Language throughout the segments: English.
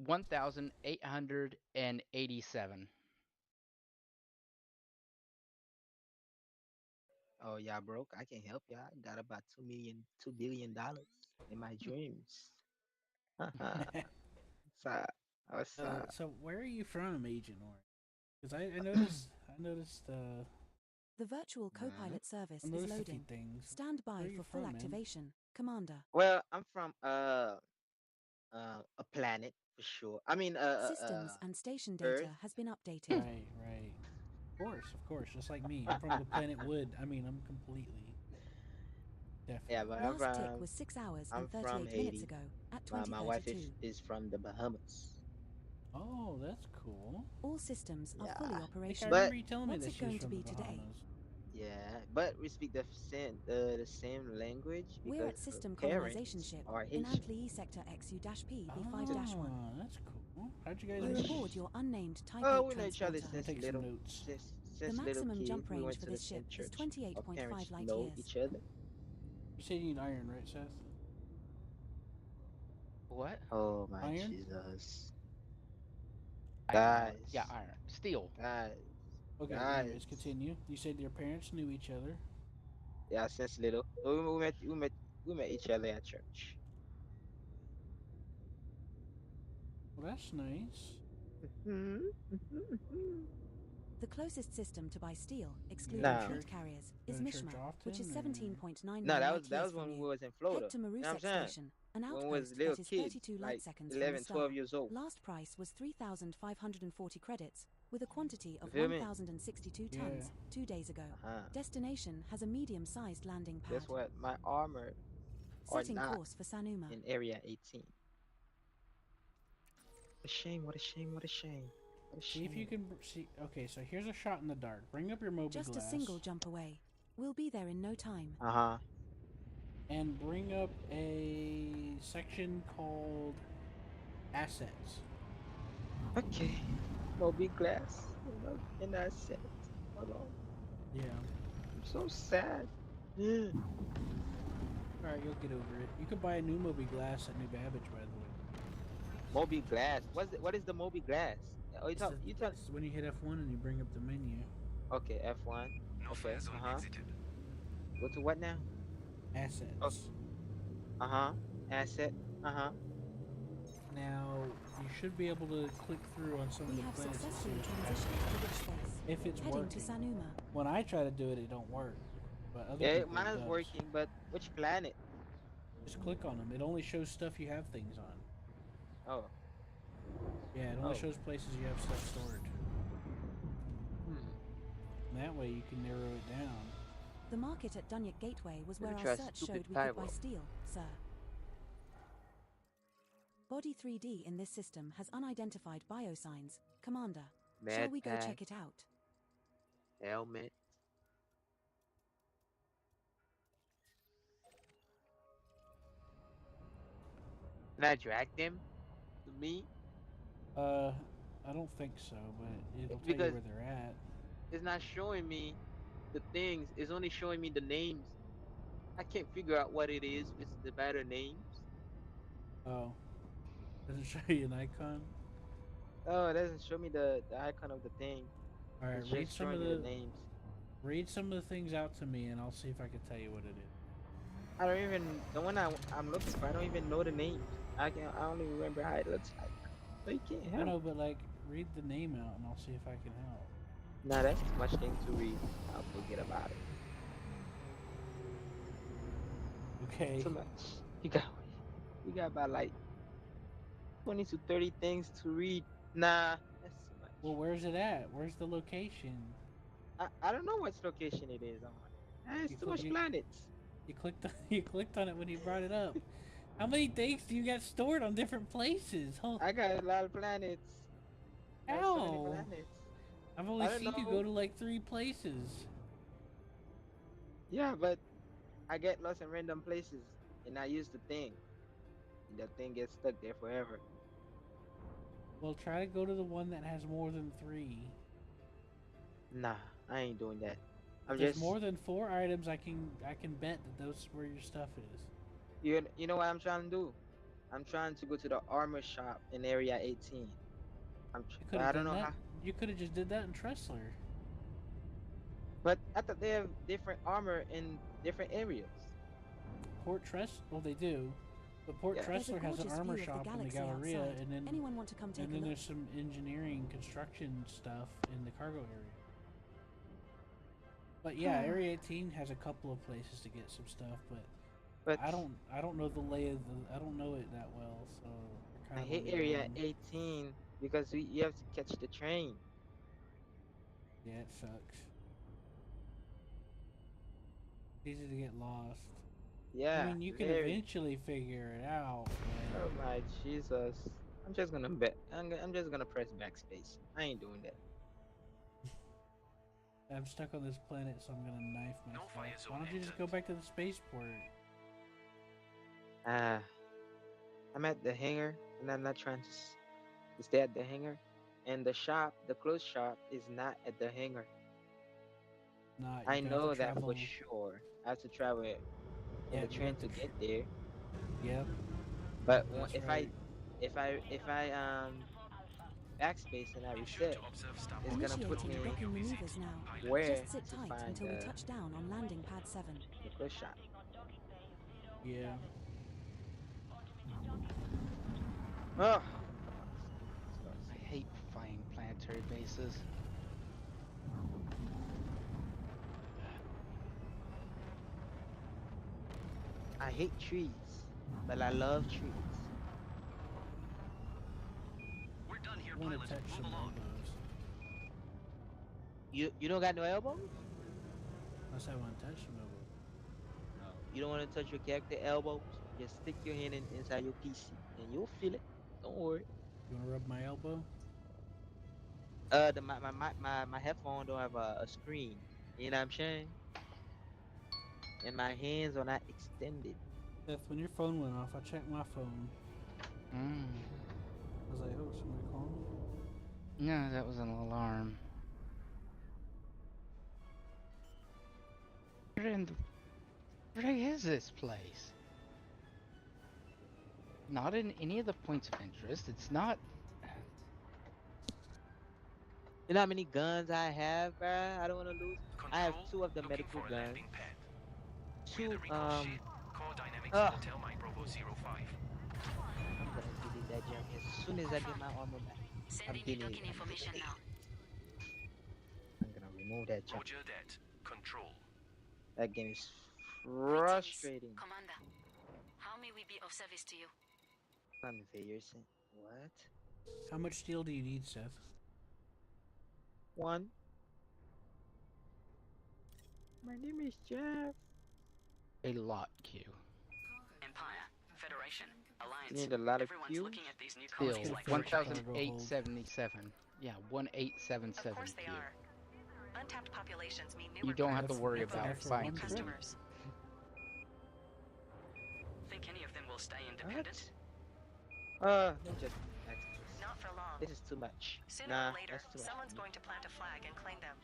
1,887. Oh, y'all broke? I can help y'all. I got about $2 billion in my dreams. Haha. What's up? What's up? So where are you from, Agent Orange? Because I noticed The virtual Mhm. copilot I service is noticed a few loading. things. Stand Where by are you for full from, man? activation, Commander. Well, I'm from a planet for sure. I mean Systems and station Earth. data has been updated. Right, right. Of course, just like me. I'm from the planet Wood. I mean, I'm completely, Yeah, but definitely. Last tick was 6 hours I'm and from 38 minutes Haiti. ago at My wife 2032. is from the Bahamas. Oh, that's cool. All systems are fully Yeah, I think I operational. but remember you telling me What's that it she was going to from the be today? Bahamas. yeah, but we speak the same language We're because at her System Colonization parents Ship are in Haitian. Antli Sector XU-P B5-1. Oh, that's cool. How'd you guys We're meet? aboard your unnamed Type Oh, 8 we know each other transporter. I'm gonna since take some little notes. since The since little maximum kids. jump We range went for to the this same ship is church. Our 28.5 parents light know years. each other. You said you need iron, right, Seth? What? Oh my Iron? Jesus. Iron. Yeah, Guys, iron. Steel. guys, Okay, anyways, guys. continue. You said your parents knew each other. Yeah, since little. We met each other at church. Well, that's nice. Hmm. The closest system to buy steel, You go to excluding No, fleet church? carriers, Go is to church Mishma, which is often, or 17.99 no, that was light that years was from when we you. was in Head Florida. to You know what I'm Marusek saying? Station, an When we was outpost little that is kids, 32 light like seconds from the 11, 12 star. years old. Last price was 3,540 credits, with a quantity You of feel me? 1,062 yeah. tons, 2 days ago. Uh-huh. Destination has a medium-sized landing Guess pad. what? My armor are Setting not course for Sanuma. in Area 18. What a shame, what a shame, what a shame. What a See if you shame. can see. Okay, so here's a shot in the dark. Bring up your Moby Just a single glass jump away. We'll be there in no time. Uh-huh. and bring up a section called assets. Okay. Moby Glass. And that's it. Hold on. Yeah. I'm so sad. All right, you'll get over it. You could buy a new Moby glass at New Babbage, by the way. Moby Glass. What is the Moby Glass? Oh, It's, the, you tell. it's when you hit F1 and you bring up the menu. Okay, F1. No fire Okay. zone Uh-huh. exited. Go to what now? Oh, Assets. uh-huh. Asset. Uh-huh. Now, you should be able to click through on some of We the have planets and see successfully if it transitioned actually to witch space. if it's Heading to working. Sanuma. When I try to do it, it don't work, but other Yeah, people mine it is does. working, but which planet? Just click on them. It only shows stuff you have things on. Oh. Yeah, it only Oh. shows places you have stuff stored. Hmm. And that way you can narrow it down. The market at Dunyuk Gateway was Let where me our try search stupid showed we could buy pyro. steel, sir. Body 3D in this system has unidentified biosigns, Commander. Shall Med we go pack, check it out? helmet. Can I drag them to me? Uh, I don't think so, but it'll tell you Because where they're at. it's not showing me the things. It's only showing me the names. I can't figure out what it is with the better names. Oh, does it show you an icon? Oh, it doesn't show me the icon of the thing. All right, It's just showing me the names. read some of the things out to me, and I'll see if I can tell you what it is. I don't even the one I'm looking for. I don't even know the names. I only remember how it looks like. So you can't I help. know, but like, read the name out, and I'll see if I can help. Nah, that's too much thing to read. I'll forget about it. Okay. Too much. You got about like 20 to 30 things to read. Nah, that's too Well, much. where's it at? Where's the location? I don't know which location it is on. It's You too click much planets. you clicked on, you clicked on it when you brought it up. How many things do you got stored on different places? Oh, I got a lot of planets. I got so many how? planets. I've only I don't seen you go know. to like 3 places. Yeah, but I get lost in random places and I use the thing. And the thing gets stuck there forever. Well, try to go to the one that has more than 3. Nah, I ain't doing that. If I'm there's just more than 4 items, I can bet that those where your stuff is. you know what I'm trying to do? I'm trying to go to the armor shop in area 18. You could But have I don't done know that. how. You could have just did that in Tressler. But I thought they have different armor in different areas. Port Tress, well, they do, but Port Yeah. There's a Tressler has an gorgeous armor view of the shop in the galaxy Galleria, outside. and then Anyone want to come take a look? there's some engineering construction stuff in the cargo area. But yeah, Area 18 has a couple of places to get some stuff, but But I don't know the lay of the I don't know it that well, so you're I kind of hate on your area own. 18 because you have to catch the train. Yeah, it sucks. Easy to get lost. I Yeah, mean, you can very. eventually figure it out, Oh but my Jesus. I'm just gonna bet. I'm just gonna press backspace. I ain't doing that. I'm stuck on this planet, so I'm gonna knife No myself. fire Why zone don't you just entered. go back to the spaceport? Ah, I'm at the hangar, and I'm not trying to stay at the hangar. And the shop, the clothes shop, is not at the hangar. Not, I you're gonna have to know that for travel. sure. I have to travel in Yeah, the you're gonna train have to to. get there. Yep, But that's if right. I backspace and I Be sure to reset, observe stop it's gonna watches put before Initiating you me make your docking visit. maneuvers now. Pilot. where Just sit to tight find until we touch down on landing pad 7. the clothes shop. Yeah. Oh, I hate flying planetary bases. I hate trees, but I love trees. We're done here, I want to pilot. touch Move some along. elbows. You don't got no elbows? Unless I want to touch some elbows. No. You don't want to touch your character elbows? Just stick your hand inside your PC and you'll feel it. Don't worry. You want to rub my elbow? My headphone don't have a screen. You know what I'm saying? And my hands are not extended. Seth, when your phone went off, I checked my phone. Mm. I was like, oh, somebody calling me? No, that was an alarm. Where in the frig is this place? Not in any of the points of interest. It's not. You know how many guns I have, bruh? I don't want to lose. I have Control, 2 of the looking medical for a guns. landing pad. We're the Two Ricochet. Core Dynamics ugh, Hotel Mike Bravo 05. I'm gonna delete that junk as soon as I get my armor back. I'm deleting. I'm deleting. I'm gonna remove that junk. Roger that. Control. That game is Greetings, frustrating. Commander. How may we be of service to you? Conveyorson. What? How much steel do you need, Seth? 1. My name is Jeff. A lot, Q. Empire, Federation, You Alliance. need a lot of Everyone's Q. looking at these new Still, colonies like Finish fresh your meat. cargo hold. 1877. Yeah, 1877 Of course they Q. are. Untapped populations mean You newer don't have to That's- worry that's about enough for buying one new trip. food. customers. Think any of them will stay independent? Let me just backspace. Not for long. This is too much. Sooner Nah, or later, that's too much. someone's for me. going to plant a flag and claim them.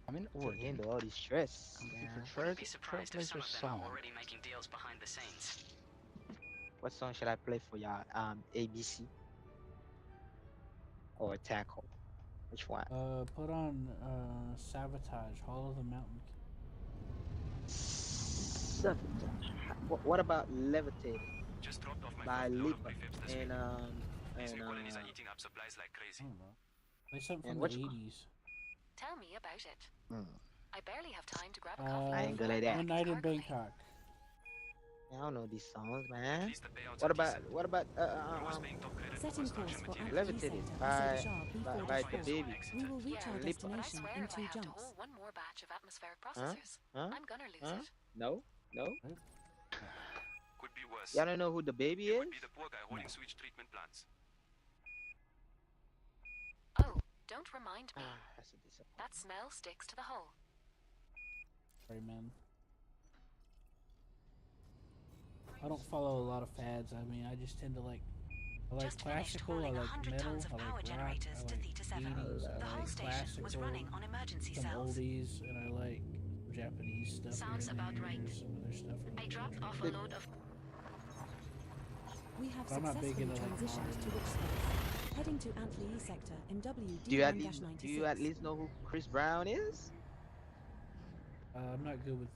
I'm in Can't Oregon. handle all this stress. I'm looking Yeah. for Wouldn't be surprised if some Trailblazer of them are song. already making deals behind the scenes. What song should I play for y'all? ABC or Tackle? Which one? Put on Sabotage, Hall of the Mountain King. Sabotage. What about Levitating Just dropped off my by first load of Lipa prefabs this and week. These new and colonies are eating up supplies like I crazy. don't know. Play something and from the which one? 80s. Tell me about it. Hmm. I barely have time to grab a coffee. I ain't good like that. One Night in Bangkok. I don't know these songs, At man. least the payouts What are about decent. what about Bro is paying top credit for Setting construction course for materials. Active Levitated Sector by Silver Shah by the B4-4. baby? We will reach Yeah, our Lipa. But I destination swear in if I 2 have to jumps. hold one more batch of atmospheric Huh? processors, Huh? I'm gonna lose Huh? it. No, no. Could be worse. Y'all don't know who the baby It is? would be the poor guy holding No. sewage treatment plants. Oh, don't remind me. That's a disappointment. That smell sticks to the hole. Sorry, man. I don't follow a lot of fads. I mean, I just tend to like. I like Just finished classical. I hauling like 100 metal. tons of I like power rock. generators I to like Theta 7. 80s. The I whole like station was classical. running on emergency Some cells. oldies, and I like Japanese stuff. Sounds here and about there, right. Some other stuff from I the dropped country. off a load of. We have I'm not big successfully into, like, transitioned to modern- which space? Heading to Antley E sector in Do you at least WD1-96. know who Chris Brown is? I'm not good with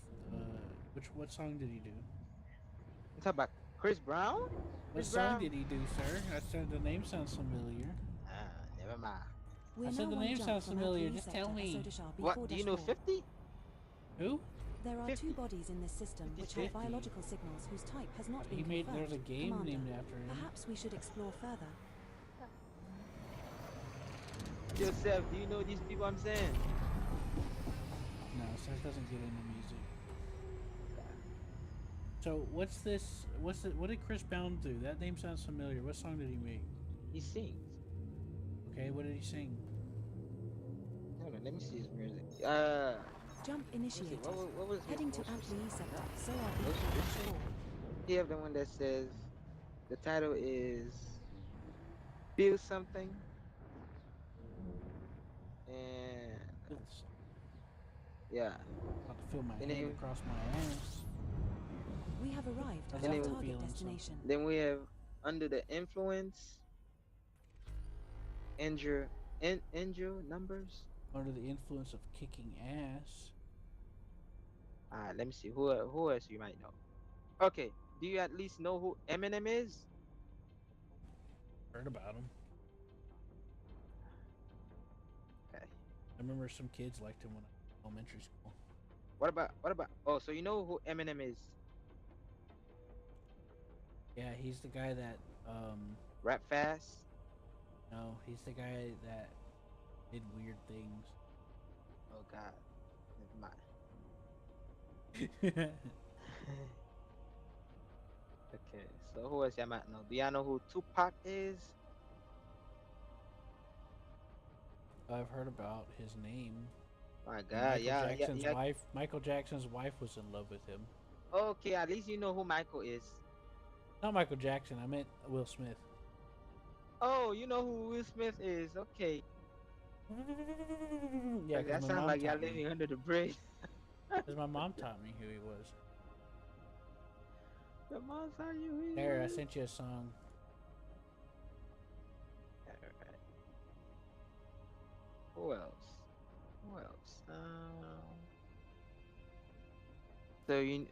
what song did he do? I'm talking about Chris Brown. What Chris song Brown. did he do, sir? The name sounds familiar. Never mind. We're I now said the one name jump sounds from familiar, Antley E just sector tell me. Asodishar What? Do you know B4-4. 50? Who? There are 50. two bodies in this system which 50. have biological signals whose type has not He been made confirmed. there's a game Commander, named after him. perhaps we should explore further. Yourself, do you know these people I'm saying? No, Seth doesn't get into music. So what's this? What did Chris Brown do? That name sounds familiar. What song did he make? He sings. Okay, what did he sing? Hold on, let me see his music. Jump initiated. What was Heading to what was- Antley E sector, so are What's this B4-4. You have the one that says the title is Feel Something, and It's yeah, about to feel my the hand name. across my ass. We have arrived I at love our the target feeling destination. Then we have Under the Influence, Angel Numbers. Under the influence of kicking ass. Let me see who else you might know. Okay, do you at least know who Eminem is? Heard about him. Okay. I remember some kids liked him when I was in elementary school. What about? Oh, so you know who Eminem is? Yeah, he's the guy that Rap fast. no, he's the guy that did weird things. Oh God, never mind. Okay, so who else y'all might know? Do y'all know who Tupac is? I've heard about his name. My And God, yeah. Michael Jackson's wife was in love with him. Okay, at least you know who Michael is. Not Michael Jackson, I meant Will Smith. Oh, you know who Will Smith is. Okay. Yeah, Like, because that my sounds mom like y'all taught me. living under the bridge. Because my mom taught me who he was. Your mom saw you. Who he There, I was. sent you a song. Alright. Who else? Who else?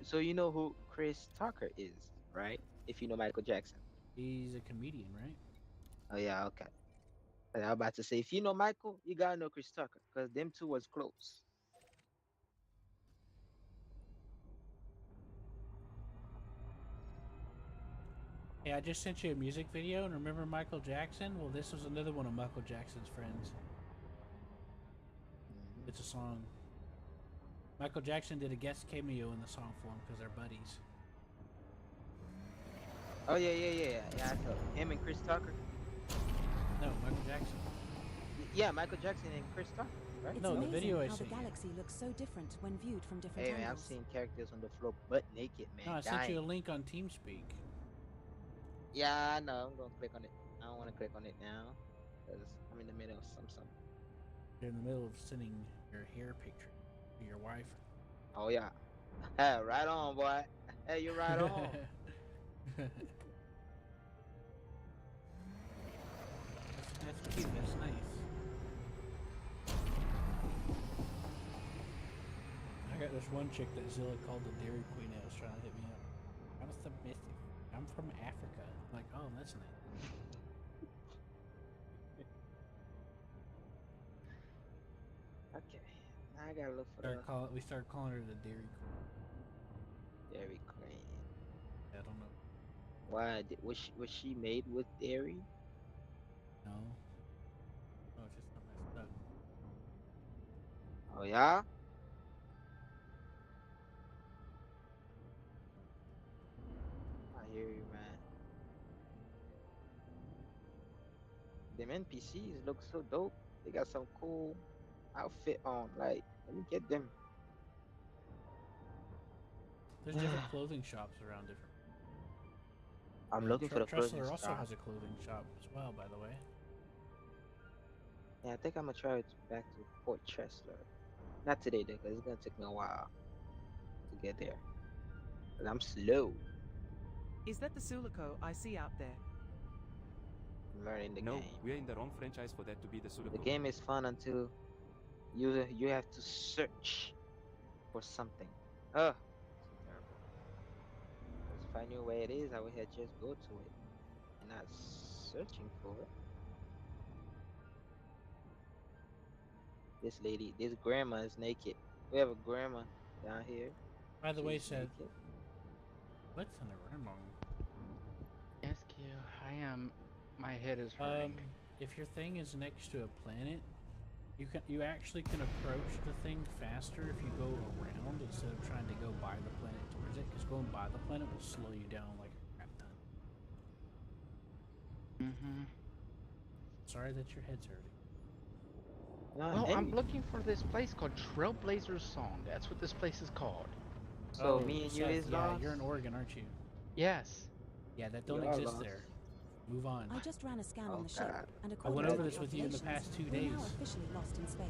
So you know who Chris Tucker is, right? If you know Michael Jackson. He's a comedian, right? Oh yeah, okay. And I was about to say, if you know Michael, you gotta know Chris Tucker, because them two was close. Yeah, I just sent you a music video, and remember Michael Jackson? Well, this was another one of Michael Jackson's friends. It's a song. Michael Jackson did a guest cameo in the song for him because they're buddies. Oh yeah. I saw him and Chris Tucker. No, Michael Jackson. Yeah, Michael Jackson and Chris Tucker, right? It's No, the amazing video I how the sent you. galaxy looks so different when viewed from different Hey man, I've angles. seen characters on the floor butt naked, man. No, I sent dying. you a link on TeamSpeak. Yeah, I know. I'm gonna click on it. I don't want to click on it now, because I'm in the middle of something. You're in the middle of sending your hair picture to your wife. Oh yeah. Hey, right on, boy. Hey, you're right on. That's cute. That's nice. I got this one chick that Zilla called the Dairy Queen that was trying to hit me up. I'm submissive. I'm from Africa. I'm like, oh, that's nice. Okay. Now I gotta look for the We started calling her the Dairy Queen. Dairy Queen. I don't know. Why was she made with dairy? No. Oh, it's just not messed up. Oh yeah. I hear you, man. Them NPCs look so dope. They got some cool outfit on. Like, let me get them. There's different clothing shops around different. I'm looking for the clothing Tressler also shop. has a clothing shop as well, by the way. Yeah, I think I'm gonna try it back to Port Tressler. Not today though, because it's gonna take me a while to get there. Cause I'm slow. Is that the Sulaco I see out there? Learning the No, game. we're in the wrong franchise for that to be the The Sulaco. game is fun until you have to search for something. Oh, so terrible. Because if I knew where it is, I would have just go to it and not searching for it. This lady, this grandma is naked. We have a grandma down here. By the way, She's said, naked. what's in the room on? Yes, Q. I am. My head is hurting. If your thing is next to a planet, you actually can approach the thing faster if you go around instead of trying to go by the planet towards it, because going by the planet will slow you down like a crap ton. Mm-hmm. Sorry that your head's hurting. Not Well, I'm heavy. looking for this place called Trailblazer's Song. That's what this place is called. So me and you Seth, is yeah, lost. you're in Oregon, aren't you? Yes. Yeah, that We don't are exist lost. there. Move on. I just ran a scan Oh, on the ship, God. and I according went to over my this with you in the calculations, past 2 we're now days. officially lost in space.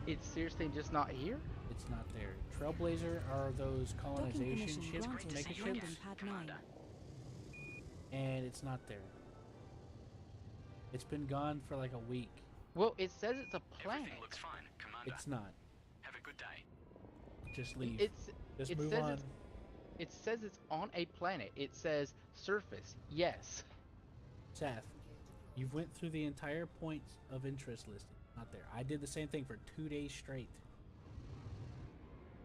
It's seriously just not here? It's not there. Trailblazer are those Docking colonization permission ships, granted mega at ships, landing pad 9. and it's not there. It's been gone for like a week. Well, it says it's a planet. Everything looks fine, Commander. It's not. Have a good day. Just leave. Just It move says on. it says it's on a planet. It says surface. Yes. Seth, you've went through the entire points of interest listed. Not there. I did the same thing for 2 days straight.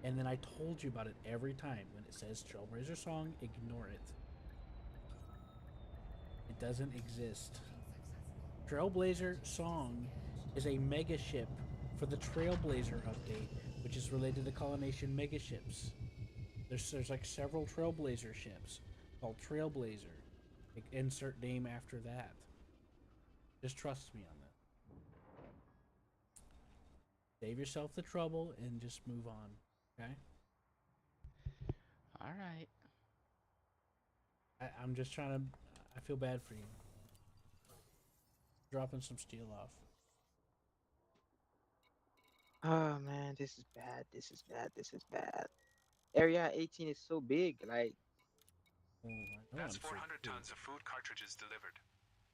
And then I told you about it every time. When it says Trailblazer Song, ignore it. It doesn't exist. Trailblazer Song is a mega ship for the Trailblazer update, which is related to colonization mega ships. There's like several Trailblazer ships called Trailblazer. Like, insert name after that. Just trust me on that. Save yourself the trouble and just move on. Okay? All right. I'm just trying to. I feel bad for you. Dropping some steel off. Oh man, this is bad. This is bad. This is bad. Area 18 is so big. Like, Oh, I know That's I'm so 400 cool. tons of food cartridges delivered.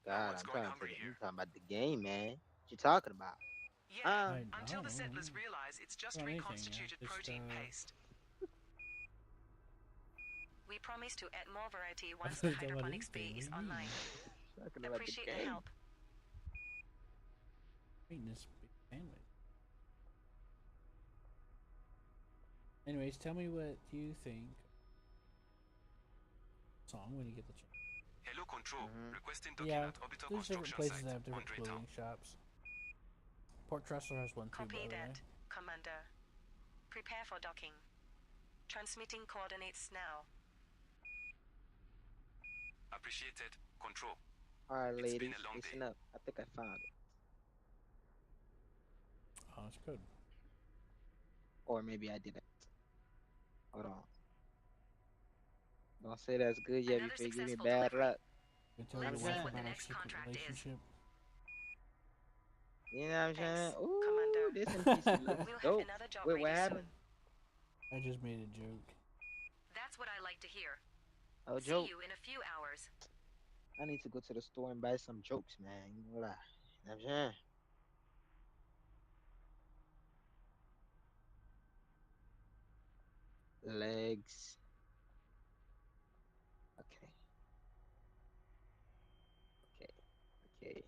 God, one's I'm going talking hungry I'm here. talking about the game, man. What you talking about? Yeah, I until the know. settlers realize it's just Well, anything, reconstituted just, protein paste. We promise to add more variety I once thought the that was hydroponics anything. bay is What do you online. Talking about the Appreciate the game. help. Eating this big sandwich. Anyways, tell me what you think. Song when you get the chance. Hello, Control. Requesting Yeah, document orbital there's different construction places site that have on different Draytown. clothing shops. Port Trustler has one too, by Copy the way. that, Commander. Prepare for docking. Transmitting coordinates now. Appreciated. Control. All right, It's ladies, been a long listen day. up. I think I found it, Oh, that's good. or maybe I didn't. Hold on. Don't say that's good yet Another before you give me successful bad delivery. luck. You tell Let's your see wife what the about our next secret contract is. relationship. You know what I'm saying? Thanks, Ooh, Commander. this NPC looks We'll have dope. another job Wait, ready what soon. happened? I just made a joke. That's what I like to hear. Oh, See joke. you in a few hours. I need to go to the store and buy some jokes, man. You know what I'm saying? Legs. Okay. Okay. Okay.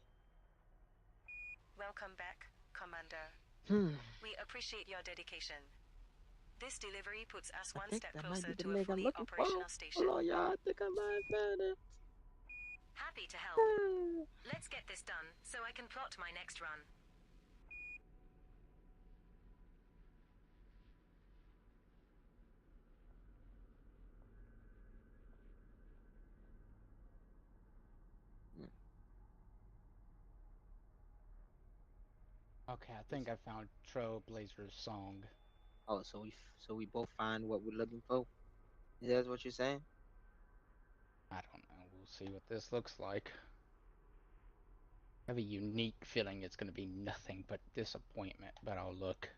Welcome back, Commander. Hmm. We appreciate your dedication. This delivery puts us I one think step that might closer be the to a leg I'm fully looking for. operational station. Hold on, y'all. I think I might have found it. Happy to help. Let's get this done so I can plot my next run. Okay, I think I found Trailblazer's Song. Oh, so we both find what we're looking for. Is that what you're saying? I don't know. We'll see what this looks like. I have a unique feeling it's going to be nothing but disappointment, but I'll look.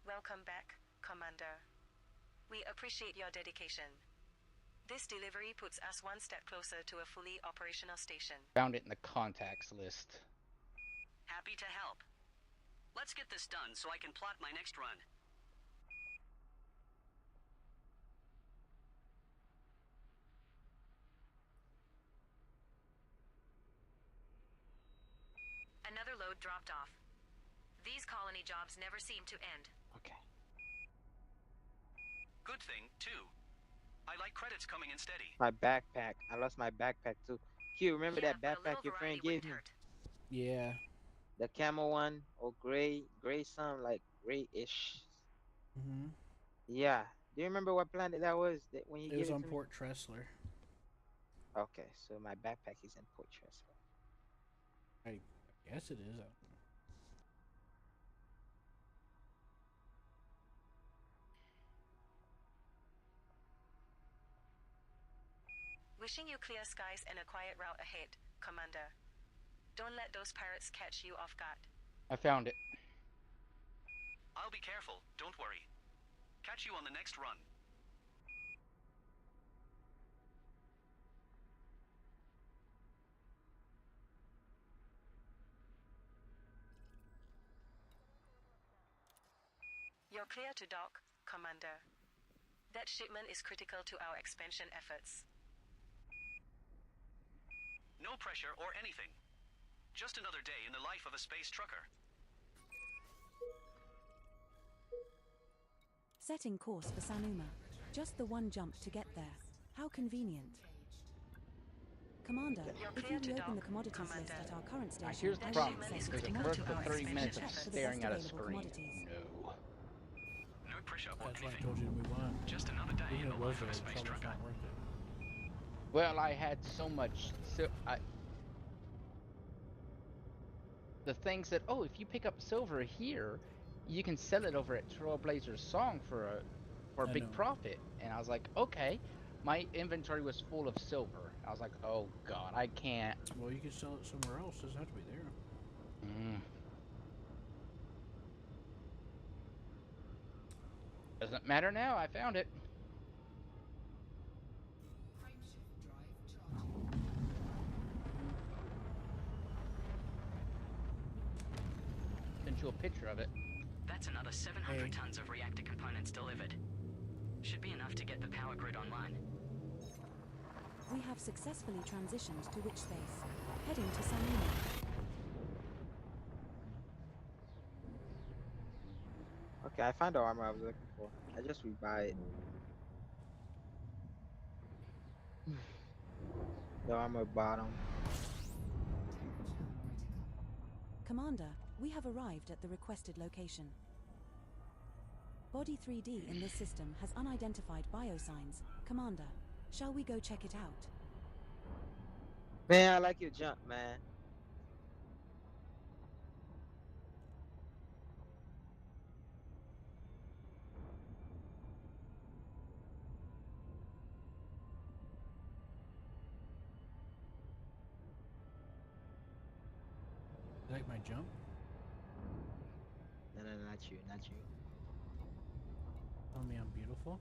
Welcome back, Commander. We appreciate your dedication. This delivery puts us one step closer to a fully operational station. Found it in the contacts list. Happy to help. Let's get this done so I can plot my next run. Another load dropped off. These colony jobs never seem to end. Okay. Good thing, too. I like credits coming in steady. My backpack. I lost my backpack too. Q, remember Yeah, that but a backpack little your friend variety gave wouldn't me? hurt. Yeah, The camel one or gray, some like grayish. mm-hmm. Yeah. Do you remember what planet that was that when you It gave was it on to me? Port Tressler. Okay, so my backpack is in Port Tressler. I guess it is. Wishing you clear skies and a quiet route ahead, Commander. Don't let those pirates catch you off guard. I found it. I'll be careful, don't worry. Catch you on the next run. You're clear to dock, Commander. That shipment is critical to our expansion efforts. No pressure or anything. Just another day in the life of a space trucker. Setting course for Sanuma. Just the one jump to get there. How convenient. Commander, if you reopen the commodities list at our current Now, station, here's the I will problem. access Is the it commodity worth the list 30 and minutes of check for the staring best at a available screen? commodities. No. No pressure or That's why I anything. told you to move on. Just another day Even in if the it was life of there, a it's space probably trucker. not worth it. Well, I had so much. The things that, oh, if you pick up silver here, you can sell it over at Trailblazer's Song for a I big know. profit. And I was like, okay. My inventory was full of silver. I was like, oh god, I can't. Well, you can sell it somewhere else. It doesn't have to be there. Doesn't matter now. I found it. Sent you a picture of it. That's another 700 Hey. tons of reactor components delivered. Should be enough to get the power grid online. We have successfully transitioned to witch space. Heading to Sanuma. Okay, I found the armor I was looking for. I just rebuy it. The armor bottom. Commander, we have arrived at the requested location. Body 3D in this system has unidentified biosigns. Commander, shall we go check it out? Man, I like your jump, man. You like my jump? No, not you, not you. Tell me I'm beautiful?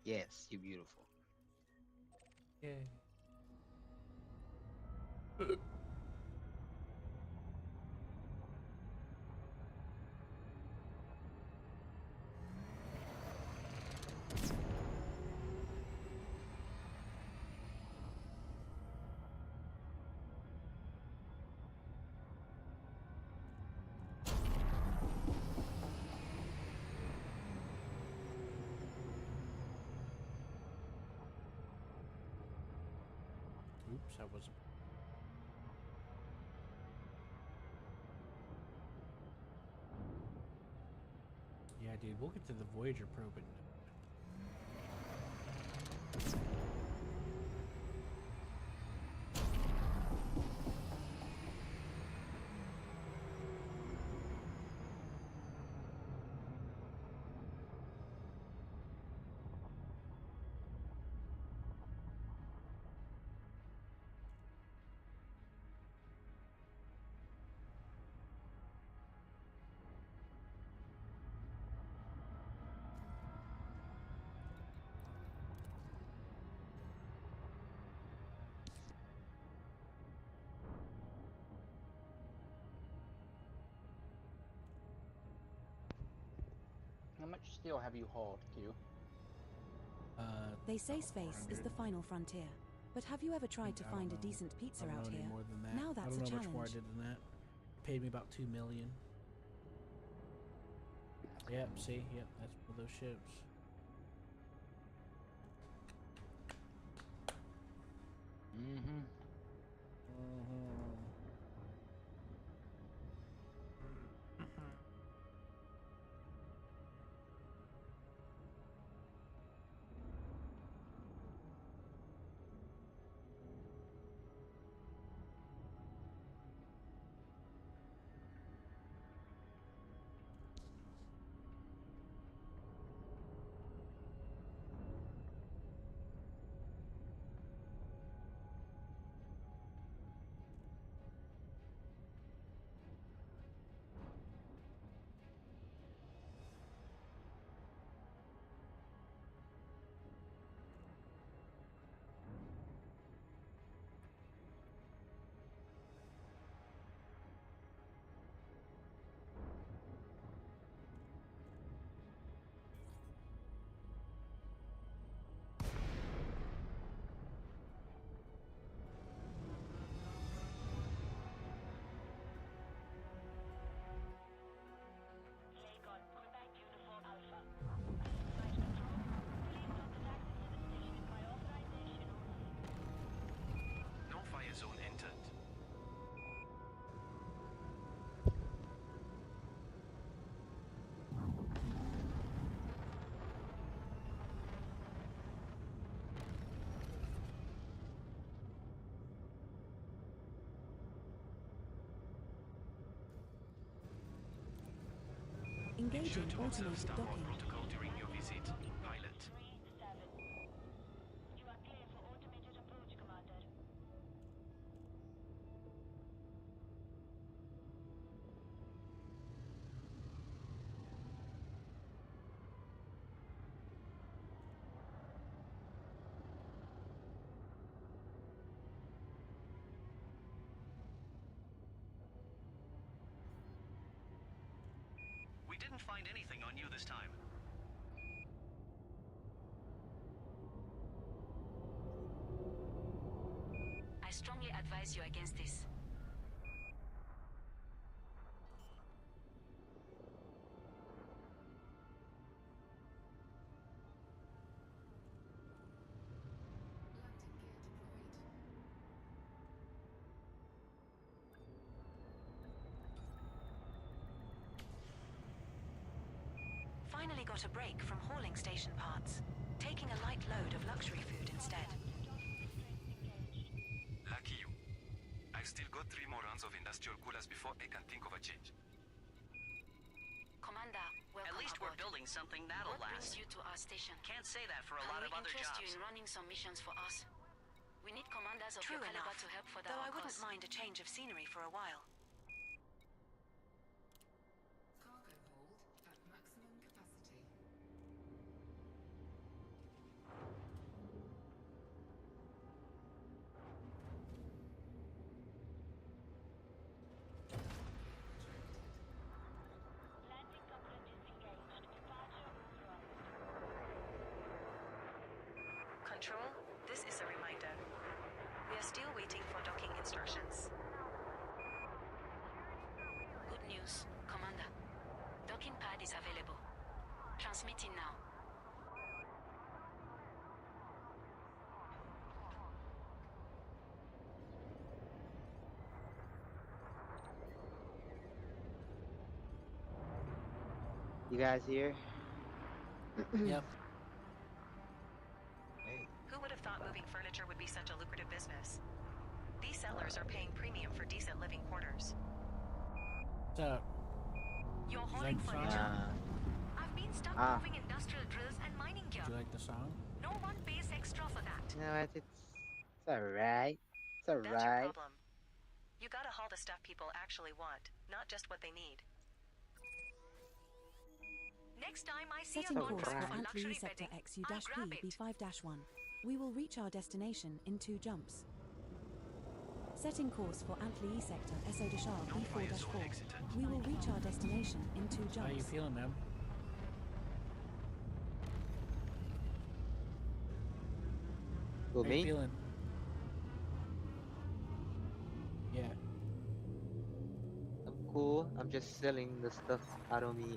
Yes, you're beautiful. Yay. Oops, I wasn't. Yeah, dude, we'll get to the Voyager probe in much steel have you hauled, Q? They say space is the final frontier. But have you ever tried to I don't find a know. decent pizza I don't know out any here? more than that. Now that's I a don't know much more I challenge. did than that. Paid me about $2 million. Yep, see, yep, that's one of those ships. Mm-hmm. No fire zone entered. Engaging Ensure to observe automated starboard docking. protocol during your visit. Pilot. We didn't find anything on you this time. I strongly advise you against this. Finally got a break from hauling station parts, taking a light load of luxury food instead. Lucky you. I've still got 3 more rounds of industrial coolers before I can think of a change. Commander, welcome At least aboard. we're building something that'll What brings last. you to our station? Can't say that for a Can lot we of other interest jobs. you in running some missions for us? We need commanders of True your caliber enough, to help for though our I wouldn't cause. mind a change of scenery for a while. Cargo hold at maximum capacity. Control, this is a reminder. We are still waiting for docking instructions. Good news, Commander. Docking pad is available. Transmitting now. You guys here? Yep. Hey. Who would have thought moving furniture would be such a lucrative business? These settlers are paying premium for decent living quarters. What's up? You're you hauling like the furniture. song? I've been stuck moving industrial drills and mining gear. Do you like the song? No one pays extra for that. You know what? It's alright. It's That's your alright. problem. You gotta haul the stuff people actually want, not just what they need. Next time I see Setting a course for contract for Antler luxury sector bedding, XU-P I'll grab it. B5-1. We will reach our destination in 2 jumps. Setting course for Antler sector SO No fire zone B4-4. exited. We will reach our destination in 2 How you jumps. feeling, man? Who, How you me? feeling? Yeah. I'm cool. I'm just selling the stuff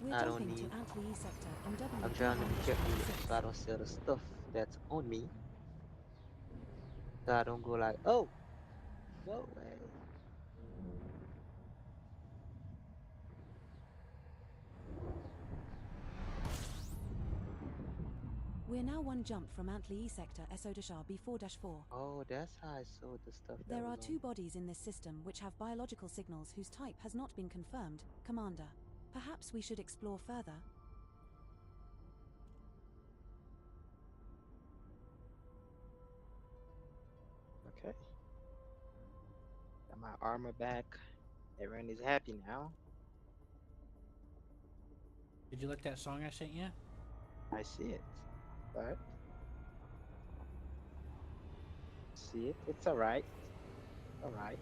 We're I don't jumping to need. Antli sector in I'm trying to be careful so W31-56. I don't sell the stuff that's on me. So I don't go like, oh, go away. We're now one jump from Antli sector Esodashar B4-4. Oh, that's how I sold the stuff that There was are on 2 me. bodies in this system which have biological signals whose type has not been confirmed, Commander. Perhaps we should explore further. Okay. Got my armor back. Everyone is happy now. Did you like that song I sent you? I see it. But see it. It's alright. Alright.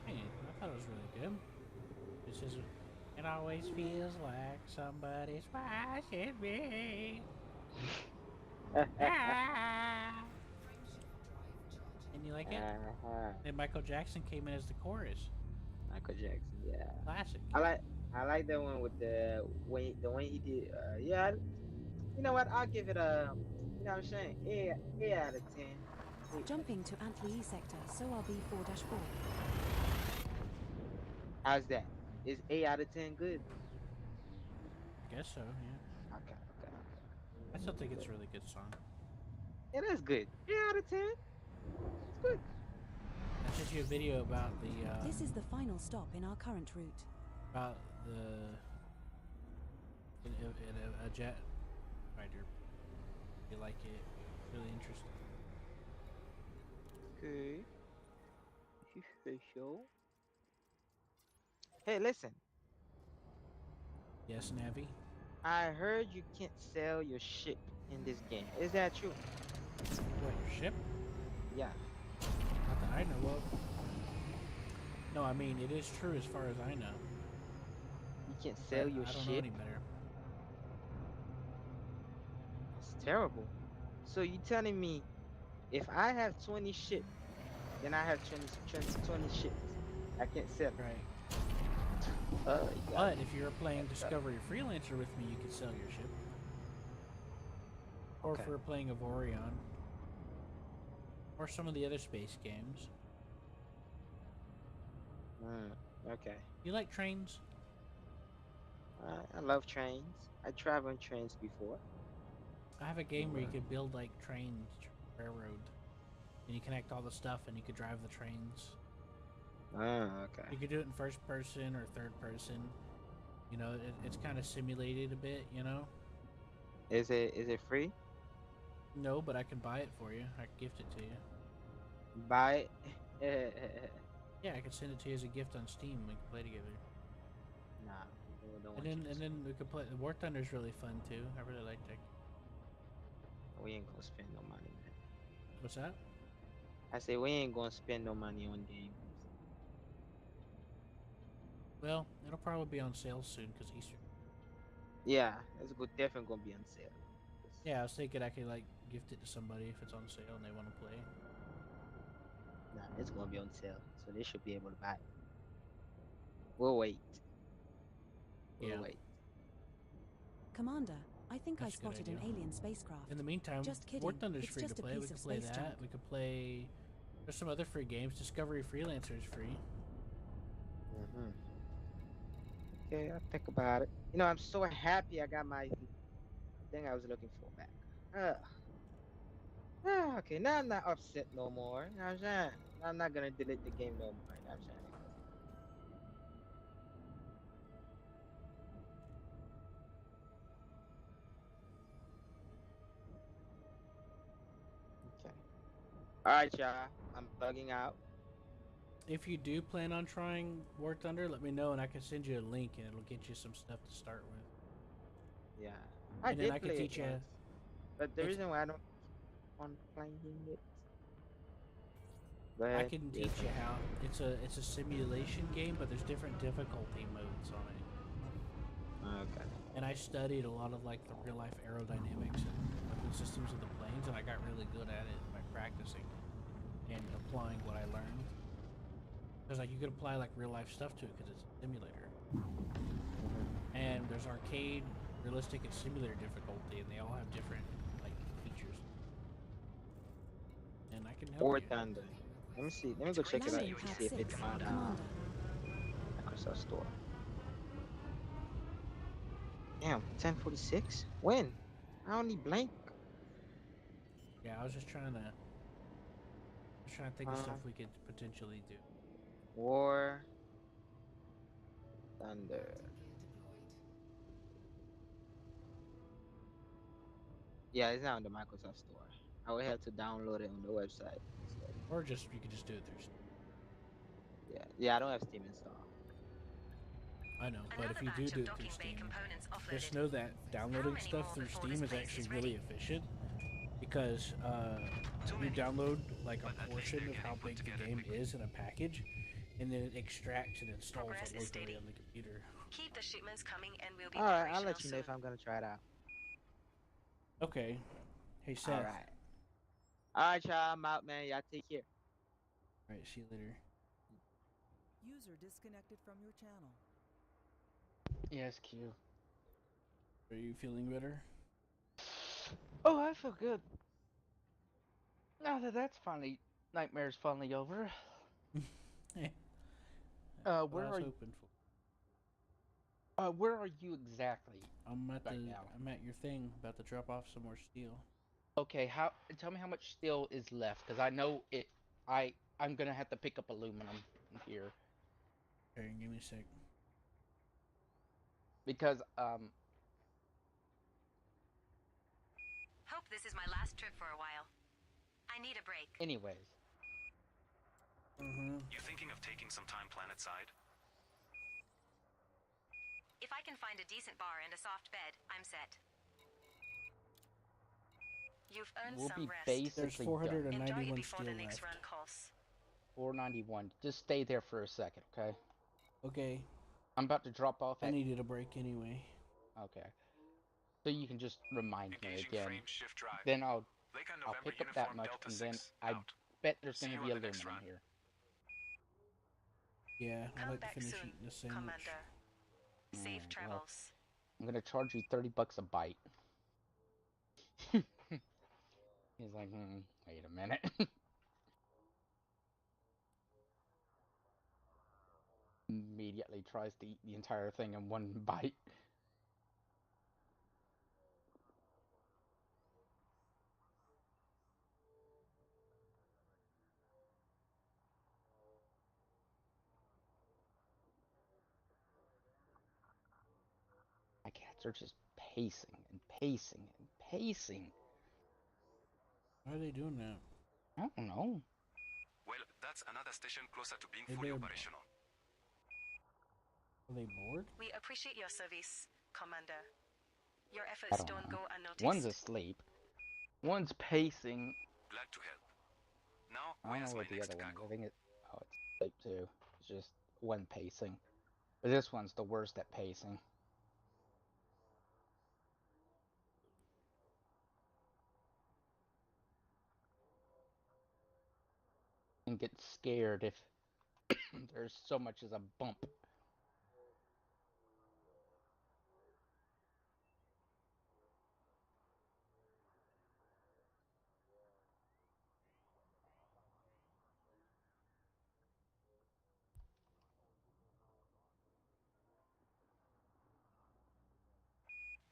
Hey, I thought it was really good. This is. It always feels like somebody's watching me. Ah! And you like it? Uh-huh. And Michael Jackson came in as the chorus. Michael Jackson, yeah. Classic. I like the one with the one he did. Yeah, you know what? I'll give it a, you know what I'm saying, A out of 10. 8 out of Jumping 10. to Antli sector Soar B4-4. How's that? Is A out of 10 good? I guess so, yeah. Okay. I still think it's Good. a really good song. It is good. A out of 10. It's good. I sent you a video about This is the final stop in our current route. about the in a jet fighter. You like it? Really interesting. Okay. This is special. Hey, listen. Yes, Navi. I heard you can't sell your ship in this game. Is that true? What, your ship? Yeah. Not that I know of. No, I mean it is true as far as I know. You can't But sell your I don't know ship. any better. It's terrible. So you telling me if I have 20 ships, then I have 20 ships. I can't sell it. Right. You gotta But be if you're playing messed up. Discovery Freelancer with me, you could sell your ship. Or Okay. if we're playing Avorion. Or some of the other space games. Okay. You like trains? I love trains. I travel on trains before. I have a game where you could build like trains, railroad. And you connect all the stuff and you could drive the trains. Okay. You could do it in first person or third person. You know, it's kind of simulated a bit, you know? Is it free? No, but I can buy it for you. I can gift it to you. Buy it. Yeah, I can send it to you as a gift on Steam. We can play together. Nah, I don't And want you then to and then spend. we could play. War Thunder's really fun too. I really like that. We ain't gonna spend no money, man. What's that? I say we ain't gonna spend no money on games. Well, it'll probably be on sale soon because Easter. Yeah, it's good. Definitely gonna be on sale. Yeah, I was thinking I could like gift it to somebody if it's on sale and they want to play. Nah, it's gonna be on sale, so they should be able to buy it. We'll wait. We'll Yeah, wait. Commander, I think I that's a good spotted idea. an alien spacecraft. In the meantime, Just War kidding. Thunder's It's free to just a play. We piece can of play space that. junk. We could play. There's some other free games. Discovery Freelancer is free. Okay, I'll think about it. You know, I'm so happy I got my thing I was looking for back. Okay, now I'm not upset no more. You know what I'm saying? Now I'm not gonna delete the game no more. You know what I'm saying? Okay. All right, y'all. I'm bugging out. If you do plan on trying War Thunder, let me know and I can send you a link and it'll get you some stuff to start with. Yeah, I And then did I can play it teach you. once, but the It's reason why I don't keep on playing it. Go I ahead. can Yes. teach you how. It's a simulation game, but there's different difficulty modes on it. Okay. And I studied a lot of like the real life aerodynamics and weapon systems of the planes, and I got really good at it by practice. applying what I learned. Because like you could apply like real life stuff to it because it's a simulator. And there's arcade, realistic, and simulator difficulty, and they all have different like features. And I can help War you. Thunder. Let me see. Let me go check it out. Landing Let me pad see if 6, it's on Commander. Microsoft Store. Damn, 1046? When? I only blank. Yeah, I was just trying to think of stuff we could potentially do. War Thunder. Yeah, it's not on the Microsoft Store. I will have to download it on the website instead. Or just you could just do it through Steam. Yeah, I don't have Steam installed. I know, but if Another you batch do of it through docking bay Steam, components just offloaded. know that downloading many stuff more through before Steam this is place actually is really ready? efficient because you download like a portion of how big the game is in a package, and then it extracts and installs Progress it is locally steady. on the computer. Keep the shipments coming and we'll be Alright, I'll operational let you know soon. if I'm gonna try it out. Okay. Hey Seth. Alright, y'all. I'm out, man. Y'all take care. Alright, see you later. User disconnected from your channel. Yes, Q. Are you feeling better? Oh, I feel good. Now that nightmare's finally over. Where I was are you? hoping for. Where are you exactly? I'm at now? I'm at your thing, about to drop off some more steel. Okay, tell me how much steel is left, because I know it. I'm gonna have to pick up aluminum here. Okay, give me a sec. Because Hope this is my last trip for a while. I need a break. Anyways. You thinking of taking some time planetside? If I can find a decent bar and a soft bed, I'm set. You've earned We'll some be rest. basically There's 491 Enjoy it steel before the left. next run calls. 491. Just stay there for a second, okay? Okay. I'm about to drop off. I needed a break anyway. Okay. So you can just remind me Engaging again. frame shift drive. Then I'll Lincoln I'll November pick up that Uniform much, Delta and then 6, I out. bet there's See gonna you be on the next aluminum run. here. Yeah, I'd Come like to back finish soon, eating the sandwich. Commander. Safe Well, travels. I'm gonna charge you $30 a bite. He's like, wait a minute. Immediately tries to eat the entire thing in one bite. My cats are just pacing and pacing and pacing. Why are they doing that? I don't know. Well, that's another station closer to being Hey, fully babe. operational. Are they bored? We appreciate your service, Commander. Your I efforts don't don't know. go unnoticed. One's asleep. One's pacing. Glad to help. Now, I don't know where's my what the next other one is. cargo? I think it's asleep too. It's just one pacing. But this one's the worst at pacing. And get scared if there's so much as a bump.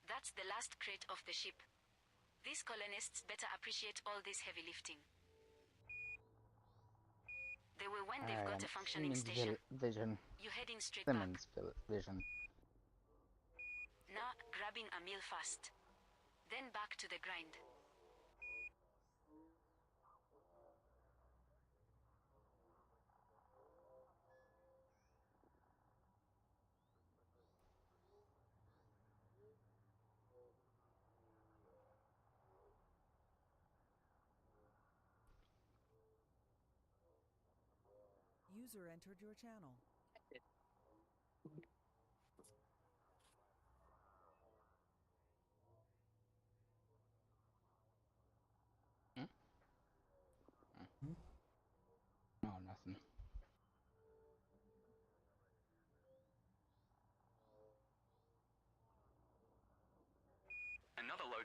That's the last crate of the ship. These colonists better appreciate all this heavy lifting. They will when they've got a functioning station. Vision. You're heading straight back. Simmons vision. Now grabbing a meal fast. Then back to the grind. User entered your channel.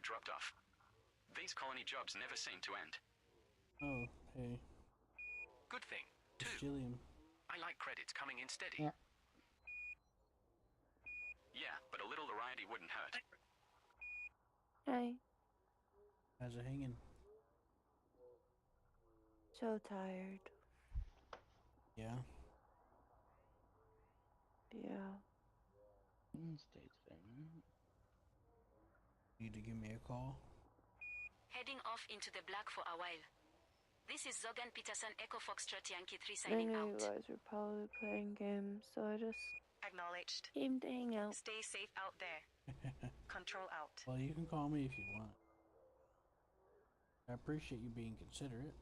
cargo dropped off. These colony jobs never seem to end. Oh, hey. Good thing, It's too. Gilliam. I like credits coming in steady. Yeah. Yeah, but a little variety wouldn't hurt. Hey, How's it hanging? so tired. Yeah. Yeah. Need to give me a call? Heading off into the black for a while. This is Zogan Peterson Echo Foxtrot Yankee 3 I signing knew you out. guys were probably playing games, so I just Acknowledged. came to hang out. Stay safe out there. Control out. Well, you can call me if you want. I appreciate you being considerate.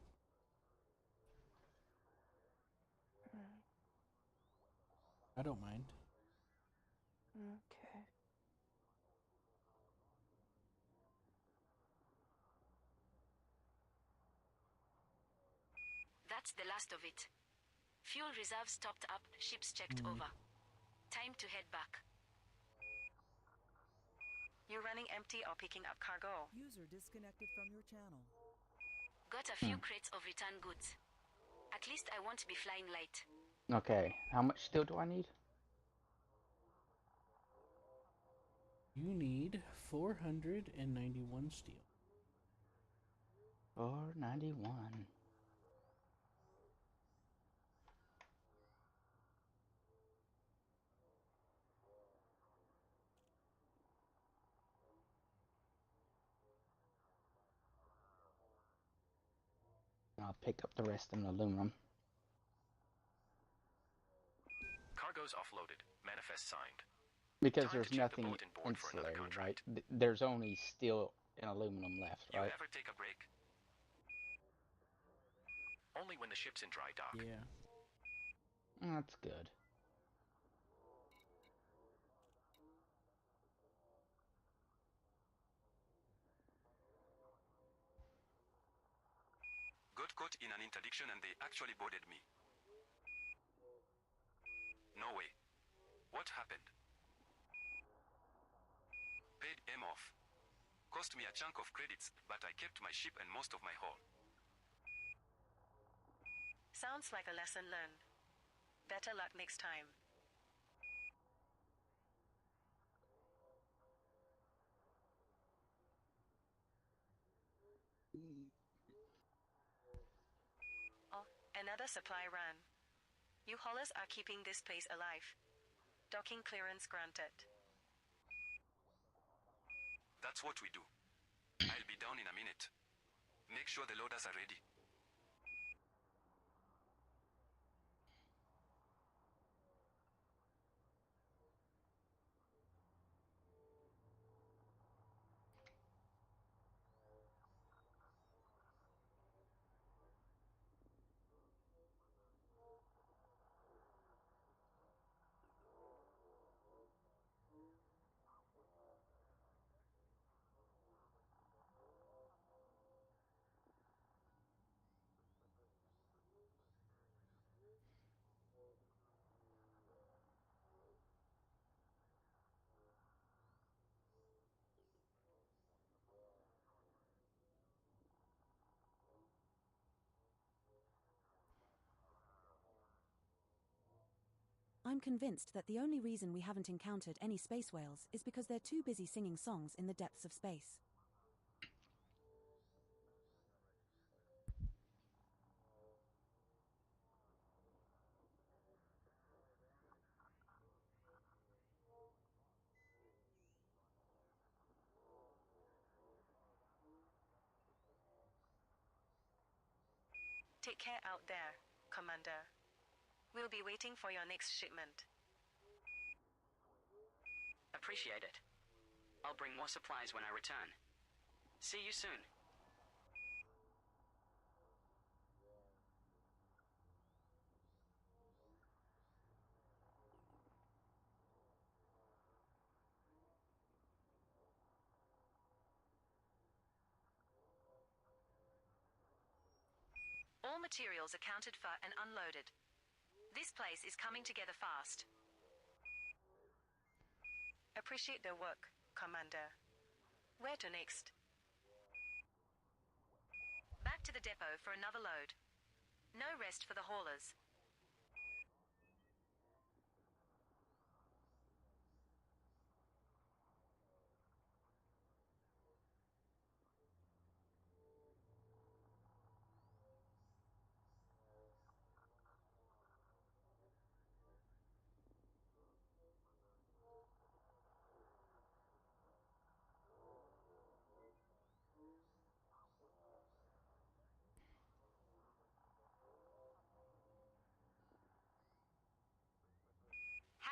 I don't mind. Okay. That's the last of it. Fuel reserves topped up, ships checked over. Time to head back. You running empty or picking up cargo? User disconnected from your channel. Got a few crates of return goods. At least I won't be flying light. Okay, how much steel do I need? You need 491 steel. 491. I'll pick up the rest in aluminum. Cargo's offloaded. Manifest signed. Because Time there's to check the nothing bulletin board for another insulated, right? contract. There's only steel and aluminum left, You right? ever take a break? Only when the ship's in dry dock. Yeah. That's good. Got caught in an interdiction and they actually boarded me. No way. What happened? Paid M off. Cost me a chunk of credits, but I kept my ship and most of my haul. Sounds like a lesson learned. Better luck next time. Oh, another supply run. You haulers are keeping this place alive. Docking clearance granted. That's what we do. I'll be down in a minute. Make sure the loaders are ready. I'm convinced that the only reason we haven't encountered any space whales is because they're too busy singing songs in the depths of space. Take care out there, Commander. We'll be waiting for your next shipment. Appreciate it. I'll bring more supplies when I return. See you soon. All materials accounted for and unloaded. This place is coming together fast. Appreciate the work, Commander. Where to next? Back to the depot for another load. No rest for the haulers.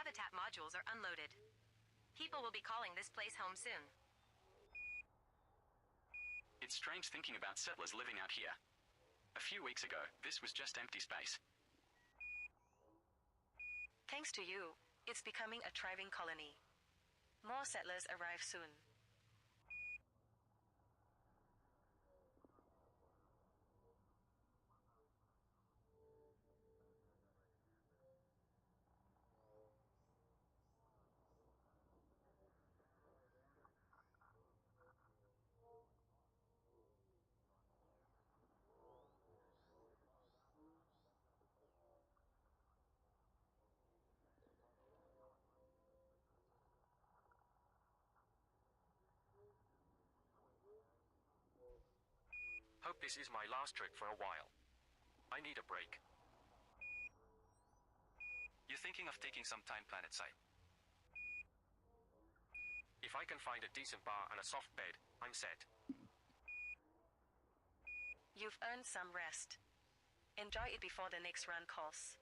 Habitat modules are unloaded. People will be calling this place home soon. It's strange thinking about settlers living out here. A few weeks ago, this was just empty space. Thanks to you, it's becoming a thriving colony. More settlers arrive soon. Hope this is my last trip for a while. I need a break. You thinking of taking some time planetside? If I can find a decent bar and a soft bed, I'm set. You've earned some rest. Enjoy it before the next run calls.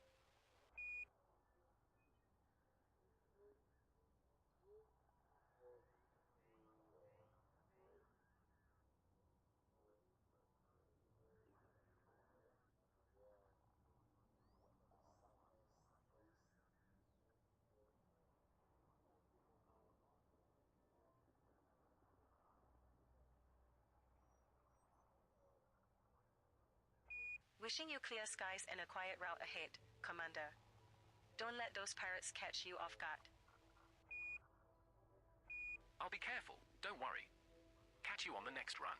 Wishing you clear skies and a quiet route ahead, Commander. Don't let those pirates catch you off guard. I'll be careful, don't worry. Catch you on the next run.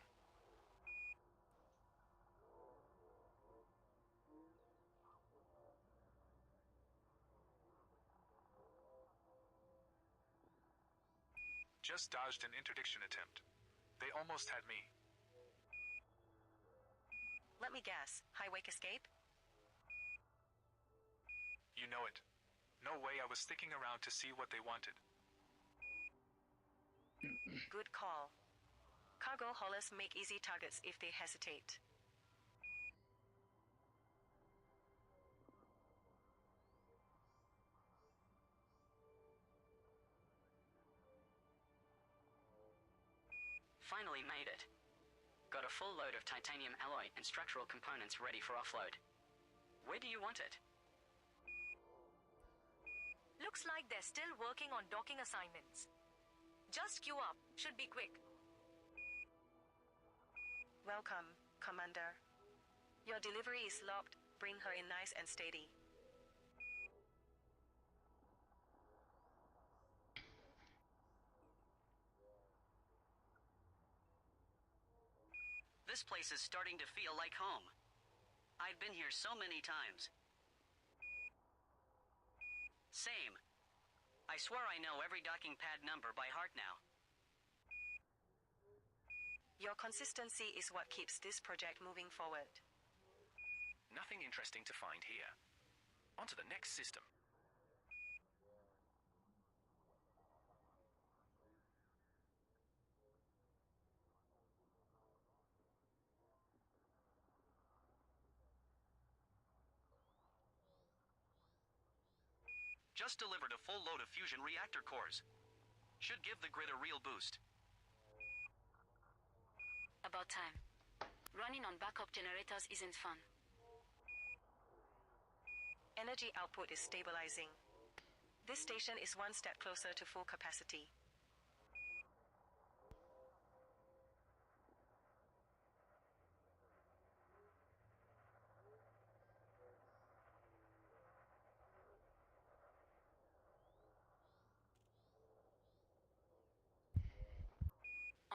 Just dodged an interdiction attempt. They almost had me. Let me guess, high wake escape? You know it. No way I was sticking around to see what they wanted. Good call. Cargo haulers make easy targets if they hesitate. Finally made it. Got a full load of titanium alloy and structural components ready for offload. Where do you want it? Looks like they're still working on docking assignments. Just queue up. Should be quick. Welcome, Commander. Your delivery is locked. Bring her in nice and steady. This place is starting to feel like home. I've been here so many times. Same. I swear I know every docking pad number by heart now. Your consistency is what keeps this project moving forward. Nothing interesting to find here. On to the next system. Just delivered a full load of fusion reactor cores. Should give the grid a real boost. About time. Running on backup generators isn't fun. Energy output is stabilizing. This station is one step closer to full capacity.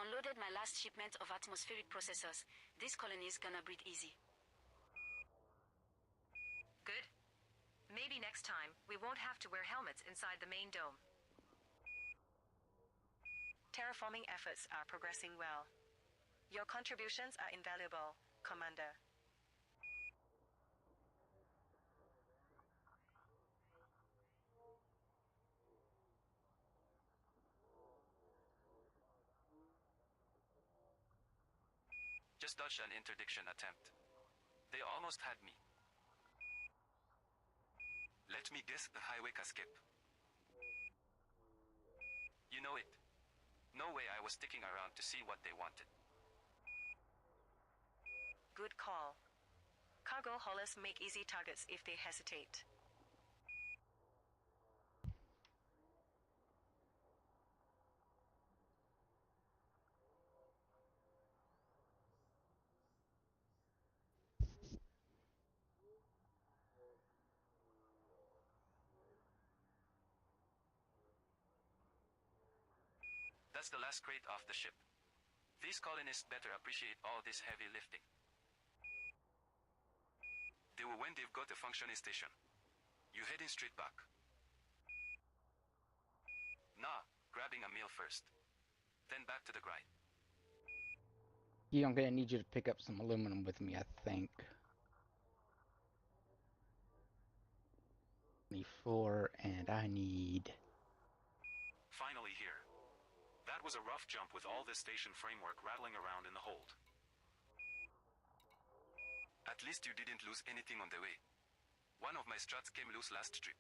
Unloaded my last shipment of atmospheric processors. This colony is gonna breathe easy. Good. Maybe next time, we won't have to wear helmets inside the main dome. Terraforming efforts are progressing well. Your contributions are invaluable, Commander. Just dodged an interdiction attempt. They almost had me. Let me guess, the highway escape. You know it. No way I was sticking around to see what they wanted. Good call. Cargo haulers make easy targets if they hesitate. That's the last crate off the ship. These colonists better appreciate all this heavy lifting. They will when they've got a functioning station. You heading straight back. Nah, grabbing a meal first. Then back to the grind. Yeah, I'm gonna need you to pick up some aluminum with me, I think. 24, and I need... Finally here. That was a rough jump with all this station framework rattling around in the hold. At least you didn't lose anything on the way. One of my struts came loose last trip.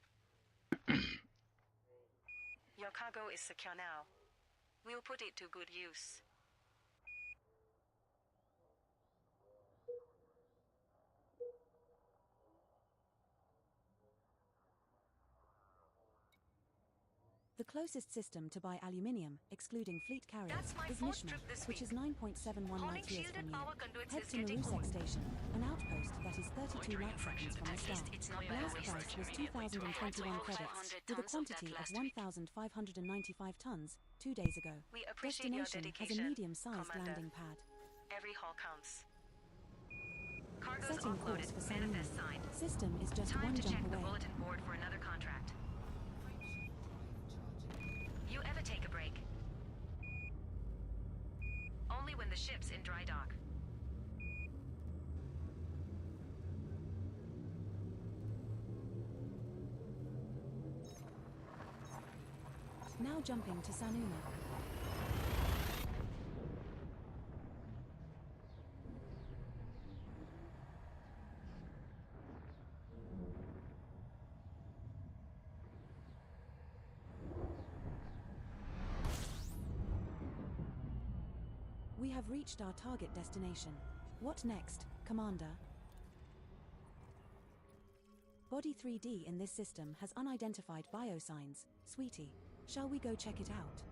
Your cargo is secure now. We'll put it to good use. The closest system to buy aluminium, excluding fleet carriers, That's my is fourth Mishma, trip this which is week. 9.71 Hauling light years shielded from you. power conduits Head is to getting Marusek old. Station, an outpost that is 32 light seconds from the At star. least it's not Last by price was 2,021 credits, with a quantity of 1,595 tons 2 days ago. We appreciate your Destination has a dedication, medium-sized Commander. landing pad. Every haul counts. Cargo's Setting offloaded. course for Salina. Manifest signed. System is just Time one to check jump the away. bulletin board for another contract. You ever take a break? Only when the ship's in dry dock. Now jumping to Sanuma. We have reached our target destination. What next, Commander? Body 3D in this system has unidentified biosigns. Sweetie, shall we go check it out?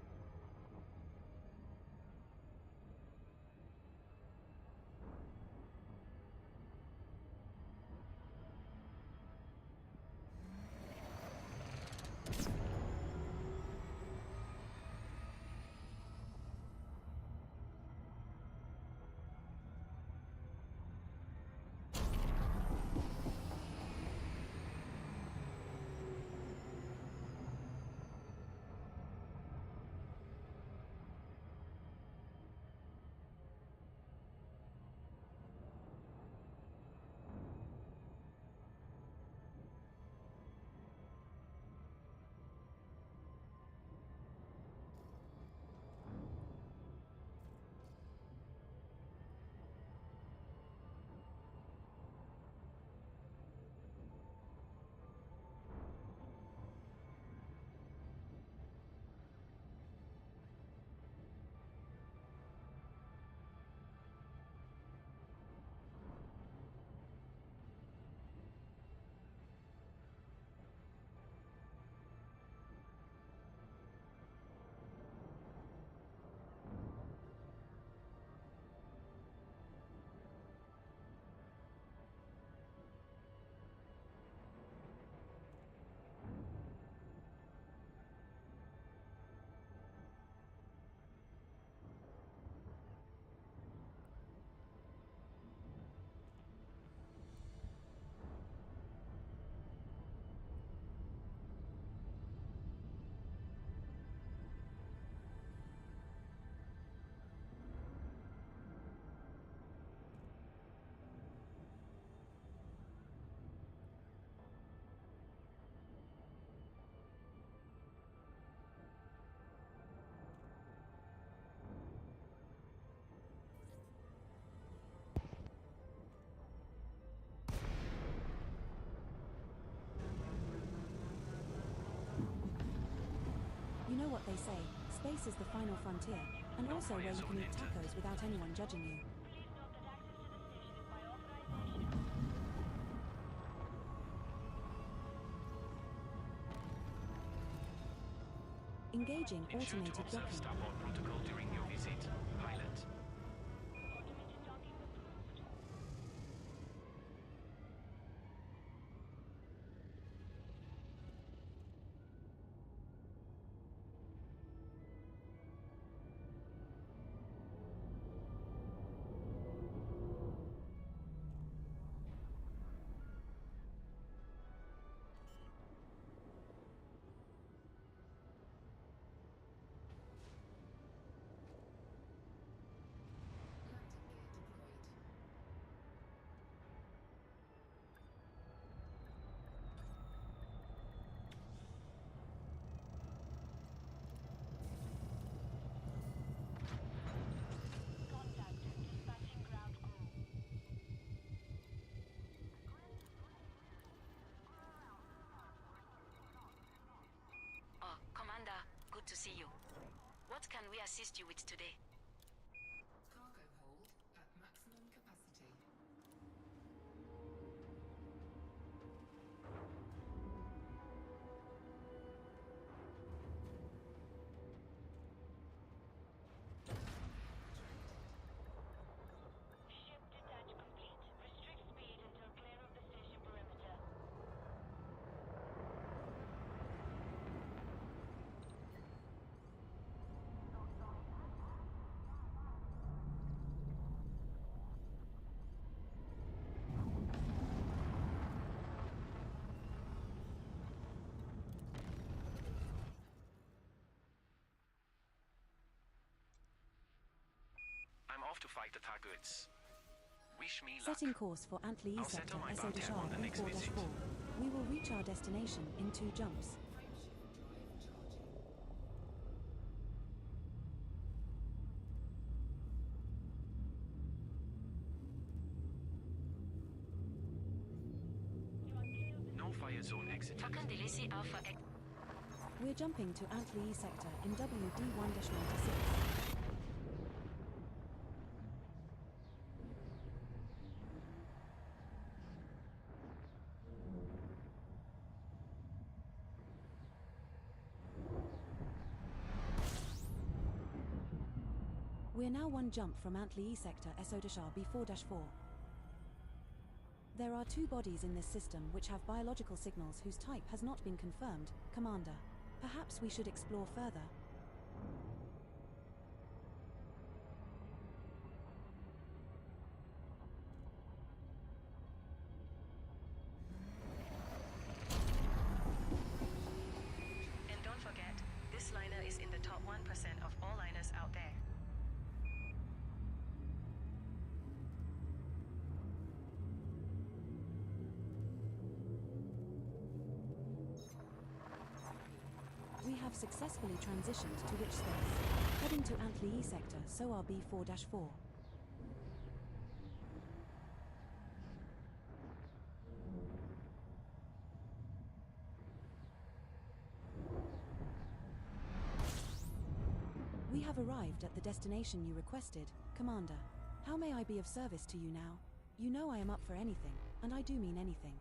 they say, space is the final frontier, and No also where fire you zone can eat entered. tacos without anyone judging you. Engaging Ensure to automated observe docking. starboard protocol during your visit. Pilot. Oh, Commander, good to see you. What can we assist you with today? Cargo hold at maximum capacity. Ship detach complete. Restrict speed until clear of the station perimeter. I'm off to fight the targets. Wish me luck. Setting course for Antli I'll sector, settle my SO barcab on the next visit. B4-4. We will reach our destination in 2 jumps. No fire zone exit. Takan Delisi Alpha X. We're jumping to Antli sector in WD-1-96. We're now 1 jump from Antli sector SO B4-4. There are 2 bodies in this system which have biological signals whose type has not been confirmed, Commander. Perhaps we should explore further. And don't forget, this liner is in the top 1% of all liners out there. We have successfully transitioned to which space? Heading to Antli sector, SOAR B4-4. We have arrived at the destination you requested, Commander. How may I be of service to you now? You know I am up for anything, and I do mean anything.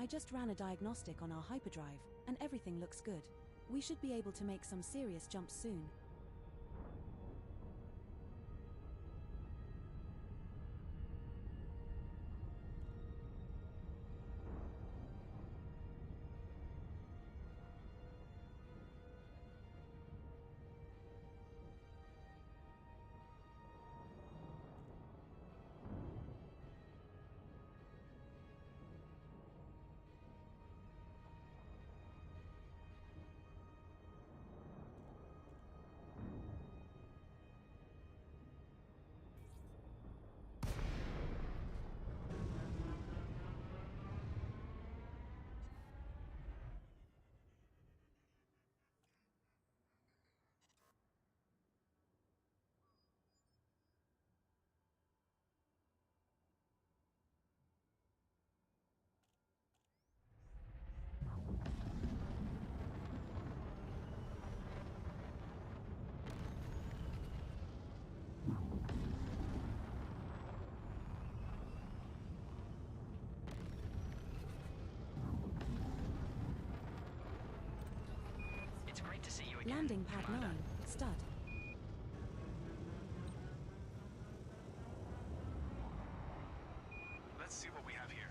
I just ran a diagnostic on our hyperdrive, and everything looks good. We should be able to make some serious jumps soon. It's great to see you again, Landing pad Commander. 9, stud. Let's see what we have here.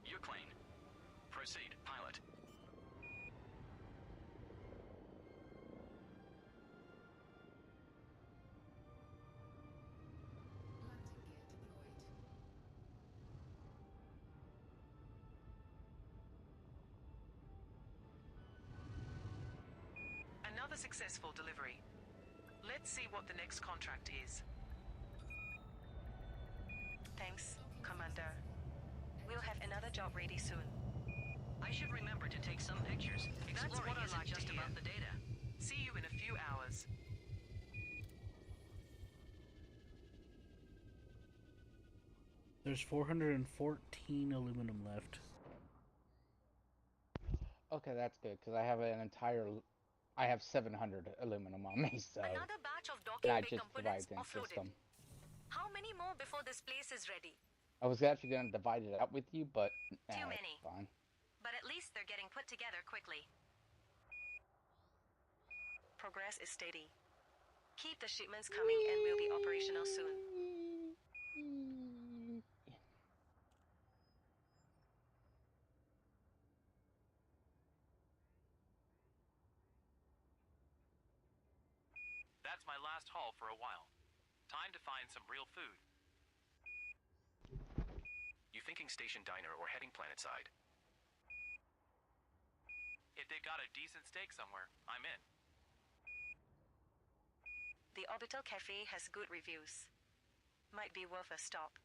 You're clean. Proceed, pilot. Landing gear deployed. Another successful delivery. Let's see what the next contract is. Thanks, Commander. We'll have another job ready soon. I should remember to take some pictures. That's Exploring what I isn't like to just hear. about the data. See you in a few hours. There's 414 aluminum left. Okay, that's good, because I have an entire... I have 700 aluminum on me, so... Another batch of that docking I bay just components divided in offloaded. system. How many more before this place is ready? I was actually going to divide it up with you, but... Too it's many. fine. But at least they're getting put together quickly. Progress is steady. Keep the shipments coming and we'll be operational soon. That's my last haul for a while. Time to find some real food. You thinking station diner or heading planet side? If they got a decent steak somewhere, I'm in. The Orbital Cafe has good reviews. Might be worth a stop.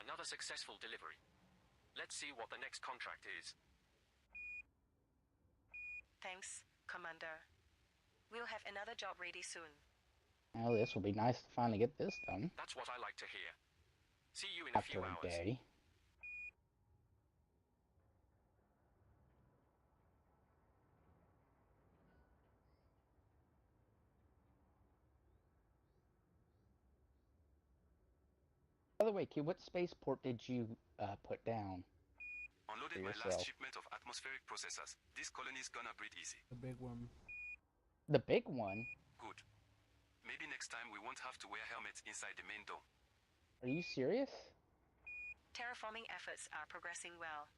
Another successful delivery. Let's see what the next contract is. Thanks, Commander. We'll have another job ready soon. Well, this will be nice to finally get this done. That's what I like to hear. See you in a After few a hours. day. By the way, Q, what spaceport did you put down? Unloaded my last shipment of atmospheric processors. This colony's gonna breathe easy. The big one. The big one? Good. Maybe next time we won't have to wear helmets inside the main dome. Are you serious? Terraforming efforts are progressing well.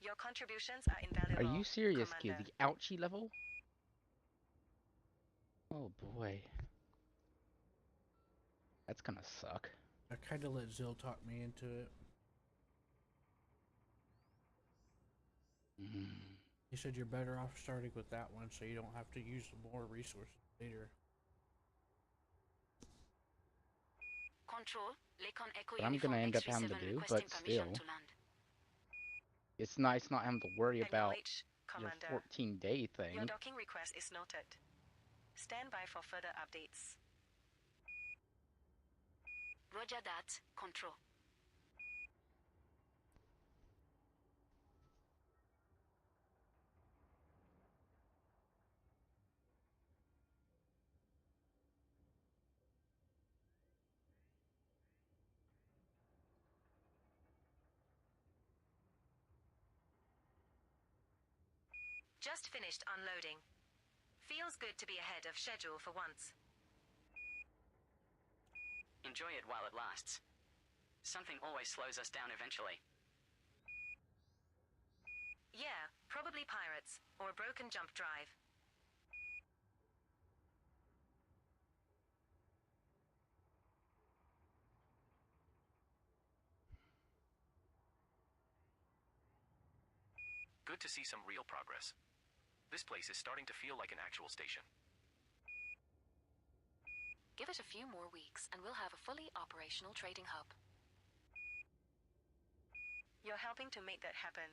Your contributions are invaluable, Are you serious, kid? Commander. The ouchie level? Oh boy. That's gonna suck. I kind of let Zill talk me into it. He said you're better off starting with that one so you don't have to use more resources later. Control, Lakon Echo But I'm Uniform gonna end up having to X37 do, requesting but permission still. to land. It's nice not having to worry about Acknowledge, your Commander. 14-day thing. Your docking request is noted. Stand by for further updates. Roger that, Control. Just finished unloading. Feels good to be ahead of schedule for once. Enjoy it while it lasts. Something always slows us down eventually. Yeah, probably pirates, or a broken jump drive. Good to see some real progress. This place is starting to feel like an actual station. Give it a few more weeks and we'll have a fully operational trading hub. You're helping to make that happen.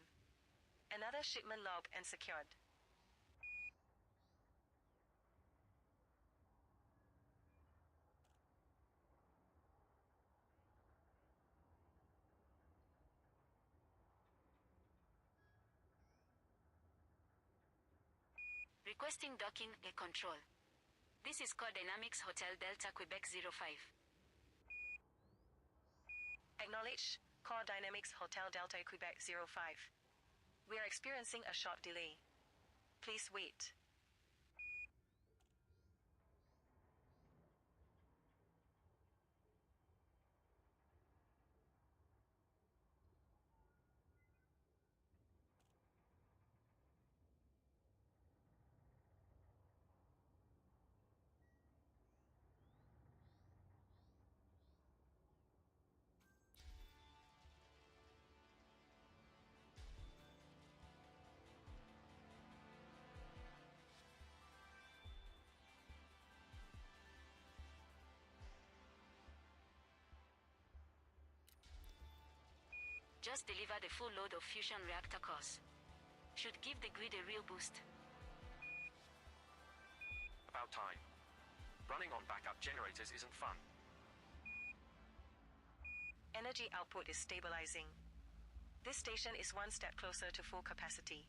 Another shipment logged and secured. Requesting docking and control. This is Core Dynamics Hotel Delta Quebec 05. Acknowledge, Core Dynamics Hotel Delta Quebec 05. We are experiencing a short delay. Please wait. Just deliver the full load of fusion reactor cores. Should give the grid a real boost. About time. Running on backup generators isn't fun. Energy output is stabilizing. This station is one step closer to full capacity.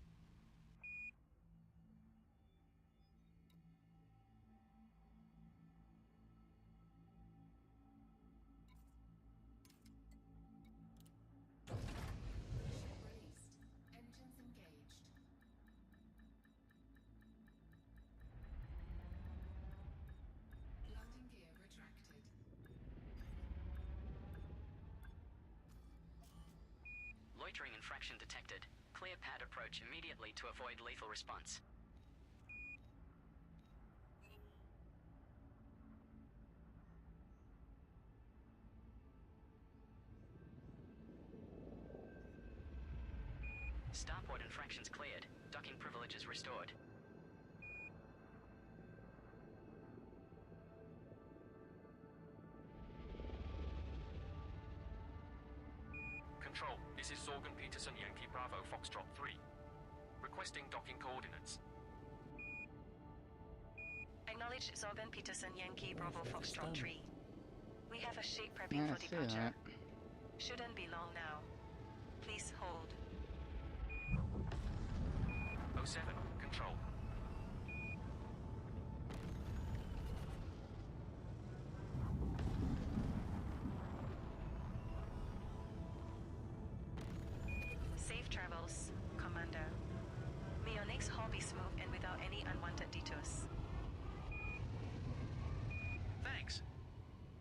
Released. Engines engaged. Landing gear retracted. Loitering infraction detected. Clear pad approach immediately to avoid lethal response. Starport infractions cleared. Docking privileges restored. Control, this is Sorgan Peterson Yankee Bravo Foxtrot 3. Requesting docking coordinates. Acknowledge Zorgan Peterson Yankee Bravo Foxtrot 3. We have a ship prepping Yeah, for I see departure. that. Shouldn't be long now. Please hold. 07, Control. Safe travels, Commander. May your next haul be smooth and without any unwanted detours. Thanks.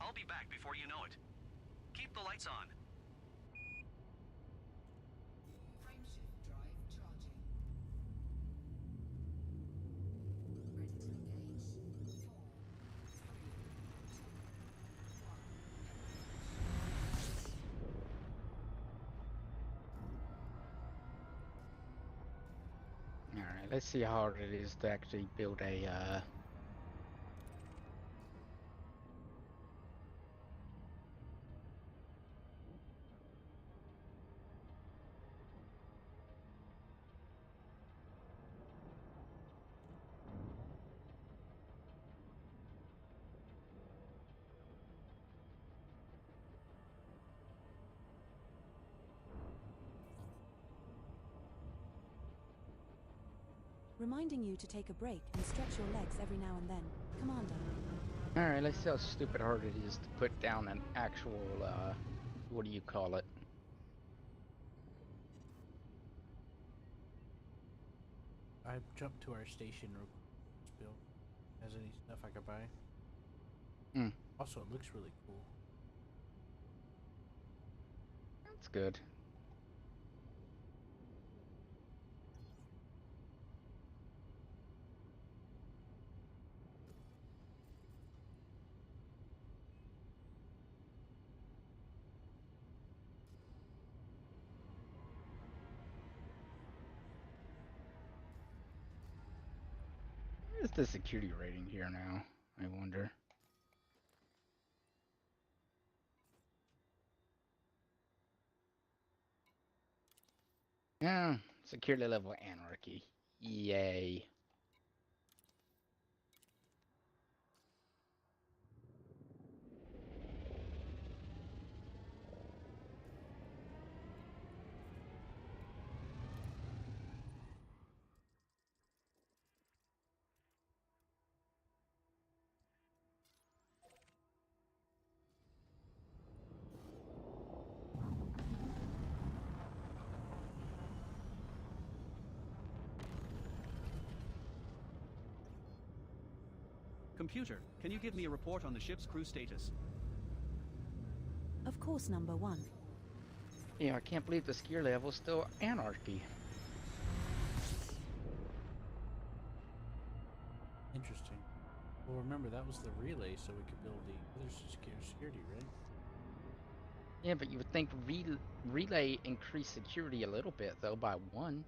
I'll be back before you know it. Keep the lights on. Frameshift drive Alright, let's see how hard it is to actually build a, Reminding you to take a break and stretch your legs every now and then, Commander. Alright, let's see how stupid hard it is to put down an actual, what do you call it? I jumped to our station real quick. Bill has any stuff I could buy? Also, it looks really cool. That's good. What is the security rating here now? I wonder. Yeah, security level anarchy. Yay. Computer, can you give me a report on the ship's crew status? Of course, number one. Yeah, I can't believe the security level is still anarchy. Interesting. Well, remember, that was the relay, so we could build the other security, right? Yeah, but you would think relay increased security a little bit, though, by 1.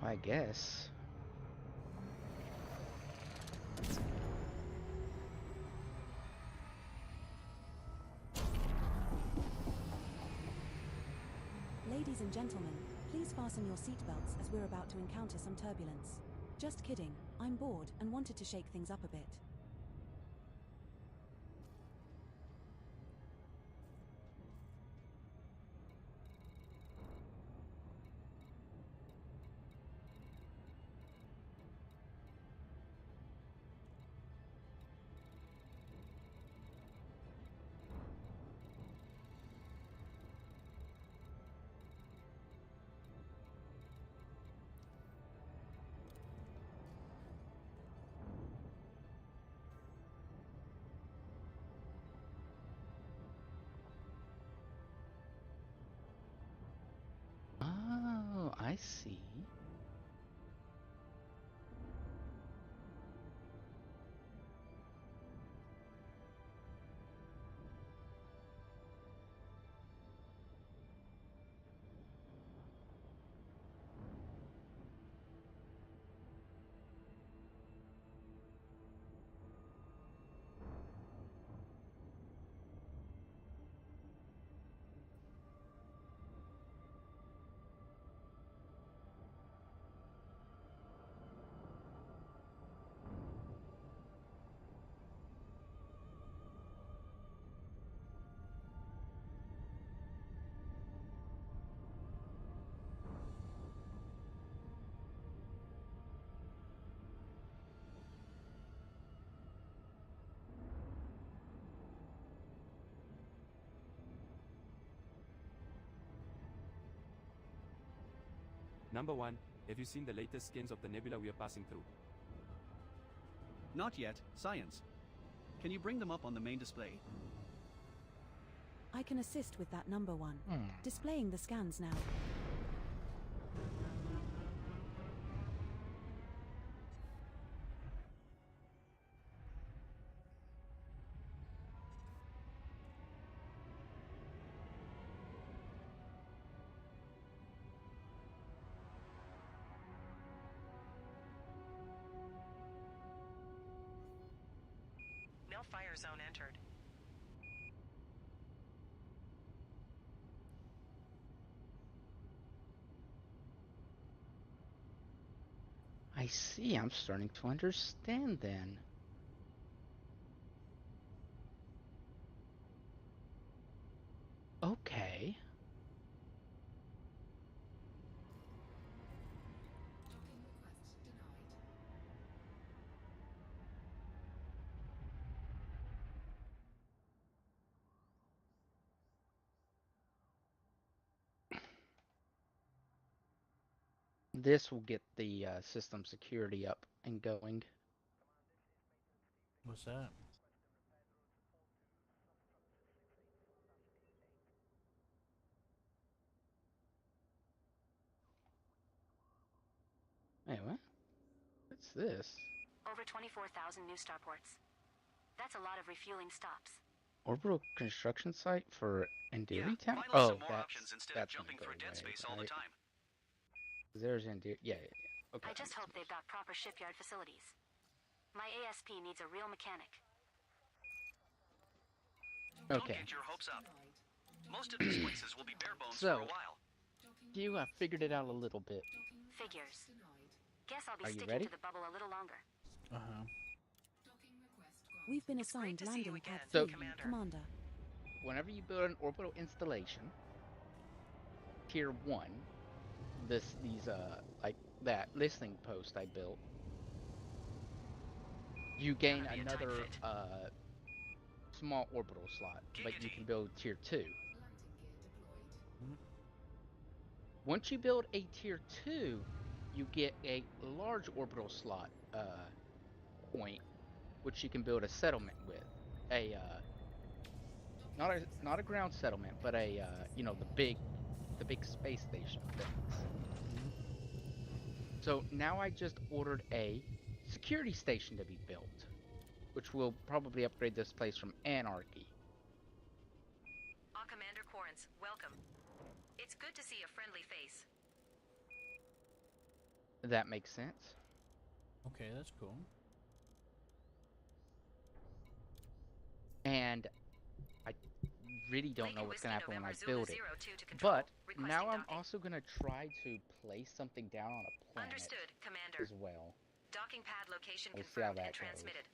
I guess. Ladies and gentlemen, please fasten your seatbelts as we're about to encounter some turbulence. Just kidding, I'm bored and wanted to shake things up a bit. Oh, I see. Number 1, Have you seen the latest scans of the nebula we are passing through? Not yet. Science. Can you bring them up on the main display? I can assist with that, number one. Displaying the scans now. No fire zone entered. I see. I'm starting to understand then. Okay. Docking request denied. This will get the system security up and going. What's that? Hey, what? What's this? Over 24,000 new starports. That's a lot of refueling stops. Orbital construction site for Andiri Town? Finally, Oh, some more that's, options instead of that's jumping gonna go through dead away, space all the right? time. There's Andiri. Yeah. Okay. I just hope they've got proper shipyard facilities. My ASP needs a real mechanic. Don't Okay. get your hopes up. Most of these places will be bare bones So, for a while. I figured it out a little bit. Figures. Guess I'll be Are you sticking ready? to the bubble a little longer. Uh-huh. We've been assigned landing pad So- 3, Commander. Whenever you build an orbital installation, tier 1, these like that listening post I built, you gain Gonna be a tight another fit. small orbital slot, but you can build tier 2. Once you build a tier 2, you get a large orbital slot point, which you can build a settlement with. Not a ground settlement, but a the big space station things. So now I just ordered a security station to be built, which will probably upgrade this place from anarchy. Commander Quarrance, welcome. It's good to see a friendly face. That makes sense. Okay, that's cool. And I really don't know what's gonna happen when I build it. But now I'm also gonna try to place something down on a planet Understood, Commander. as well. Docking pad location We'll see how confirmed that and goes. transmitted.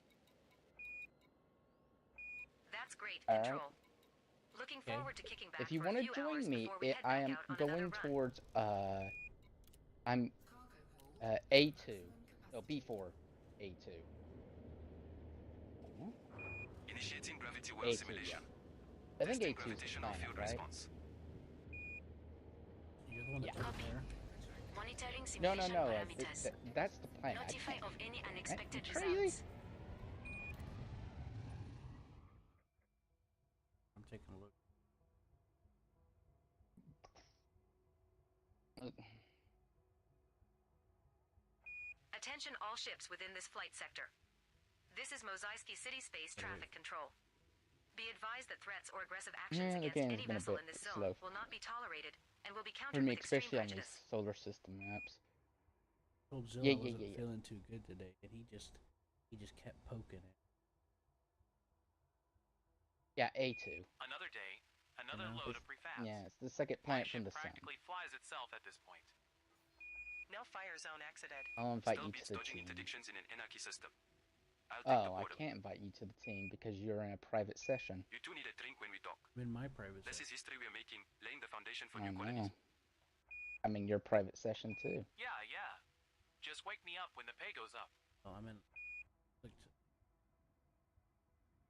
That's great, All right. Control. Looking Okay. forward to kicking back If you for a want to few join hours me, before we head I back am out on another going run. towards I'm A2. No, B4 A2. Initiating gravity well A2, simulation. I think Testing A2 is the gravitational planet, field right? response. You're the one that put it there. Monitoring No, simulation no. parameters. That's the planet. I Notify can't. of any Right? unexpected You crazy? results. I'm taking a look. Attention all ships within this flight sector. This is Mozaiski City Space Traffic Control. Be advised that threats or aggressive actions Yeah, the against game's any been a vessel bit in this slow zone will not be tolerated and will be for countered me, with extreme especially on these prejudice. solar system maps. Told Zill Yeah, I wasn't yeah. feeling too good today, and he just kept poking it. Yeah, A2. Another day, another You know, load It's- of prefabs. Yeah, it's the second My planet from ship the sun. practically flies itself at this point. No fire zone exited. I'll invite Still you beats to the dodging team. interdictions in an anarchy system. I'll take the Oh, I boredom. can't invite you to the team because you're in a private session. You two need a drink when we talk. I'm in my private This session. is history we are making, laying the foundation for I new know. colonies. I'm in your private session too. Yeah. Just wake me up when the pay goes up. Oh, I'm in.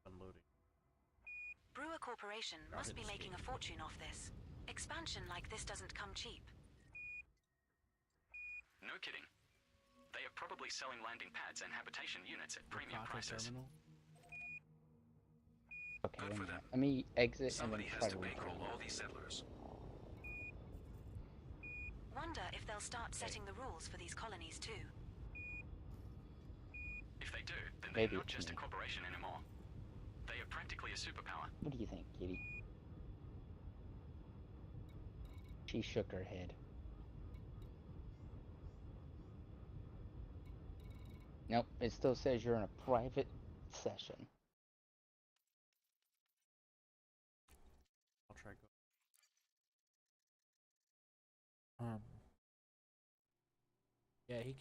Unloading. Brewer Corporation must be Rocket making a escape. fortune off this. Expansion like this doesn't come cheap. No kidding. They are probably selling landing pads and habitation units at premium prices. Terminal. Okay, wait a minute. Let me exit Somebody and then has try to to bankroll rejoin. all these settlers. Wonder if they'll start setting the rules for these colonies too. If they do, then Maybe they're not it's just a me. corporation anymore. They are practically a superpower. What do you think, Kitty? She shook her head. Nope, it still says you're in a private session. I'll try go. Yeah, he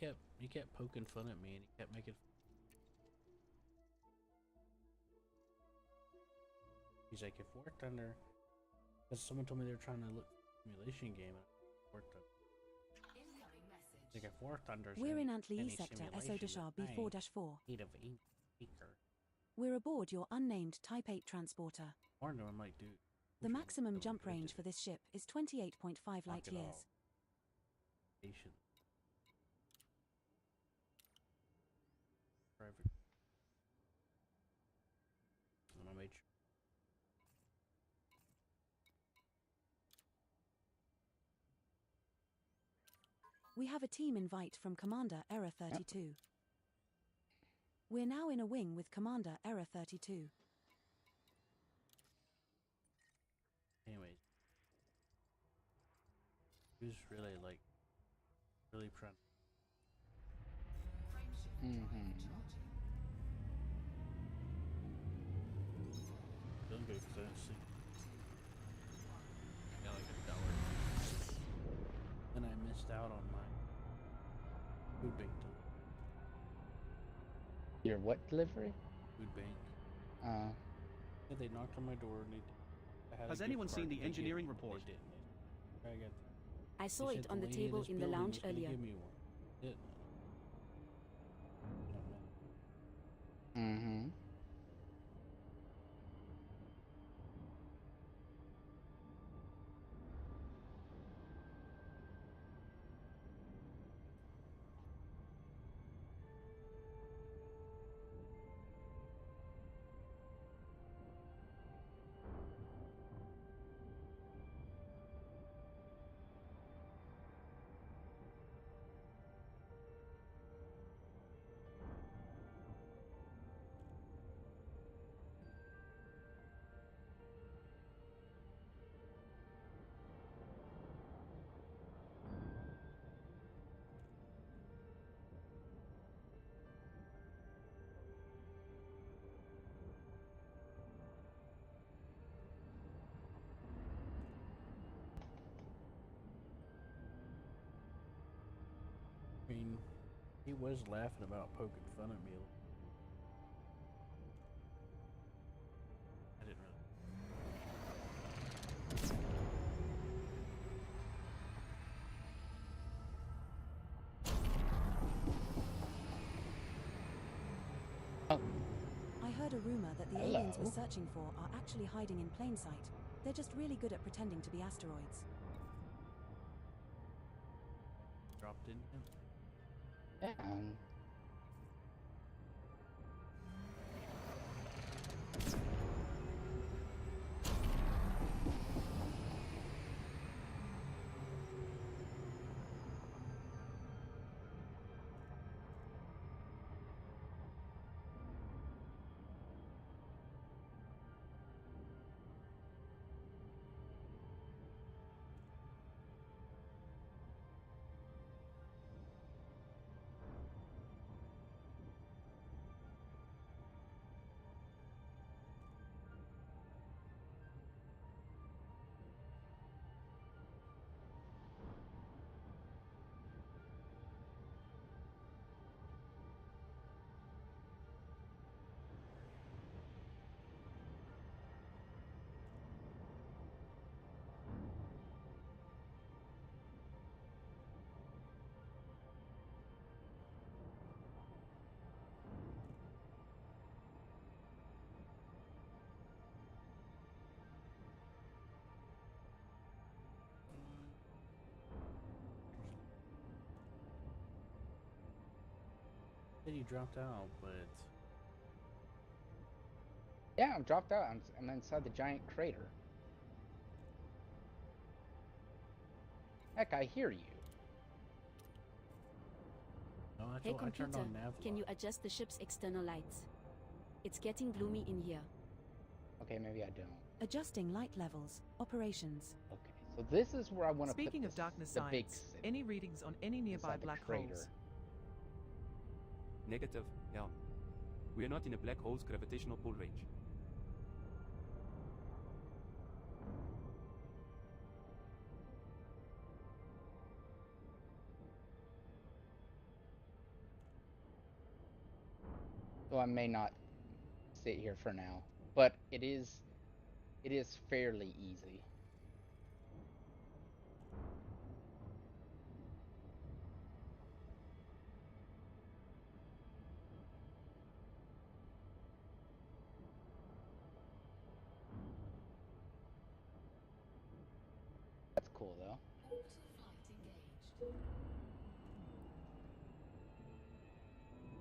kept poking fun at me, and he kept making. He's like, if War Thunder, because someone told me they were trying to look simulation game, and War Thunder. Like if War Thunder's We're in any Antli sector, SO simulation, B4-4. 8 of 8 acre. We're aboard your unnamed Type 8 transporter. Warner, I'm like, dude. The maximum jump range for this ship is 28.5 light years. Station. Private. And I made sure. We have a team invite from Commander Error 32. We're now in a wing with Commander Error 32. Anyways. He was really like, really trying. Don't go fancy. Got like $1. Then I missed out on my food bank delivery. Your what delivery? Food bank. Yeah, they knocked on my door and Has anyone seen the engineering report? They didn't. I got. I saw it on the table in the lounge earlier. Give me one. Didn't. Mm-hmm. I mean, he was laughing about poking fun at me. I didn't Oh. I heard a rumor that the aliens we're searching for are actually hiding in plain sight. They're just really good at pretending to be asteroids. dropped in him. Yeah. Said you dropped out, but Yeah, I'm dropped out. I'm inside the giant crater. Heck, I hear you. no, Hey I turned computer, on nav. can you adjust the ship's external lights? It's getting gloomy in here. Okay, maybe I don't. Adjusting light levels. Operations. Okay, so this is where I want to put Speaking of darkness the big science, city. any readings on any nearby Inside the black crater. holes? Negative, Helm. We are not in a black hole's gravitational pull range. So I may not sit here for now, but it is fairly easy. That's cool though. Orbital flight engaged.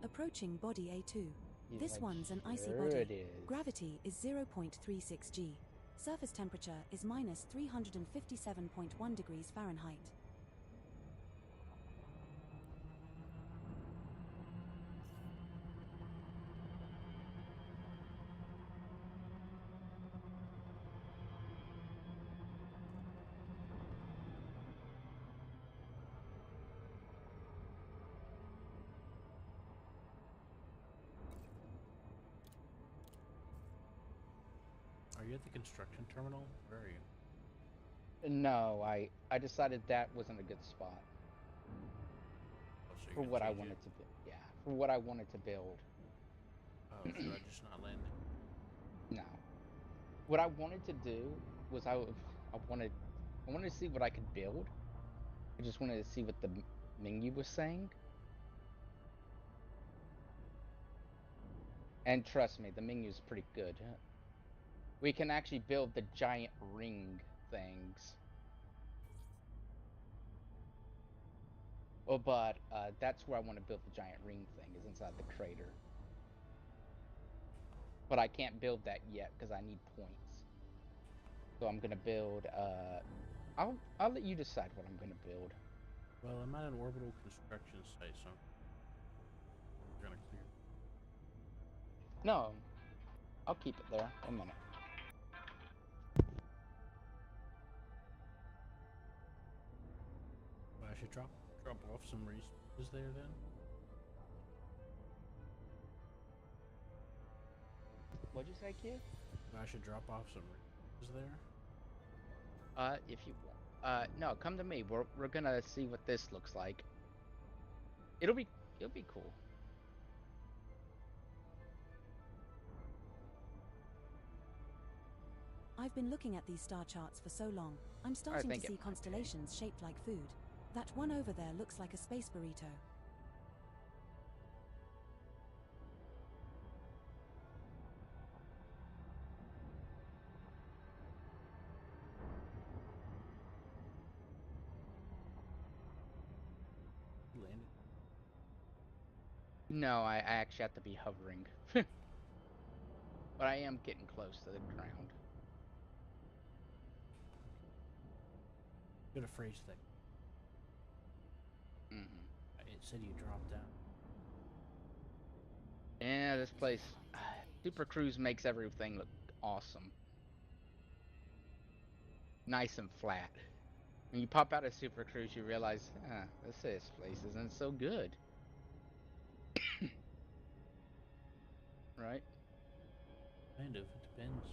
Approaching body A2. He's This like, one's an icy "Sure body. it is." Gravity is 0.36 g. Surface temperature is minus 357.1 degrees Fahrenheit. Are you at the construction terminal? Where are you? No, I decided that wasn't a good spot Oh, so for you're what gonna I change wanted it? to build. Yeah, for what I wanted to build. Oh, should I just not land? No. What I wanted to do was I wanted to see what I could build. I just wanted to see what the menu was saying. And trust me, the menu is pretty good. We can actually build the giant ring things. Oh, but that's where I want to build the giant ring thing, is inside the crater. But I can't build that yet because I need points. So I'm gonna build. I'll let you decide what I'm gonna build. Well, I'm at an orbital construction site, so we're gonna clear. No, I'll keep it there. 1 minute. Well, I should drop off some resources there then. What'd you say, kid? Well, I should drop off some resources there. If you want. No, come to me. We're gonna see what this looks like. It'll be cool. I've been looking at these star charts for so long, I'm starting to think it see might be. constellations shaped like food. That one over there looks like a space burrito. You landed. No, I actually have to be hovering. But I am getting close to the ground. Good a phrase that. It said you dropped out. Yeah, this place, Super Cruise makes everything look awesome. Nice and flat. When you pop out of Super Cruise, you realize, this place isn't so good. Right? Kind of. It depends.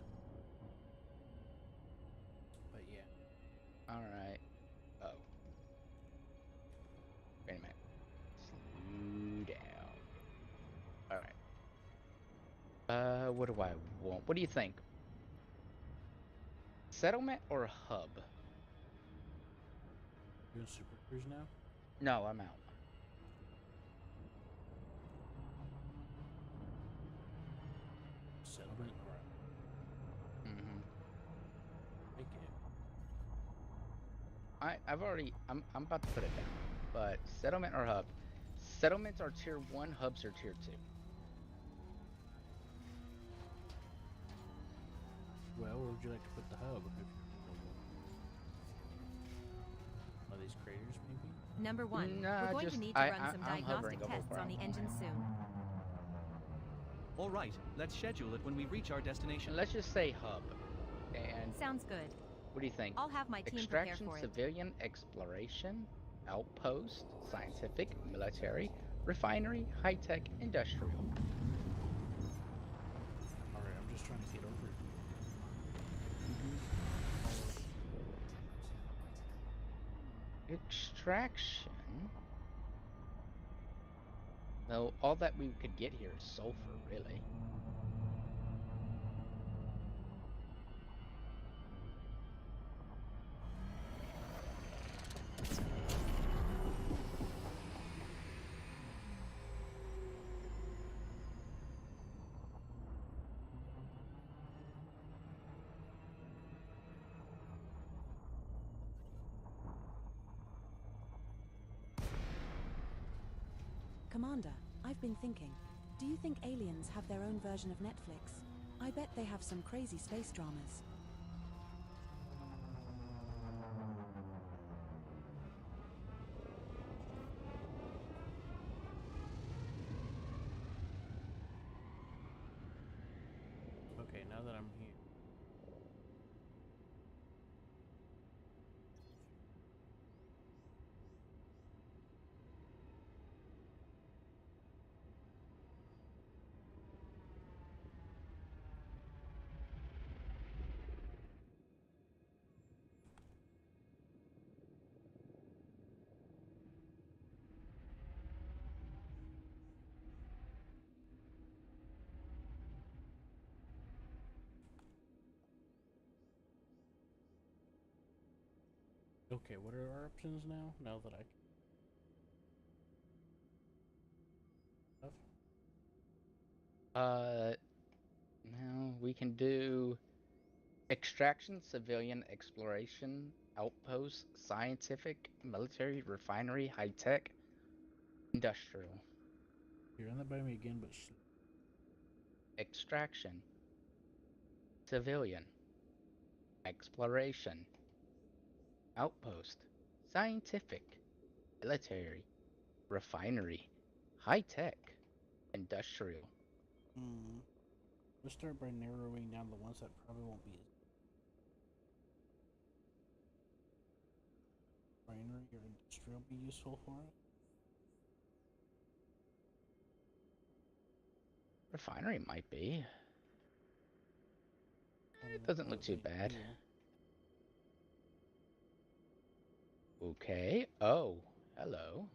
But yeah. Alright. Oh. Wait a minute. Slow down. Alright. What do I want? What do you think? Settlement or hub? You're in Super Cruise now? No, I'm out. Settlement or I'm about to put it down. But settlement or hub? Settlements are tier 1, hubs are tier 2. Well, where would you like to put the hub? Are these craters, maybe? Number 1, Nah, we're going just- to need to run some I'm hovering diagnostic over tests where on the I'm engine soon. All right, let's schedule it when we reach our destination. Let's just say hub. And Sounds good. what do you think? I'll have my team prepare Extraction, for it. civilian, exploration, outpost, scientific, military, refinery, high-tech, industrial. Alright, I'm just trying to get over it. Extraction. Well, all that we could get here is sulfur, really. Commander, I've been thinking. Do you think aliens have their own version of Netflix? I bet they have some crazy space dramas. Okay, now that I'm here. Okay, what are our options now? Now that I Now we can do extraction, civilian, exploration, outpost, scientific, military, refinery, high-tech, industrial. You run that by me again, but Extraction, civilian, exploration, outpost, scientific, military, refinery, high-tech, industrial. Let's start by narrowing down the ones that probably won't be as refinery or industrial be useful for us. Refinery might be. It doesn't look too bad. Okay. Oh, hello.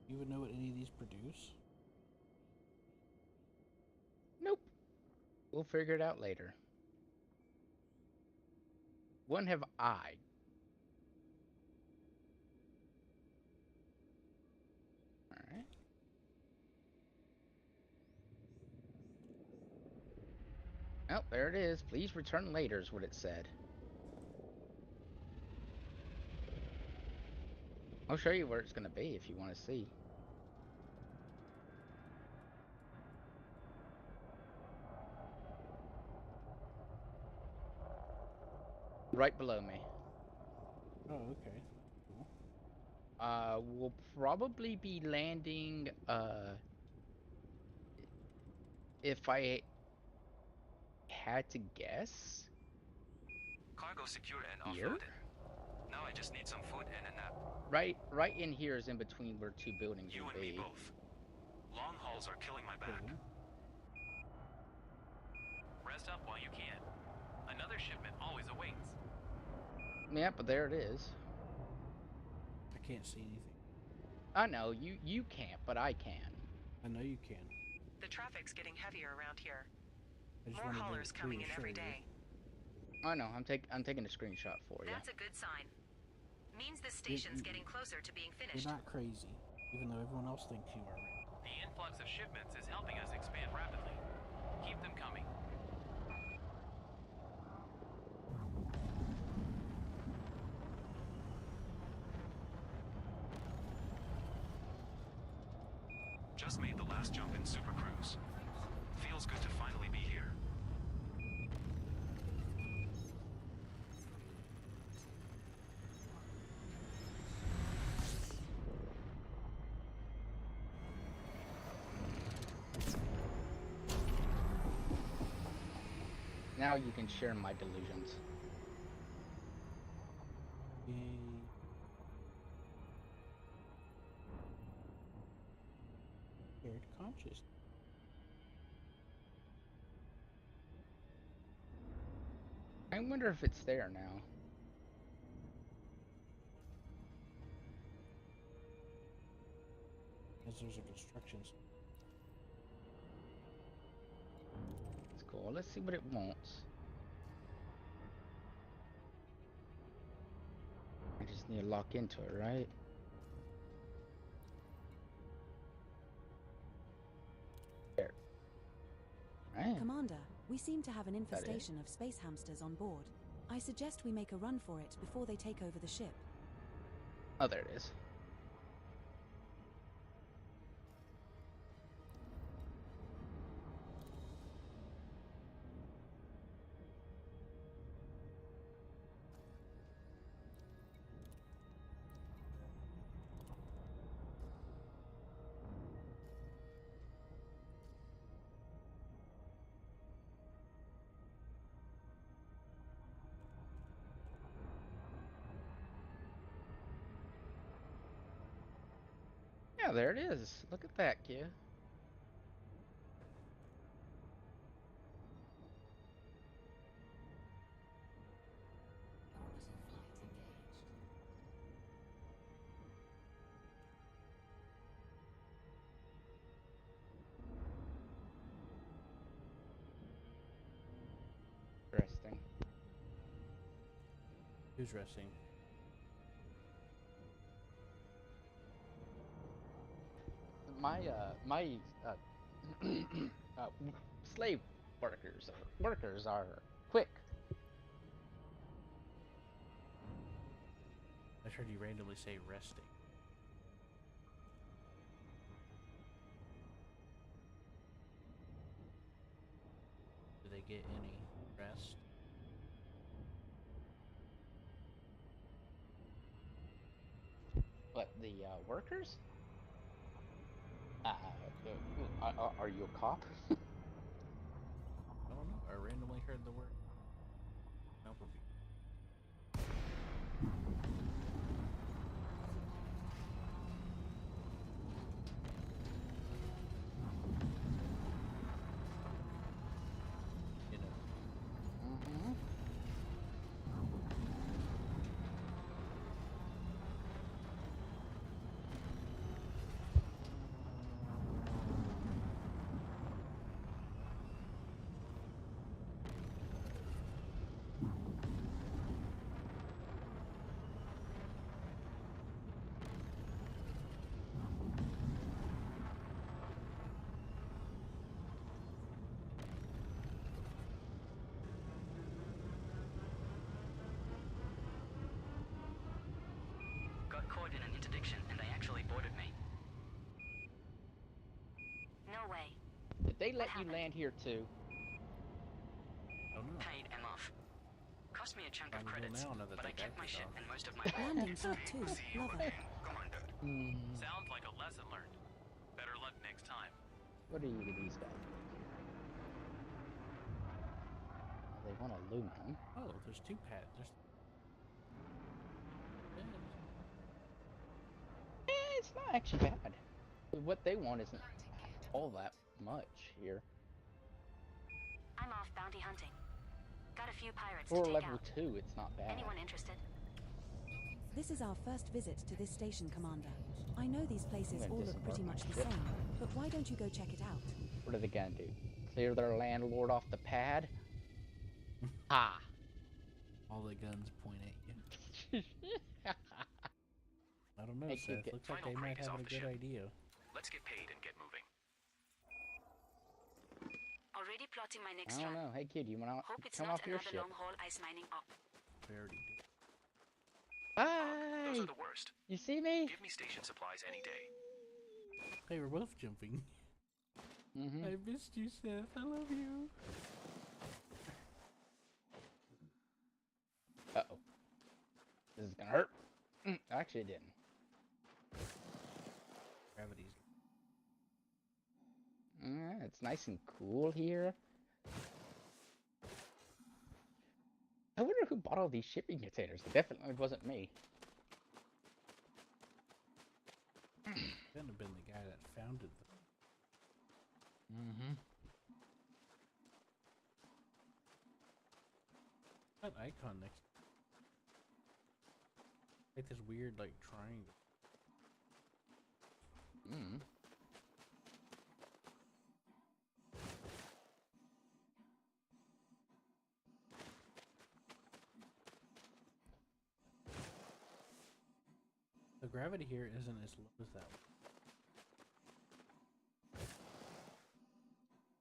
You even know what any of these produce? Nope. We'll figure it out later. When have I? Alright. Oh, there it is. Please return later is what it said. I'll show you where it's going to be if you want to see. Right below me. Oh, okay. Cool. We'll probably be landing, if I had to guess, Cargo secure and here? offloaded. Now I just need some food and a nap. Right in here is in between where two buildings You will and me be. both. Long hauls are killing my back. Rest up while you can. Another shipment always awaits. Yeah, but there it is. I can't see anything. I know, you can't, but I can. I know you can. The traffic's getting heavier around here. I just More wanna haulers coming in every reassure you. day. I know, I'm taking a screenshot for you. That's a good sign. Means the station's getting closer to being finished. You're not crazy, even though everyone else thinks you are. The influx of shipments is helping us expand rapidly. Keep them coming. just made the last jump in Super Cruise. Feels good to finally be here. Now you can share my delusions. Shared conscious. I wonder if it's there now. Because there's a instructions. It's cool. Let's see what it wants. I just need to lock into it, right? There. Right. Commander, we seem to have an infestation of space hamsters on board. I suggest we make a run for it before they take over the ship. Oh, there it is. Yeah, there it is. Look at that, kid. Interesting. Who's resting? My slave workers are quick. I heard you randomly say resting. Do they get any rest? What, the workers? Are you a cop? I don't know. I randomly heard the word. Overview. You know. Mm-hmm. Got caught in an interdiction and they actually boarded me. No way. Did they let you land here too? I don't know. Paid and off. Cost me a chunk of Fine, well, credits, now that but they I kept backed my it ship off. and most of my Landing sub 2, lover. Sounds like a lesson learned. Better luck next time. What do you get these guys? They want aluminum. Oh, there's two pads. There's... It's not actually bad. What they want isn't all that much here. I'm off bounty hunting. Got a few pirates For to take level out. 2, it's not bad. Anyone interested? This is our first visit to this station, Commander. I know these places I'm gonna all look pretty much the disembark my same, but why don't you go check it out? What are they gonna do? Clear their landlord off the pad? Ha! All the guns point at you. I don't know, Hey, Seth. kid, Looks like Final they might crate is have off a the good ship. idea. Let's get paid and get moving. Already plotting my next I don't run. know. Hey kid, you wanna Hope it's come not off your another ship? long haul ice mining op. We already did. Those Bye! are the worst. You see me? Give me station supplies any day. Hey, we're both jumping. I missed you, Seth. I love you. Uh-oh. This is gonna hurt. Actually, it didn't. Gravity's. It's nice and cool here. I wonder who bought all these shipping containers. It definitely wasn't me. Couldn't have been the guy that founded them. That icon next. Like this weird, like, triangle. The gravity here isn't as low as that one.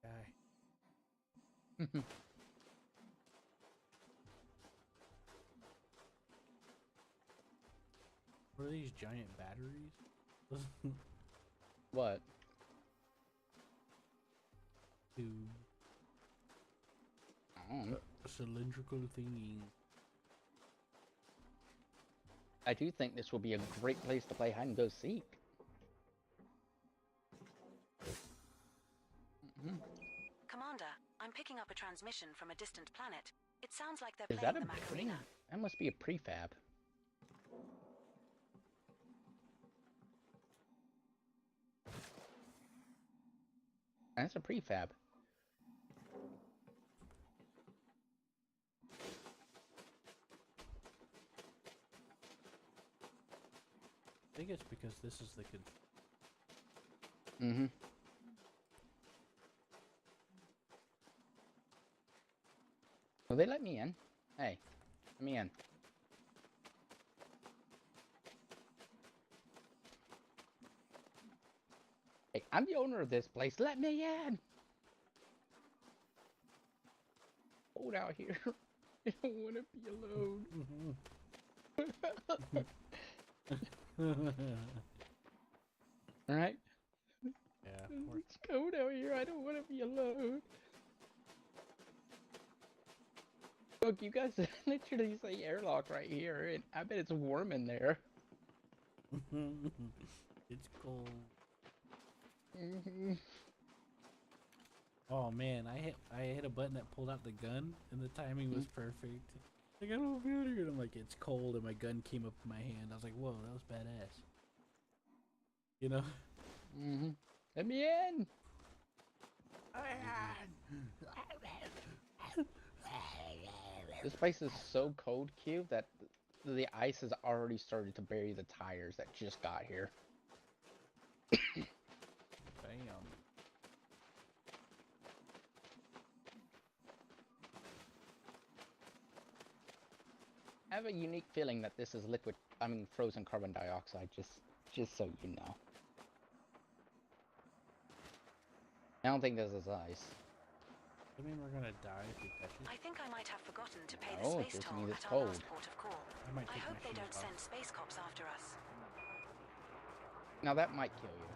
Guy. What are these giant batteries? What? A cylindrical thingy. I do think this will be a great place to play hide and go seek. Commander, I'm picking up a transmission from a distant planet. It sounds like they're Is that playing a the Macarena. That must be a prefab. That's a prefab. I think it's because this is the Will they let me in? Hey, let me in. Hey, I'm the owner of this place. Let me in. Hold out here. I don't want to be alone. Alright? Yeah. It's cold out here. I don't want to be alone. Look, you guys literally say airlock right here, and I bet it's warm in there. It's cold. Oh man, I hit a button that pulled out the gun, and the timing was perfect. Like, I don't feel it here. And I'm like, it's cold, and my gun came up in my hand. I was like, whoa, that was badass. You know? Let me in. This place is so cold, Q, that the ice has already started to bury the tires that just got here. Bam. I have a unique feeling that this is frozen carbon dioxide, just so you know. I don't think this is ice. I mean, we're gonna die if we touch it. I think I might have forgotten to pay Oh, the it space just toll means at it's our cold. last port of call. I hope they don't send space cops after us. Now that might kill you.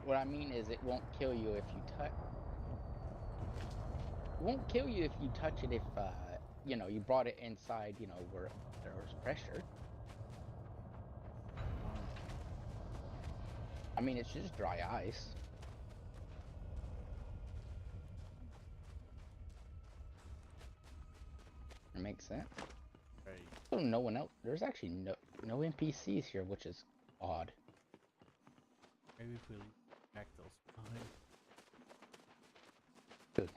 What I mean is it won't kill you if you touch... It won't kill you if you touch it if, you know, you brought it inside, you know, where there's pressure. I mean, it's just dry ice. It makes sense. Right. So no one else. There's actually no NPCs here, which is odd. Maybe if we back those behind. Good.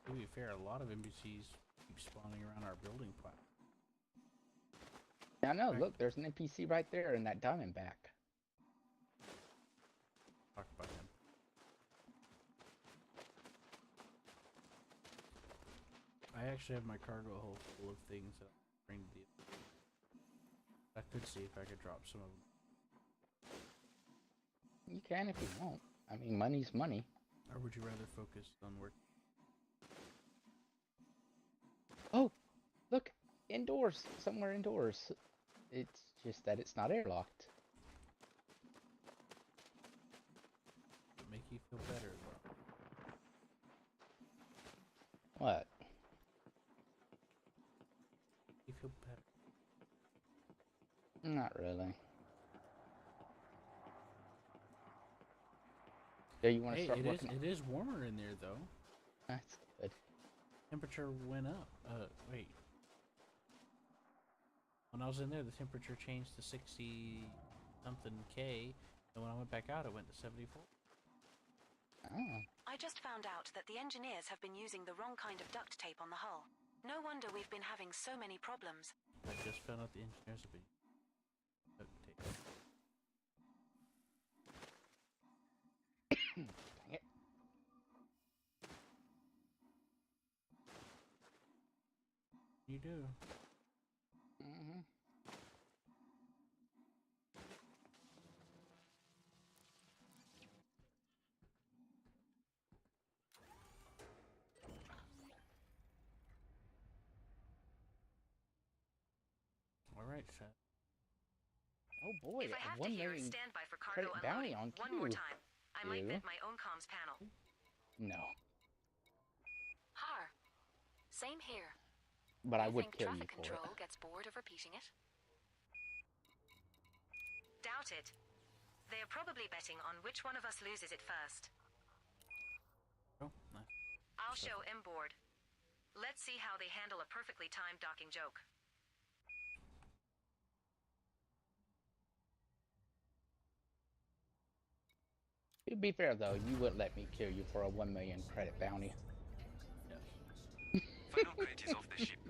To be fair, a lot of NPCs keep spawning around our building platform. Yeah, I know. Look, there's an NPC right there in that Diamondback. Talk about him. I actually have my cargo hold full of things that I'm trying to deal with. I could see if I could drop some of them. You can if you want. I mean, money's money. Or would you rather focus on work? Oh, look, indoors, somewhere indoors. It's just that it's not airlocked. Make you feel better, though. What? You feel better. Not really. Yeah, you want to start working? It is warmer in there, though. That's good. Temperature went up. Wait. When I was in there, the temperature changed to 60 something K, and when I went back out, it went to 74. Oh. I just found out that the engineers have been using the wrong kind of duct tape on the hull. No wonder we've been having so many problems. I just found out the engineers have been duct tape. Dang it. You do. Mm-hmm. Alright, Seth. Oh boy, If I have to 1 hear million standby for cargo credit bounty on unloading one Q. more time, I might Ew. vent my own comms panel. No. Har. Same here. But I would think kill you traffic for control it. gets bored of repeating it? Doubt it. They are probably betting on which one of us loses it first. Oh, nice. I'll show M-board. Let's see how they handle a perfectly timed docking joke. To be fair though, you wouldn't let me kill you for a 1 million credit bounty. Final crate is off the ship.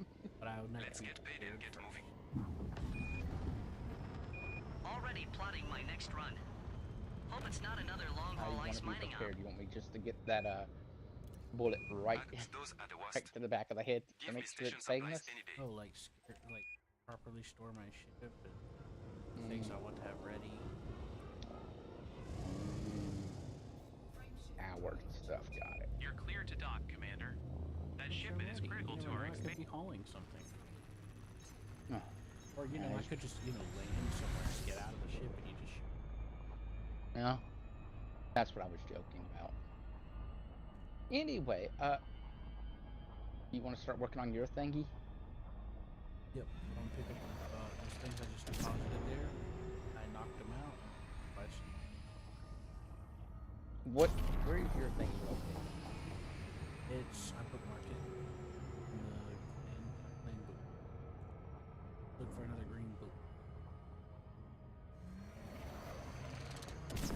But I would never Let's get paid and get moving. Already plotting my next run. Hope it's not another How you long-haul want ice to be mining prepared? op. You want me just to get that bullet right, Those are the worst. right to the back of the head to Give me make sure station it's supplies painless? any day. Oh, like properly store my ship and things I want to have ready. Hour stuff, got it. You're clear to dock, Commander. That shipment is critical to our I could expansion. be hauling something. Oh. Or, I could just, land somewhere and get out of the ship and you just shoot. No, that's what I was joking about. Anyway, you want to start working on your thingy? Yep. I'm picking up those things I just deposited there. I knocked them out. Where is your thingy located? I bookmarked it in the plane book. Look for another green book. Let's see.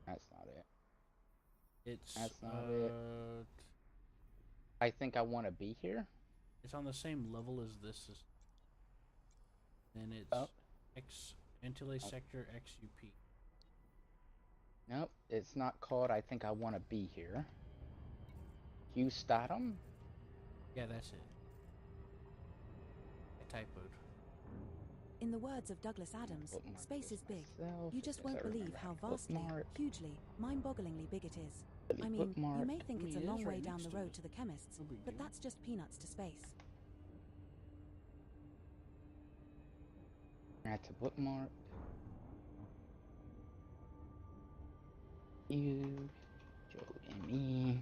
That's not it. That's not it. I think I want to be here. It's on the same level as this. And it's Antille Sector XUP. Nope, it's not called I think I want to be here. Hugh Statham? Yeah, that's it. I typoed. In the words of Douglas Adams, space is big. You just won't believe how vastly, hugely, mind-bogglingly big it is. I mean, you may think it's a long way down the road to the chemists, but that's just peanuts to space. That's a bookmark. You, Joe, and me.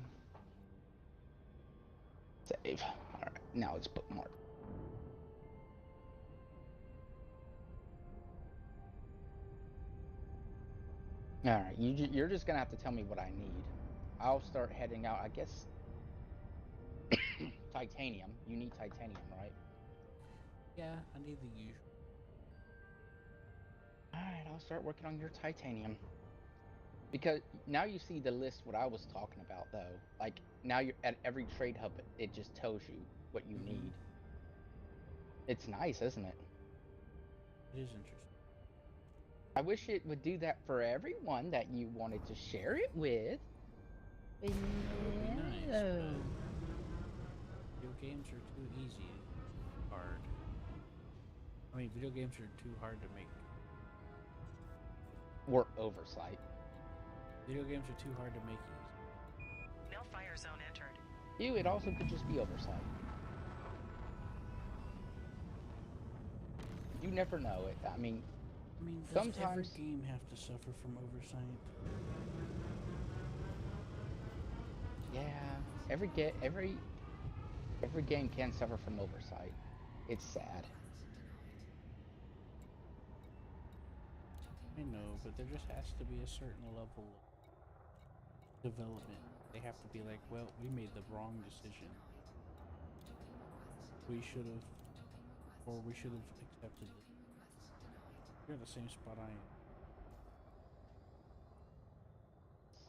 Save. Alright, now it's bookmark. Alright, you're just gonna have to tell me what I need. I'll start heading out, I guess. Titanium. You need titanium, right? Yeah, I need the usual. Alright, I'll start working on your titanium. Because now you see the list what I was talking about though. Like now you're at every trade hub, it just tells you what you need. It's nice, isn't it? It is interesting. I wish it would do that for everyone that you wanted to share it with. That would be nice, Video games are too easy. Hard. I mean, video games are too hard to make. Or oversight. Video games are too hard to make easy. No fire zone entered. Ew, it also could just be oversight. You never know it. I mean, does sometimes every game have to suffer from oversight? Yeah, every game can suffer from oversight. It's sad. I know, but there just has to be a certain level of development. They have to be like, well, we made the wrong decision. We should have accepted it. You're in the same spot I am.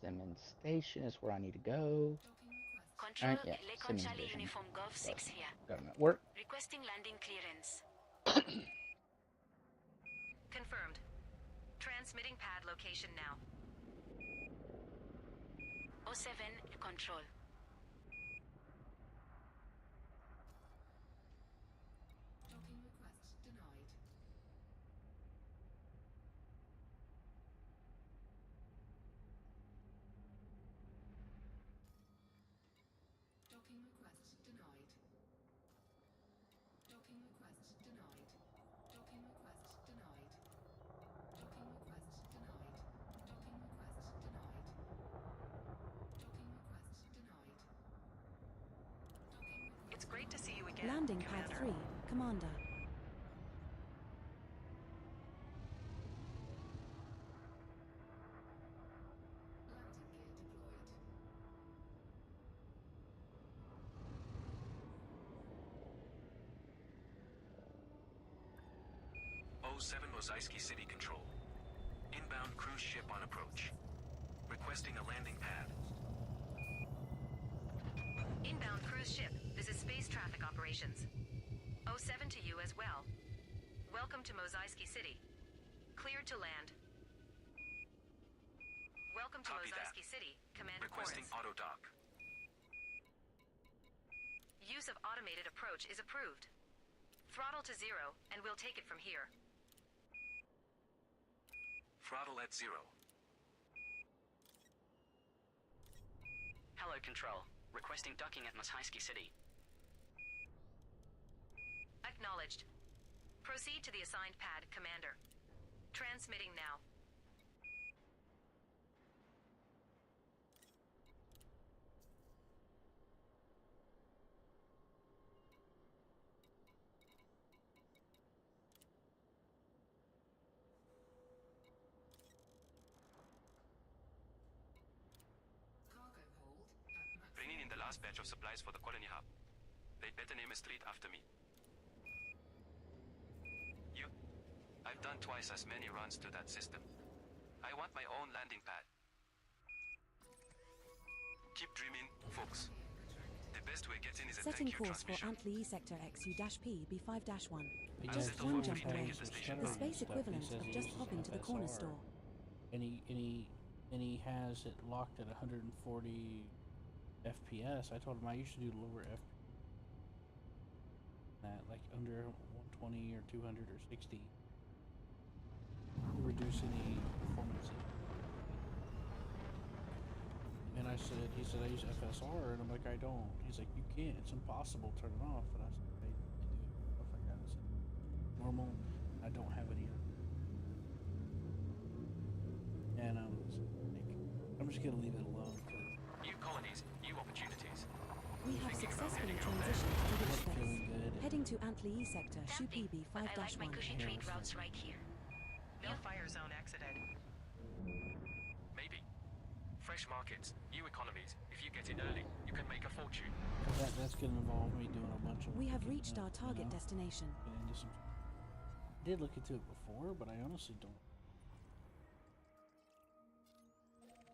Simmons Station is where I need to go. Control, yeah, Lekon Simmons Charlie Station. Uniform Gov 6 here. Government work. Requesting landing clearance. Confirmed. Transmitting pad location now. 07, control. Docking request denied. Docking request denied. Docking request denied. Docking request denied. Docking request denied. Docking request denied. Docking request denied. It's great to see you again, Landing pad Commander. 3, Commander. Landing gear deployed. 07 Mozaiski City Control. Inbound cruise ship on approach. Requesting a landing pad. Inbound cruise ship. This is space traffic operations. 07 to you as well. Welcome to Mozaiski City. Cleared to land. Welcome to Copy that. Mozaiski City, Commander Requesting Chorus. auto dock. Use of automated approach is approved. Throttle to 0, and we'll take it from here. Throttle at 0. Hello, Control. Requesting docking at Mozaiski City. Acknowledged. Proceed to the assigned pad, Commander. Transmitting now. Cargo hold at maximum. Bringing in the last batch of supplies for the colony hub. They'd better name a street after me. I've done twice as many runs to that system. I want my own landing pad. Keep dreaming, folks. The best way getting is a Setting thank you course for transmission. Antli Sector XU-P B5-1. He Just does one do jump things away. with the station The stuttering space stuff. He equivalent says of he just uses popping to the corner FSR. store. And he has it locked at 140 FPS. I told him I used to do lower FPS. That like under 120 or 200 or 60 to reduce any performance. And he said I use FSR, and I'm like, I don't. He's like, you can't. It's impossible. Turn it off. And I said, I do stuff like that. I said, normal. I don't have any. And I'm just gonna leave it alone. New colonies, new opportunities. We have successfully transitioned to the space. Heading to Antli Sector, Shupi But I like my B5-1. cushy trade routes right here. No fire zone exited. Maybe. Fresh markets, new economies. If you get in early, you can make a fortune. That's gonna involve me doing a bunch of. We have reached our target destination. Get into some. I did look into it before, but I honestly don't.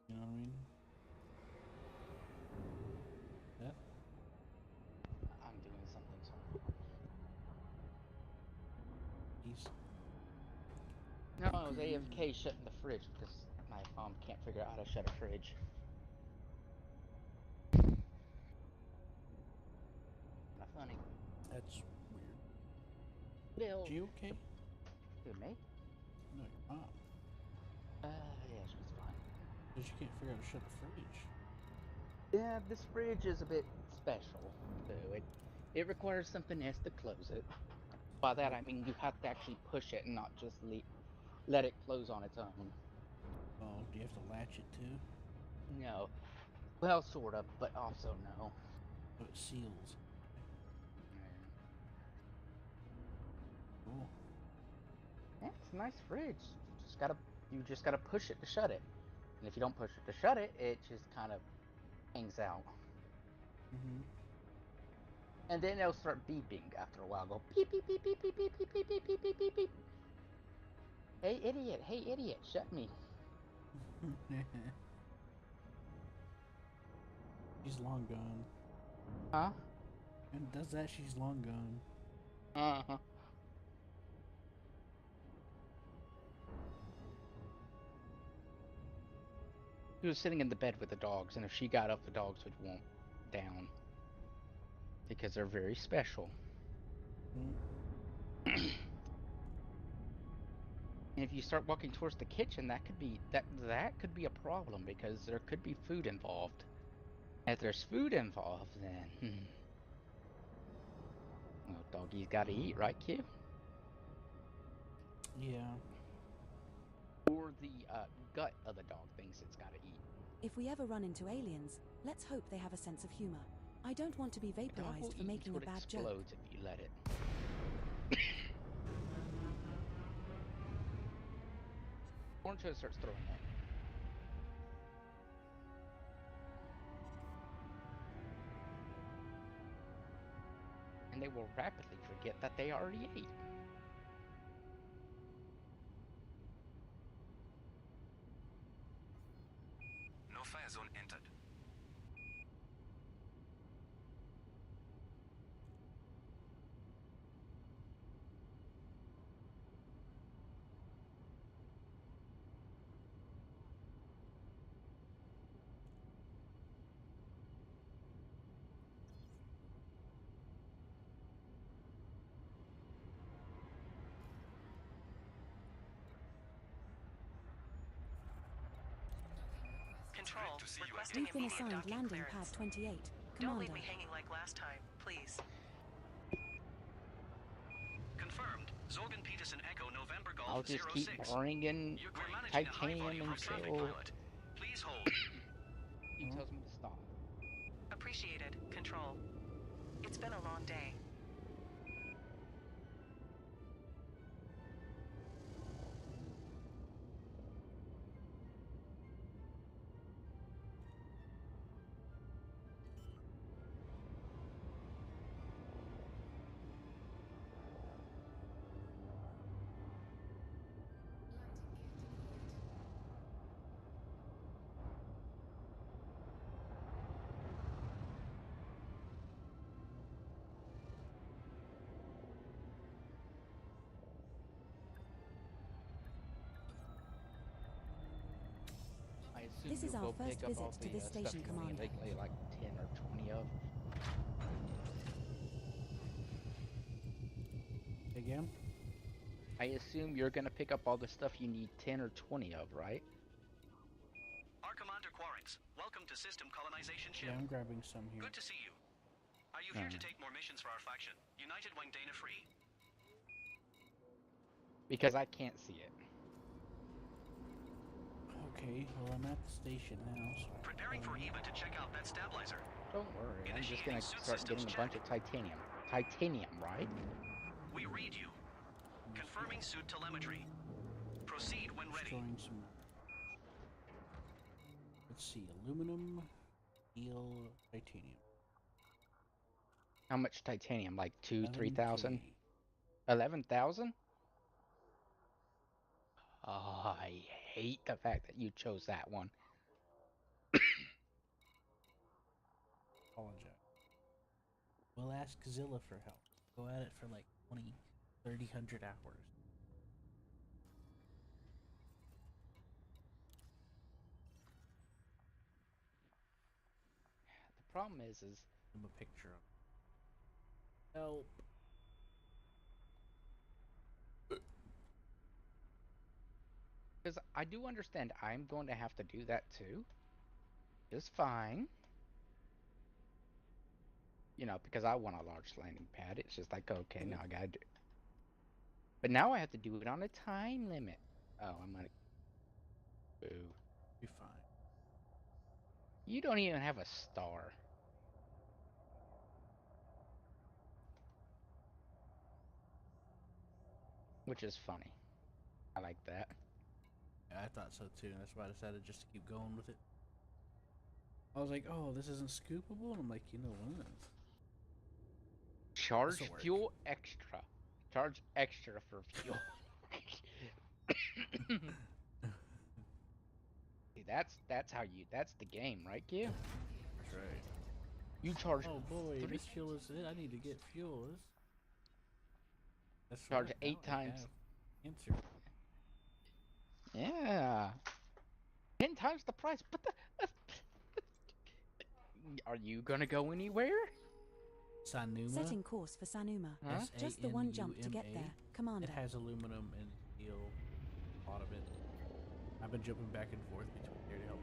You know what I mean? Yeah. I'm doing something. No, I was AFK shutting the fridge because my mom can't figure out how to shut a fridge. funny. That's weird. Bill. Is she okay? Who, me? No, your mom. Yeah, she's fine. Because you can't figure out how to shut the fridge. Yeah, this fridge is a bit special, too. It requires something else to close it. By that, I mean you have to actually push it and not just let it close on its own. Oh, do you have to latch it too? No. Well, sort of, but also no. Oh, it seals. Yeah. Cool. Yeah, it's a nice fridge. You just gotta push it to shut it. And if you don't push it to shut it, it just kind of hangs out. Mm-hmm. And then it'll start beeping after a while. Go beep beep beep beep beep beep beep beep beep beep beep beep beep. Hey idiot, shut me. She's long gone. Huh? And does that, she's long gone. Uh-huh. She was sitting in the bed with the dogs, and if she got up, the dogs would want down. Because they're very special. And if you start walking towards the kitchen, that could be a problem, because there could be food involved. If there's food involved, then well, doggy's gotta eat, right, Q? Yeah. Or the gut of the dog thinks it's gotta eat. If we ever run into aliens, let's hope they have a sense of humor. I don't want to be vaporized for making a bad joke. It explodes if you let it. Or until it starts throwing up. And they will rapidly forget that they already ate. No fire zone entered. Control, requesting We've been immediate assigned docking landing clearance. pad 28. Don't leave Commander. me hanging like last time, please. Confirmed. Zorgan Peterson Echo November Golf I'll just 06. keep bringing We're managing a high volume titanium of traffic, until pilot. Please hold. he tells me to stop. Appreciated. Control. It's been a long day. I assume This is you'll our go first pick up all visit to the this stuff station, you only Commander. need like 10 or 20 of. Again? I assume you're gonna pick up all the stuff you need 10 or 20 of, right? Our Commander Quaritz, welcome to System Colonization Ship. Yeah, I'm grabbing some here. Good to see you. Are you here to take more missions for our faction? United when Dana free? Because I can't see it. Okay, well I'm at the station now, so Preparing for Eva to check out that stabilizer. Don't worry, I'm just gonna suit start systems getting a bunch of titanium. Titanium, right? We read you. Confirming suit telemetry. Proceed when ready. Destroying some. Let's see, aluminum, steel, titanium. How much titanium? Like 2,000, 11K. 3,000? 11,000? Oh, I hate the fact that you chose that one. Apologize. We'll ask Zilla for help. Go at it for like 20, 30, 100 hours. The problem is Give him a picture of Help. Because I do understand I'm going to have to do that too. It's fine. You know, because I want a large landing pad. It's just like, okay, now I gotta do it. But now I have to do it on a time limit. Oh, I'm gonna... Boo. Be fine. You don't even have a star. Which is funny. I like that. Yeah, I thought so too. That's why I decided just to keep going with it. I was like, oh, this isn't scoopable? And I'm like, you know what? Charge fuel extra. Charge extra for fuel. See, that's how you... That's the game, right, Q? That's right. You charge... Oh boy, this fuel is it. I need to get fuel. That's charge right. 8 times. Answer. Yeah. 10 times the price. But are you gonna go anywhere? Sanuma. Setting course for Sanuma. Huh? Just the one jump to get there, Commander. It has aluminum and steel. A lot of it. I've been jumping back and forth between here to help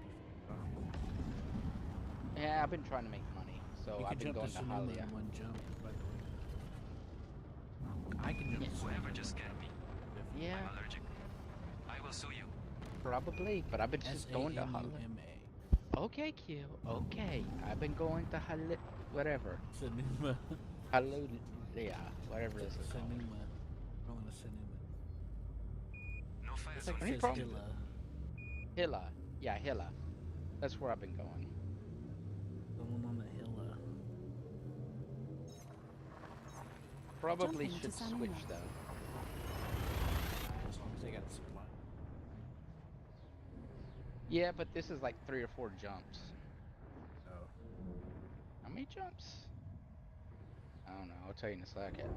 you. Yeah, I've been trying to make money, so I've been going to Halia. In one jump, by the way. I can jump. Whoever just scanned me. Yeah. I'm allergic. I will sue you. Probably, but I've been just going to Halia. Okay, Q. Okay, I've been going to Halia. Whatever. Sanuma. Yeah, whatever this is called. Sanuma. Going to Sanuma. No fire. It's like Any problem? Hilla. Yeah, Hilla. That's where I've been going. The one on the Hilla. Probably should switch though. As long as they got supply. Yeah, but this is like 3 or 4 jumps. Oh. How many jumps? I don't know. I'll tell you in a second.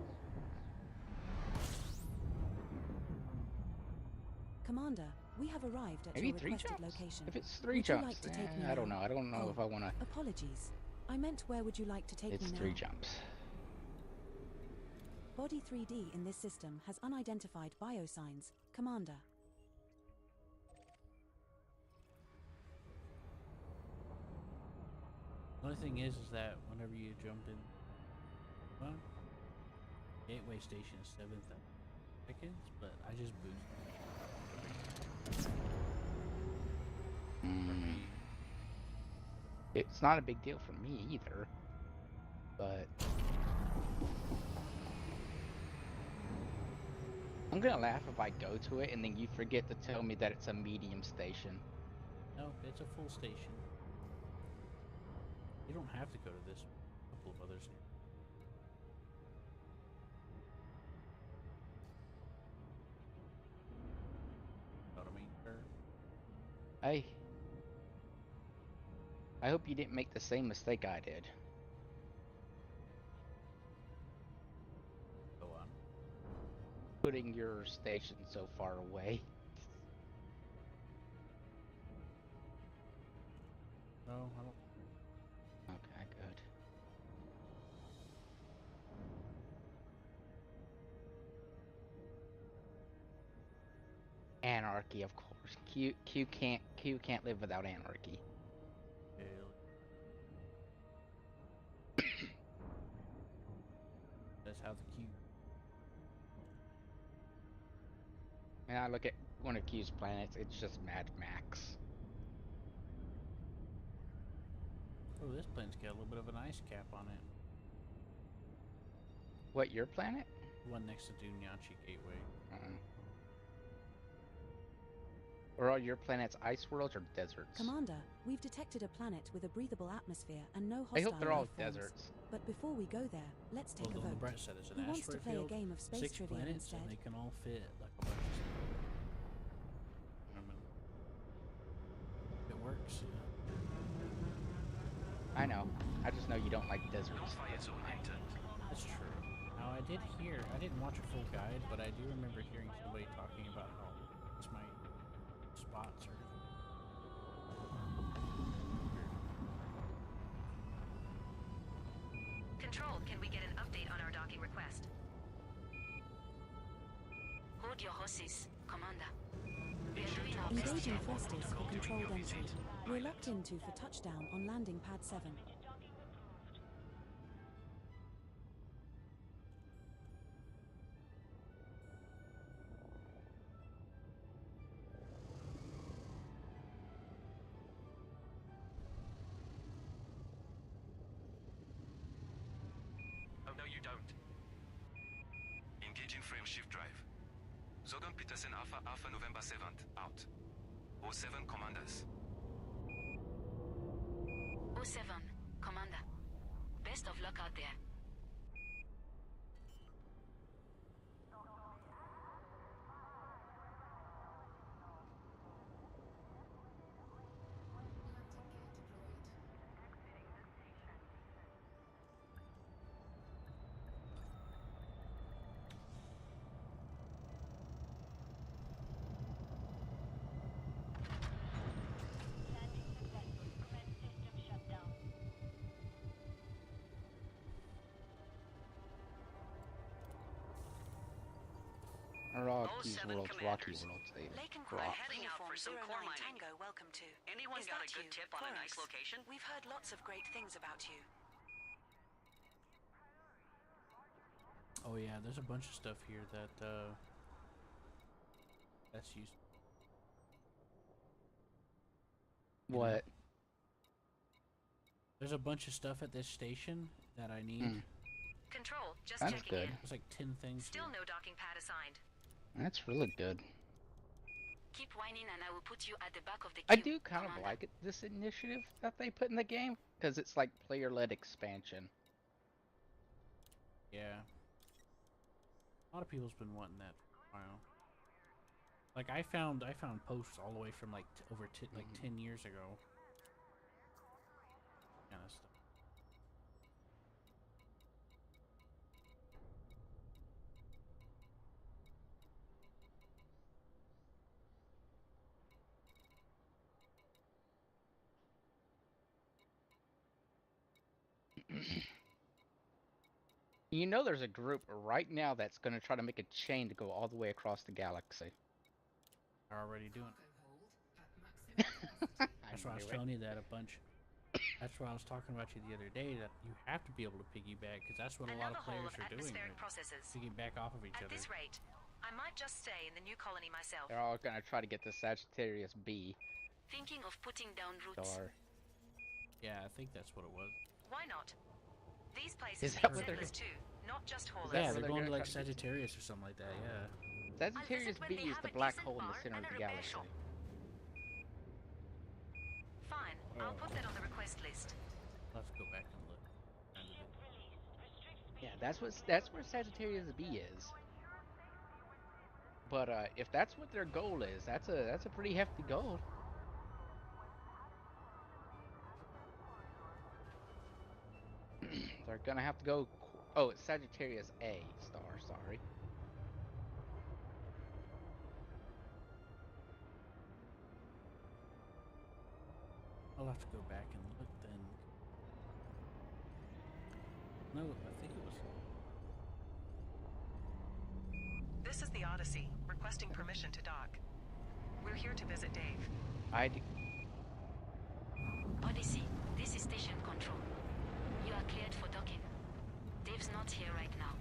Commander, we have arrived at Maybe your 3 requested jumps? location. If it's 3 would jumps, you like to take me I don't now? know. I don't know if I want to. Apologies. I meant where would you like to take me It's now? 3 jumps. Body 3D in this system has unidentified biosigns, Commander. The only thing is that whenever you jump in, well, gateway station is 7,000 seconds, but I just boosted. It's not a big deal for me either, but I'm gonna laugh if I go to it and then you forget to tell me that it's a medium station. No, it's a full station. You don't have to go to this. A couple of others. Know what I mean, sir? Hey, I hope you didn't make the same mistake I did. Go on. Putting your station so far away. No, I don't. Okay, good. Anarchy, of course. Q can't live without anarchy. That's how the Q. And I look at one of Q's planets, it's just Mad Max. Oh, this plane's got a little bit of an ice cap on it. What, your planet? The one next to Dunyanchi Gateway. Are all your planets ice worlds or deserts? Commander, we've detected a planet with a breathable atmosphere and no I hostile hope they're all life forms. deserts. But before we go there, let's take a Well, the vote. Brett said it's an Who wants to asteroid play a field, game of space 6 trivia planets, instead? and they can all fit like a bunch of stuff. It works. I know. I just know you don't like deserts. That's true. Now I did hear, I didn't watch a full guide, but I do remember hearing somebody talking about how it's my spots are. Control, can we get an update on our Hold your horses, Commander. We are doing our best Engaging here. thrusters for controlled entry. We're locked into for touchdown on landing pad 7. Oh, no, you don't. Engaging frame shift drive. Zogan Peterson Alpha Alpha November 7th, out. 07 commanders. 07, Commander. Best of luck out there. Rocky's World, Rocky World, say rock. Heading out for some core mining. Tango, welcome to. Anyone Is got that a good you, tip on a nice Chorus? location? We've heard lots of great things about you. Oh yeah, there's a bunch of stuff here that that's used. What? There's a bunch of stuff at this station that I need. Control, just That's checking good. in. There's like 10 things. Still no docking pad assigned. That's really good. Keep whining and I will put you at the back of the I queue, do kind of like it, this initiative that they put in the game, because it's like player-led expansion. Yeah. A lot of people's been wanting that for a while. Like I found posts all the way from like over like 10 years ago. Kind of stuff. You know there's a group right now that's going to try to make a chain to go all the way across the galaxy. They're already doing it. That's why I was telling you that a bunch. That's why I was talking about you the other day, that you have to be able to piggyback, because that's what a lot of players are doing. Piggyback off of each other. At this rate, I might just stay in the new colony myself. They're all going to try to get the Sagittarius B. Thinking of putting down roots. Star. Yeah, I think that's what it was. Why not? These places Is need that what they're settlers too, not just haulers. Yeah, they're going to like Sagittarius or something like that, yeah. Sagittarius B is the black hole in the center of the galaxy. Fine, I'll put that on the request list. Let's go back and look. Yeah, that's where Sagittarius B is. But if that's what their goal is, that's a pretty hefty goal. They're gonna have to go. Oh, it's Sagittarius A star. Sorry. I'll have to go back and look then. No, I think it was. This is the Odyssey, requesting permission to dock. We're here to visit Dave. Odyssey, this is station control. You are cleared for docking. Dave's not here right now.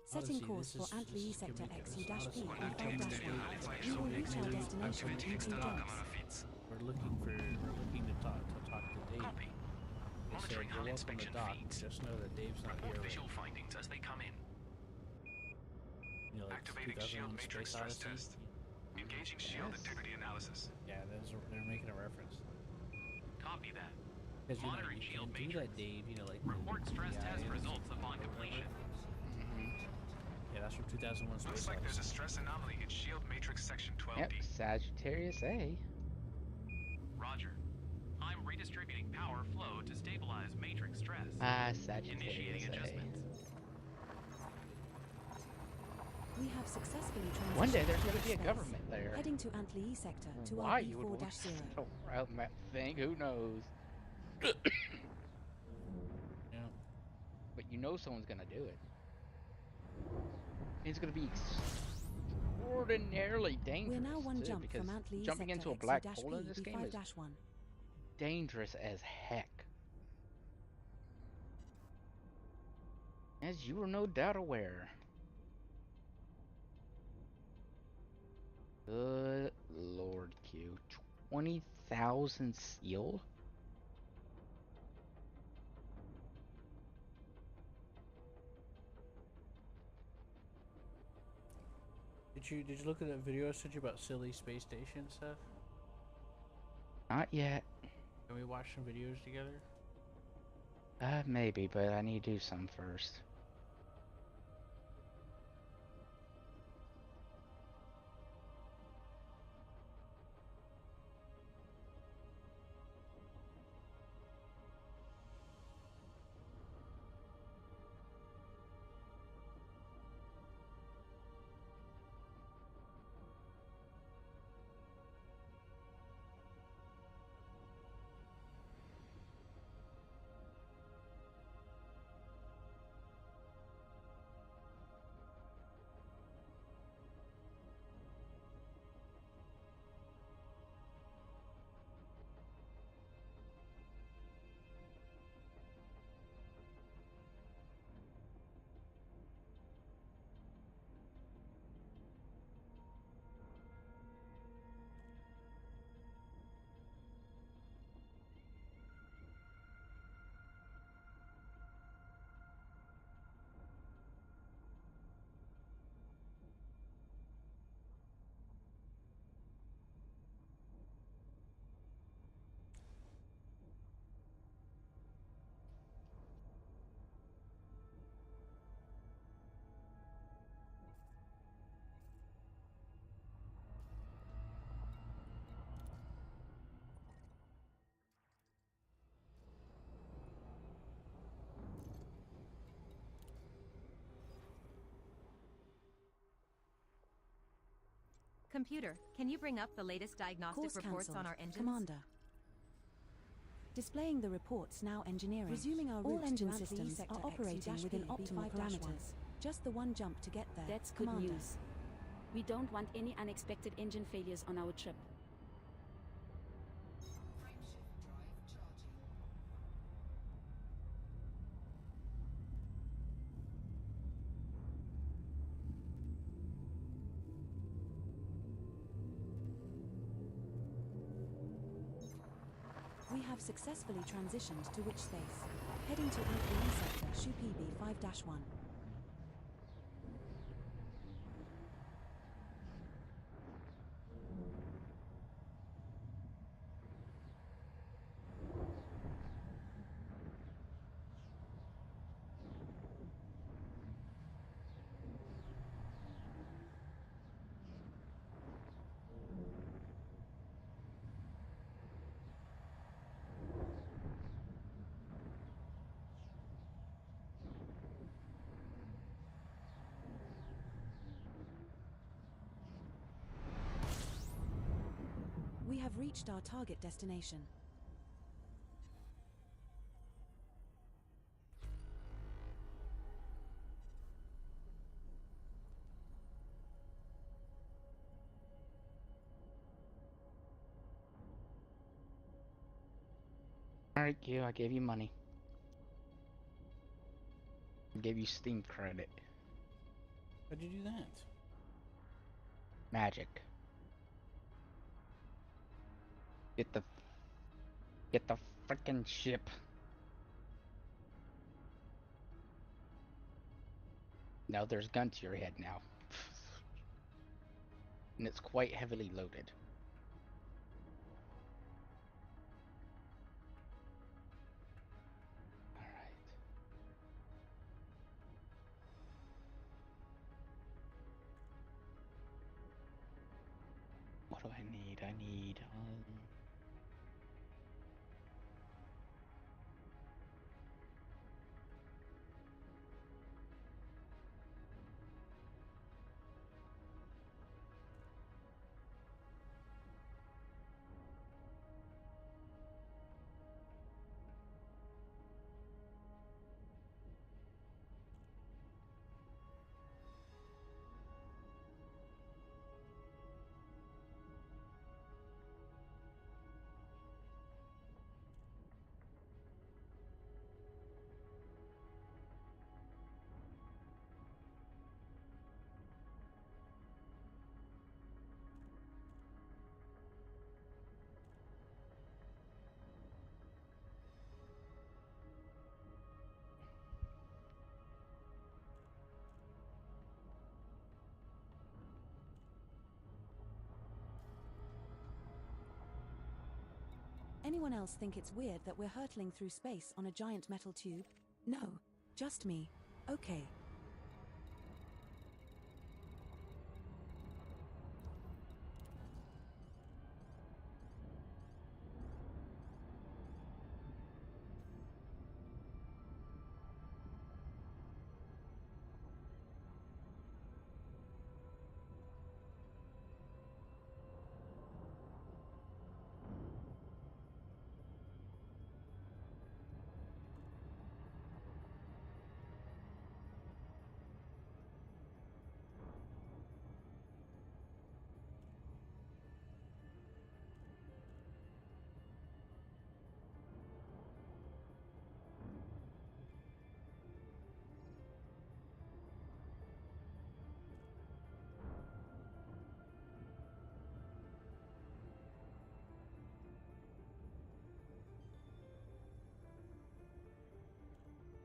Setting course for Antli Sector XU-P and 5-1. We will reach our destination in 2 jumps. We're looking to talk to Dave. They said you're welcome to dock. Just know that Dave's not here. Visual findings as they come in. You know, like Activating shield matrix stress test. Engaging shield integrity analysis. Yeah, they're making a reference. Copy that. Because you Monitoring shield can do that, Dave. You know, like report stress test results upon completion. Yeah, that's from 2001 Space Looks like there's a stress anomaly in shield matrix section 12D. Yep, Sagittarius A. Roger. I'm redistributing power flow to stabilize matrix stress. Sagittarius Initiating A. adjustments. We have successfully transitioned. One day there's to going to be a space. government there. Heading to Antli sector to Why you would want to RB4-0. set a route map thing? Who knows? Yeah. But you know someone's going to do it. It's going to be extraordinarily dangerous. We're now one too, jump because from Antli jumping sector into a black hole in this game is XU-P-B5-1. dangerous as heck. As you are no doubt aware. Good Lord, Q. 20,000 seal? Did you look at that video I sent you about silly space station stuff? Not yet. Can we watch some videos together? Maybe, but I need to do some first. Computer, can you bring up the latest diagnostic Course reports cancelled. on our engines? Commander. Displaying the reports now engineering. Resuming our All route engine to Antli systems sector are operating within optimal parameters. Just the one jump to get there. That's good Commander. news. We don't want any unexpected engine failures on our trip. Frameshift drive charging. We have successfully transitioned to which space? Heading to Antli sector XU-P-B5-1. We have reached our target destination. Alright, Q, I gave you money. I gave you Steam credit. How'd you do that? Magic. Get the frickin' ship. Now there's a gun to your head now. And it's quite heavily loaded. Alright. What do I need? I need Anyone else think it's weird that we're hurtling through space on a giant metal tube? No, just me. Okay.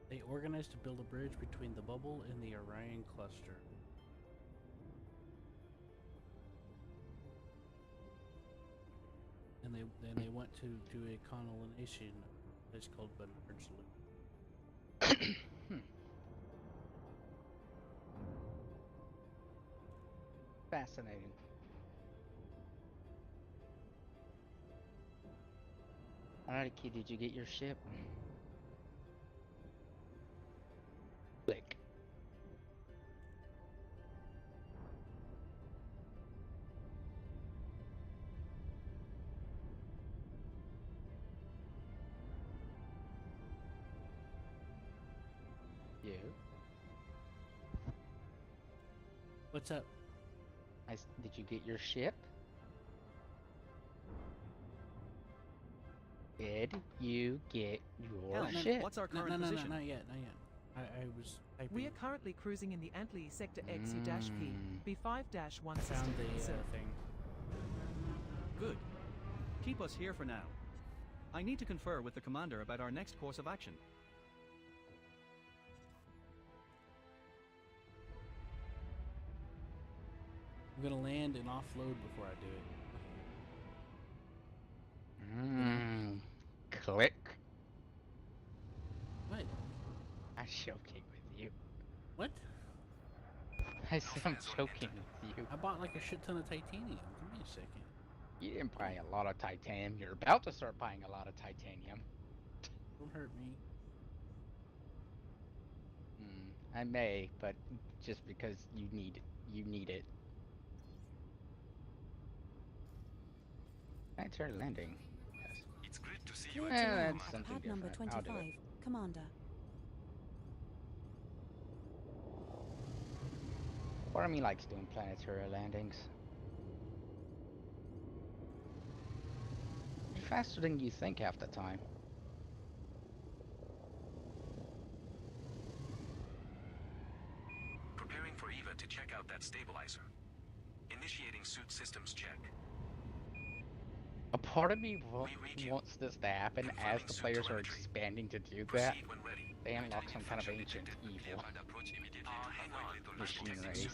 They organized to build a bridge between the bubble and the Orion cluster. And they went to do a colonization of a place called Bernard's Loop. Fascinating. Alright, kid, did you get your ship? Click. You? What's up? Did you get your ship? Did you get your ship? What's our current position? Not yet. I was typing. We are currently cruising in the Antley Sector XU-P, B5-1 found system. the thing. Good. Keep us here for now. I need to confer with the commander about our next course of action. I'm gonna land and offload before I do it. Click. What? I'm joking with you. What? I said I'm joking with you. I bought like a shit ton of titanium. Give me a second. You didn't buy a lot of titanium. You're about to start buying a lot of titanium. Don't hurt me. I may, but just because you need it. Planetary landing. Yes. It's great to see you. Clear to land that's at something pad number different. I'll do 25, Commander. Part of me likes doing planetary landings. You're faster than you think half the time. Preparing for Eva to check out that stabilizer. Initiating suit systems check. A part of me wants this to happen as the players are expanding to do that. They unlock some kind of ancient evil. Machine race.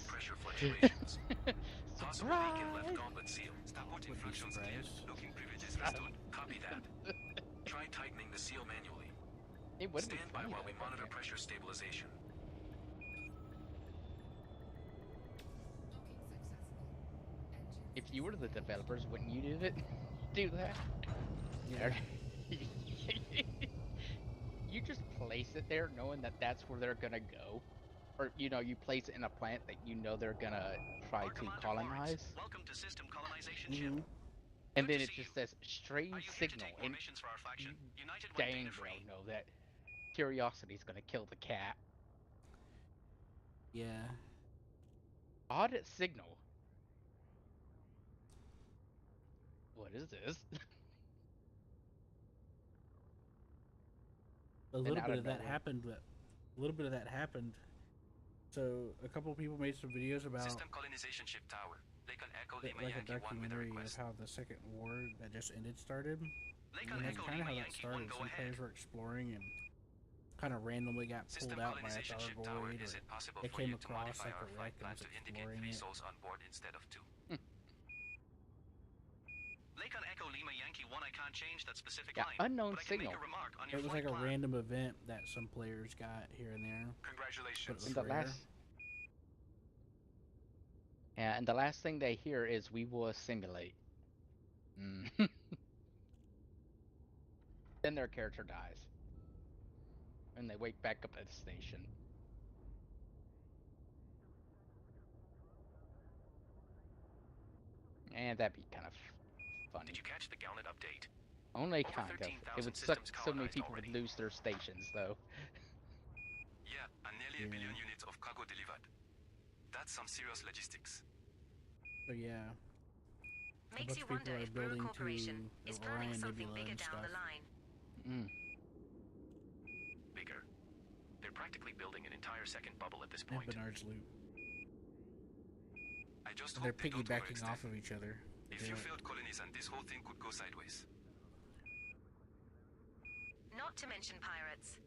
Surprise! Copy that. Try tightening the seal manually. It would Stand by while we monitor pressure stabilization. If you were the developers, wouldn't you do it? Do that? Yeah. You just place it there knowing that that's where they're gonna go. Or, you know, you place it in a planet that you know they're gonna try to colonize. Welcome to system colonization ship. And then it just says strange signal. And Missions for our faction. United dang well know that curiosity's gonna kill the cat. Yeah. Odd signal. What is this? A little bit of that happened, but a little bit of that happened. So a couple of people made some videos about System colonization ship tower. They can echo Lima like a Yankee 1 with a documentary of request. how the second war that just ended started. Lake And that's Echo kind of Lima how that Yankee started. 1, go Some ahead. players were exploring and kind of randomly got System pulled out by a colonization ship Thargoid, tower. or Is it possible they for came you to across modify like our a flight wreck and plan was to indicate exploring 3 it. souls on board instead of 2? Lake Echo Lima Yankee 1, I can't can't change that specific Yeah, line, unknown but I can signal. make a remark on your It was flight like a plan. random event that some players got here and there. Congratulations. And the last thing they hear is we will assimilate. Then their character dies. And they wake back up at the station. And that'd be kind of funny. Did you catch the Galnet update? Only Over kind of. 13,000 It would suck systems so many colonized people already. would lose their stations, though. Yeah, and nearly a billion units of cargo delivered. That's some serious logistics. So yeah. Makes you wonder if Brewer Corporation is planning something bigger down the line. Bigger. They're practically building an entire second bubble at this point. And Bernard's loot. I just And they're hope they don't piggybacking overextend. off of each other. A few failed colonies and this whole thing could go sideways. Not to mention pirates.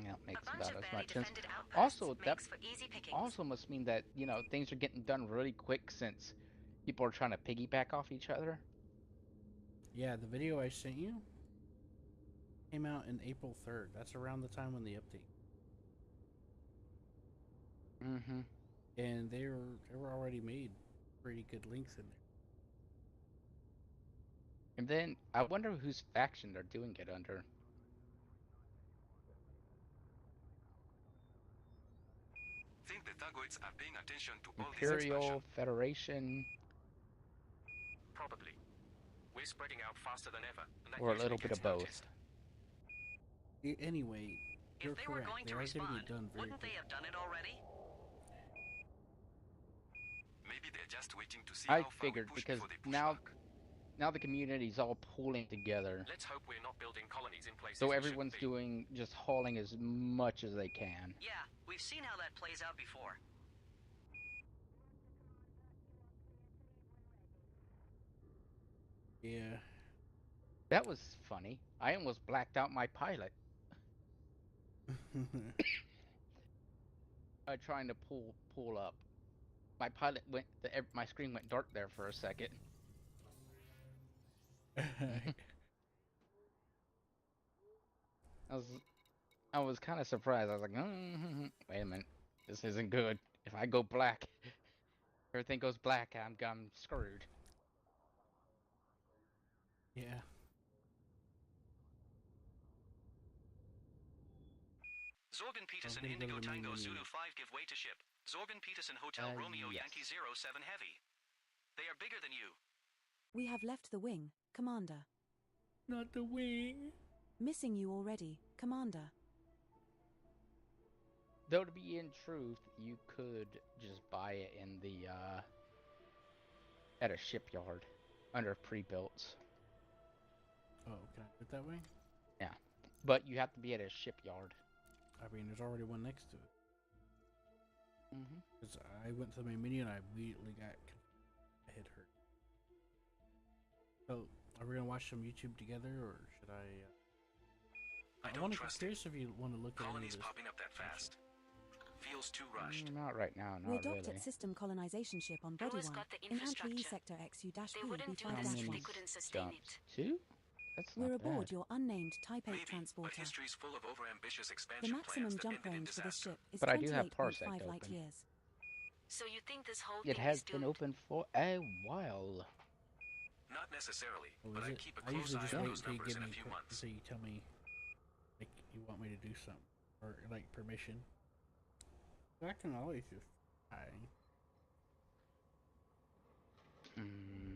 That makes A bunch about of as barely much sense. defended outposts Also, that makes for easy pickings. also must mean that, you know, things are getting done really quick since people are trying to piggyback off each other. Yeah, the video I sent you came out in April 3rd. That's around the time when the update. Mm-hmm. And they were already made pretty good links in there. And then I wonder whose faction they're doing it under. Think the Thagoids are paying attention to all this Imperial expansion. Federation, Probably. We're spreading out faster than ever, and that or a usually little bit gets of both. noticed. Anyway, you're If they were correct. going They to are getting respond, it done very wouldn't they quick. have done it already? Maybe they're just waiting to see I how far figured we push because before they push now back. the community's all pooling together. Let's hope we're not building colonies in places So we everyone's shouldn't be. doing just hauling as much as they can. Yeah, we've seen how that plays out before. Yeah. That was funny. I almost blacked out my pilot. Trying to pull up. My pilot went. My screen went dark there for a second. I was kind of surprised. I was like, wait a minute, this isn't good. If I go black, everything goes black. I'm screwed. Yeah. Zorgan Peterson gonna go Indigo to the main Tango menu. Zulu 5 give way to ship. Zorgan Peterson Hotel Romeo yes. Yankee 07 Heavy. They are bigger than you. We have left the wing, Commander. Not the wing. Missing you already, Commander. Though to be in truth, you could just buy it in the at a shipyard under pre-builts. Oh, can I do it that way? Yeah, but you have to be at a shipyard. I mean, there's already one next to it. Mm-hmm. Because I went to the main menu and I immediately got my head hurt. So, are we gonna watch some YouTube together, or should I? I I don't want to. trust Curious if you want to look at any of Colonies this. popping up that fast. Feels too rushed. Not right now, We're not docked really. at system colonization ship on Body Brewers 1, got the Infantry E infrastructure. Sector XU-P They wouldn't do How this if B5-1. they couldn't sustain it. Two? That's not We're bad. aboard your unnamed Type 8 Maybe, but transporter. history's full of overambitious The expansion maximum plans that jump ended in range for this disaster. ship is But I do have 28.5 Parsec light open. years. So you think this whole It thing has is been doomed? open for a while. Not necessarily, Oh, but is I it? keep a I close usually eye just on wait those until you numbers give in me a few months. so you tell me, like, you want me to do something, or like permission. I can always just.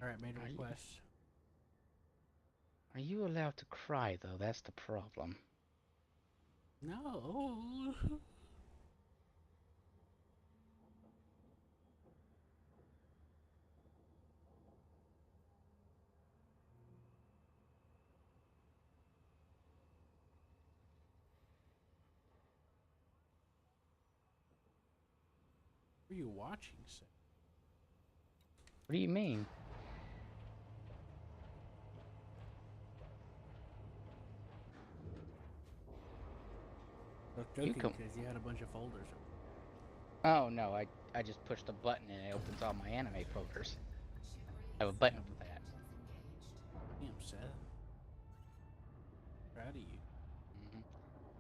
All right, made a request. Are you allowed to cry though? That's the problem. No. What are you watching, Sam? What do you mean? I was joking because you had a bunch of folders. Oh no, I just pushed a button and it opens all my anime folders. I have a button for that. Damn, Seth. out of you.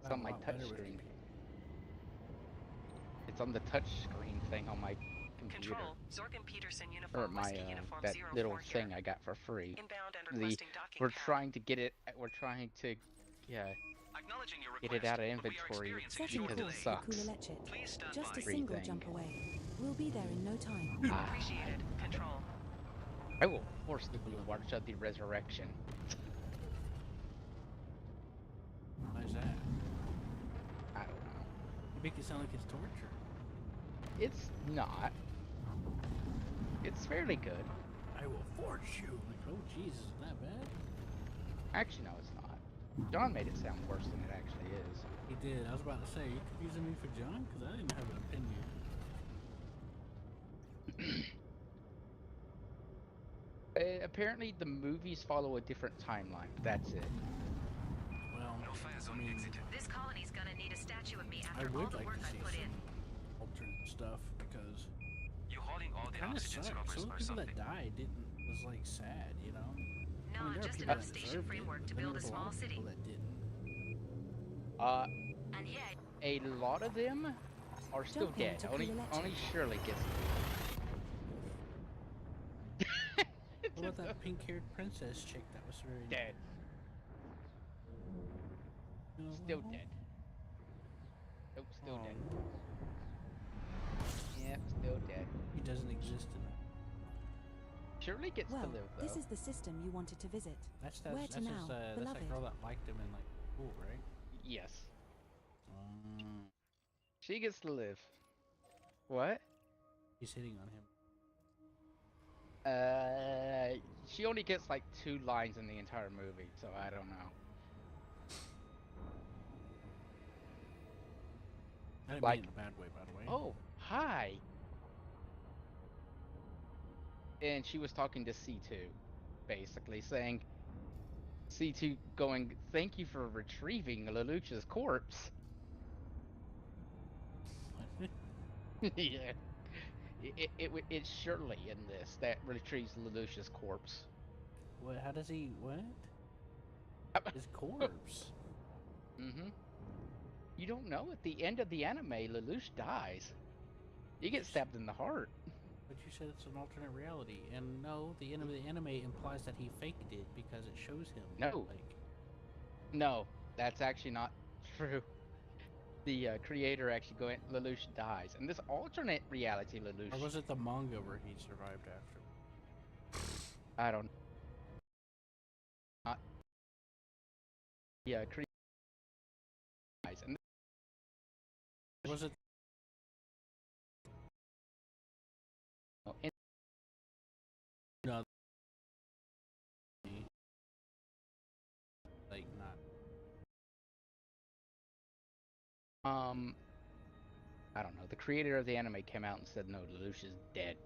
It's on my touch screen. It's on the touch screen thing on my computer. Control, Zork and Peterson Or uniform my Whiskey uniform that 04 little here. thing I got for free. Inbound and requesting docking We're pad. trying to get it. We're trying to, Acknowledging your get request, it out of but we are inventory experiencing a Setting short because course it for sucks. Kulalechet. Please stand Just by. a single Everything. jump away. We'll be there in no time. Appreciated. Control. I will force the March of the Resurrection. Why is that? I don't know. You make it sound like it's torture. It's not. It's fairly good. I will force you. Like, oh Jesus, is that bad? Actually, no, it's not. John made it sound worse than it actually is. He did. I was about to say, are you confusing me for John? Because I didn't have an opinion. Apparently, the movies follow a different timeline. That's it. Well, I mean, This colony's gonna need a statue of me I after all would the like work to I see put in. some alternate stuff because You're hauling all it the kind of oxygen sucks. scrubbers Some of or the people something. that died was like sad, you know. No, I mean, there are just people enough that station deserved framework it, to but then build a there was small lot of city. people that didn't. And here, A lot of them are still Jump dead. into Only Kulalechet. Shirley gets. What about that pink-haired princess chick that was very Dead. You know, Still well, dead. Nope, still oh, dead. Yep, still dead. He doesn't exist in that. Shirley gets Well, to live though. this is the system you wanted to visit. That's Where to now, that's beloved? that girl that liked him in like school, right? Yes. She gets to live. What? He's hitting on him. She only gets like 2 lines in the entire movie, so I don't know. I didn't Like, mean it in a bad way, by the way. oh, hi. And she was talking to C2, basically saying, C2 going, thank you for retrieving Lelouch's corpse. Yeah. It's Shirley in this that retrieves Lelouch's corpse. What? How does he? What? His corpse. Mm-hmm. You don't know at the end of the anime, Lelouch dies. He gets stabbed in the heart. But you said it's an alternate reality, and no, the end of the anime implies that he faked it because it shows him. No. Like, no, that's actually not true. The creator actually Lelouch dies. In this alternate reality, Lelouch. or was it the manga where he survived after? I don't know. Not. Yeah, creator dies. And Was it? No. Like not. I don't know. The creator of the anime came out and said, no, Lelouch is dead.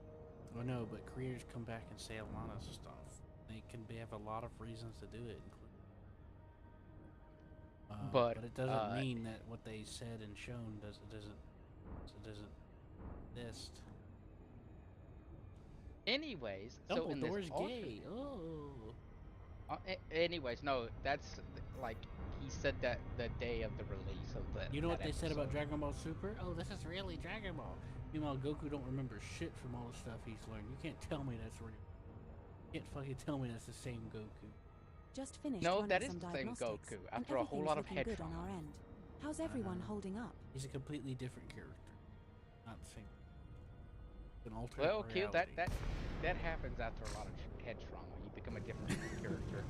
Well, no, but creators come back and say a lot of stuff. They can have a lot of reasons to do it, but it doesn't mean that what they said and shown doesn't exist. Anyways, Dumbledore's so in this gay. Oh. Anyways, no, that's like he said that the day of the release of the. You know what they episode. said about Dragon Ball Super? Oh, this is really Dragon Ball. Meanwhile, Goku don't remember shit from all the stuff he's learned. You can't tell me that's real. You can't fucking tell me that's the same Goku. Just finished No, running that is some the same diagnostics, Goku. and After a whole lot of everything's head looking good trauma. on our end. How's everyone holding up? He's a completely different character. Not the same. An alternate Well, Q, reality. that happens after a lot of head trauma. You become a different character.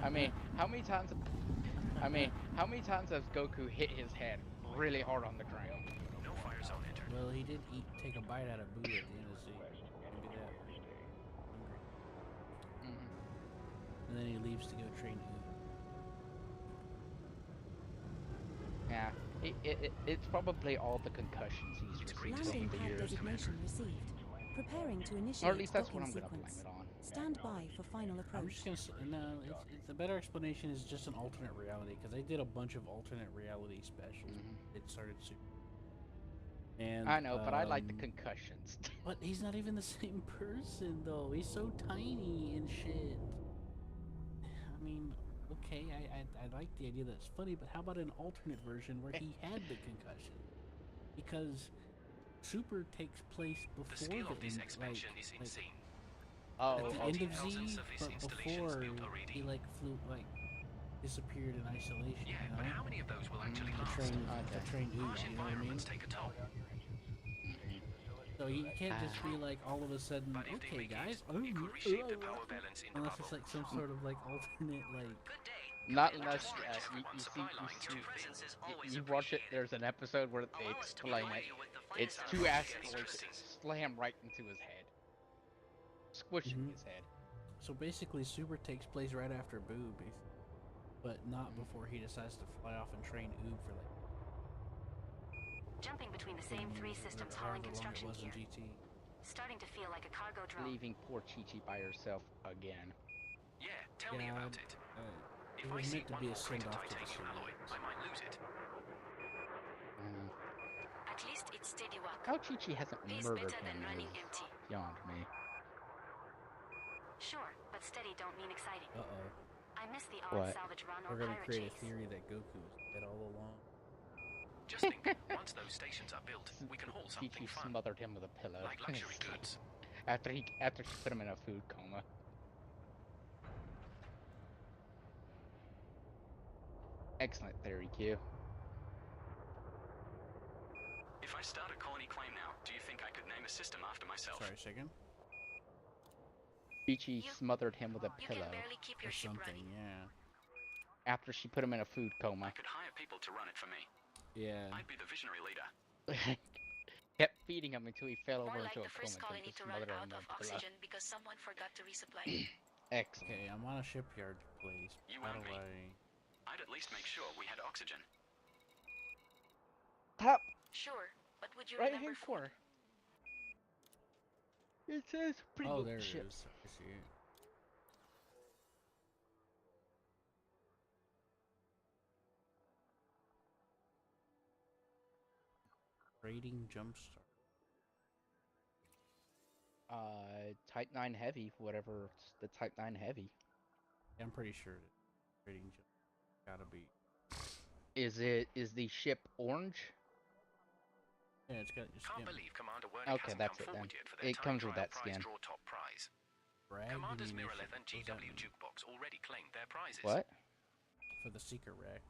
I mean, how many times has Goku hit his head really hard on the ground? No fire zone entered. Well, he did take a bite out of Buddha at the end of the scene. Maybe that. And then he leaves to go train Yeah, it's probably all the concussions he's received Landing over the pad years. designation received. Preparing to initiate Or at least that's what docking I'm gonna blame sequence. it on. Stand by for final I'm approach. just gonna say, no, it's the better explanation is just an alternate reality, because they did a bunch of alternate reality specials. It started Super. And I know, but I like the concussions. But he's not even the same person, though. He's so tiny and shit. I mean, okay, I like the idea that it's funny, but how about an alternate version where he had the concussion? Because Super takes place before The scale of this end, expansion is insane. Oh, at the end of 14,000 Z, surface but installations before built already. he flew disappeared in isolation. Yeah, you know? but how many of those will actually last? To train Ooze, Harsh you know what I mean? environments take a toll. So you can't just be like all of a sudden, But if they okay, make guys, it could reshape the power balance in the unless bubble. it's like some sort of like alternate like. Not unless you watch it. appreciated. There's an episode where they Allow us to explain provide it. you with the It's finest two application asteroids services. slam right into his head, squishing his head. So basically, Super takes place right after Boo, but not before he decides to fly off and train Oob for like. Jumping between the same three systems hauling construction was in gear. GT. Starting to feel like a cargo drone. Leaving poor Chi-Chi by herself again. Yeah, tell me about it. It If I was see meant to one be a more crate of send-off to the titanium alloy, I might lose it. At least it's steady work. How Chi-Chi hasn't Pays murdered better than him running is empty. beyond me. Sure, but steady don't mean exciting. Uh-oh. I miss the odd What? salvage run We're or gonna pirate create chase. a theory that Goku was dead all along. Just think, once those stations are built, we can haul something Chi-Chi fun. smothered him with a pillow. Like luxury goods. after she put him in a food coma. Excellent theory, Q. If I start a colony claim now, do you think I could name a system after myself? Sorry, second. Chi-Chi smothered him with a pillow. Keep your or ship something, running. yeah. After she put him in a food coma. I could hire people to run it for me. Yeah. I'd be the visionary leader. Kept feeding him until he fell over More like into a the first coma. colony to run out of oxygen because someone forgot to resupply. Excellent. Okay, I'm on a shipyard place. You How won't do be. I... I'd at least make sure we had oxygen. Top Sure, but would you right remember hand corner. It says pretty Oh, good there it ship. is. I see it. Rating Jumpstart. Type 9 Heavy, whatever it's the Type 9 Heavy. Yeah, I'm pretty sure it is. Rating Jump. Gotta be. Is the ship orange? Yeah, it's got your skin. Can't believe Commander Wernick Okay, hasn't that's come it then. forward yet for their It time comes with trial that prize skin. draw top prize. Bragg Commanders munition. Miraleth and What does that GW mean? Jukebox already claimed their prizes. What? For the secret wreck.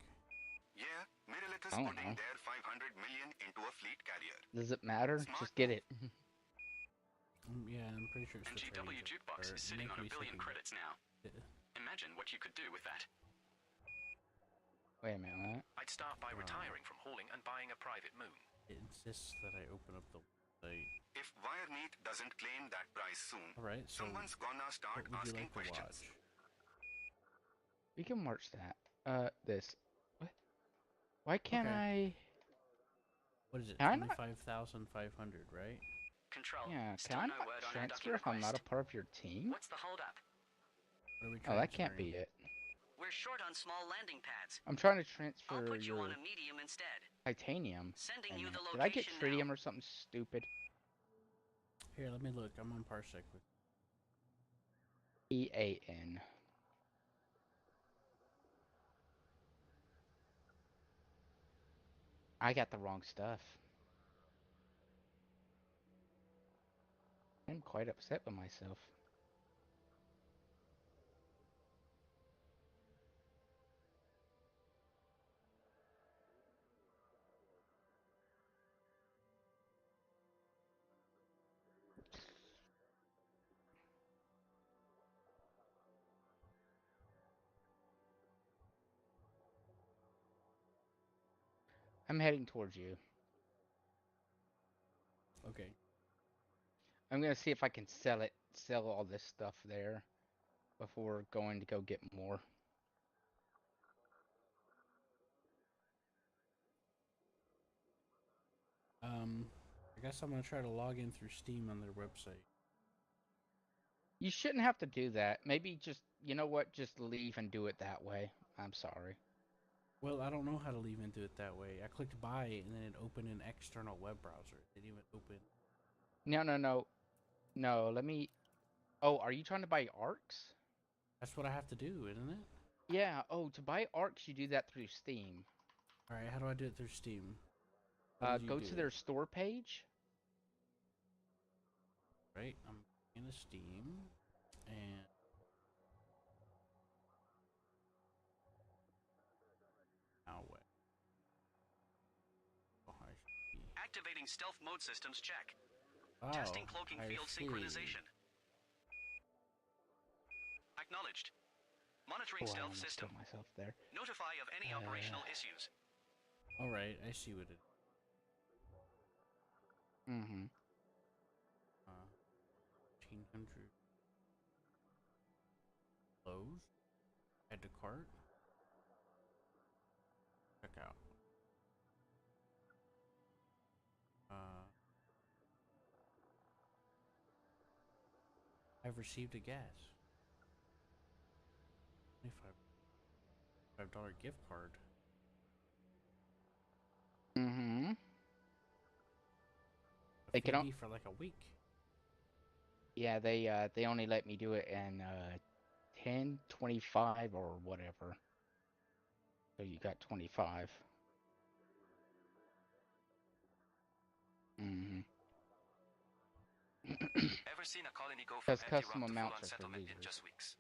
Yeah, Miralith is I don't putting know. their 500 million into a fleet carrier. Does it matter? Smart Just get it. Yeah, I'm pretty sure it's And the GW trading Jukebox or is sitting on maybe 1 billion second- credits now. Imagine what you could do with that. Wait a minute. What? I'd start by retiring from hauling and buying a private moon. It insists that I open up the website. If Wiremeat doesn't claim that prize soon, Alright, so someone's gonna start what would you asking like to questions. watch? We can march that. This. What? Why can't Okay. I? What is it? Can I not- 25,500, right? Control. Yeah, Still can I no not word on our transfer ducky if I'm not a request. part of your team? What's the holdup? What are we Oh, that can't transferring? be it. We're short on small landing pads. I'm trying to transfer I'll put you your on a medium instead. titanium. Sending Wait a you the minute. Did I get location tritium now. or something stupid? Here, let me look. I'm on Parsec with. EAN. I got the wrong stuff. I'm quite upset with myself. I'm heading towards you. Okay. I'm gonna see if I can sell all this stuff there before going to go get more. I guess I'm gonna try to log in through Steam on their website. You shouldn't have to do that. Maybe just, you know what, just leave and do it that way. I'm sorry. Well, I don't know how to leave and do it that way. I clicked buy and then it opened an external web browser. It didn't even open. No, let me... Oh, are you trying to buy ARCs? That's what I have to do, isn't it? Yeah. Oh, to buy arcs, you do that through Steam. All right, how do I do it through Steam? How did you Go do to it? their store page. Right, I'm in a Steam, and now what? Oh, I see. Activating stealth mode systems check. Oh, Testing cloaking I field see. synchronization. Acknowledged. Monitoring Oh, I stealth almost system. killed myself there. Notify of any operational issues. All right, I see what it is. Mm-hmm. 1,500. Close. Add to cart. Check out. I've received a gas. $25 gift card. Mm-hmm. They can be for like a week. Yeah, they only let me do it in 10, 25, or whatever. So you got 25. Mm-hmm. Ever seen a colony go from Because empty custom rock to amounts full-on are for settlement in losers. just weeks?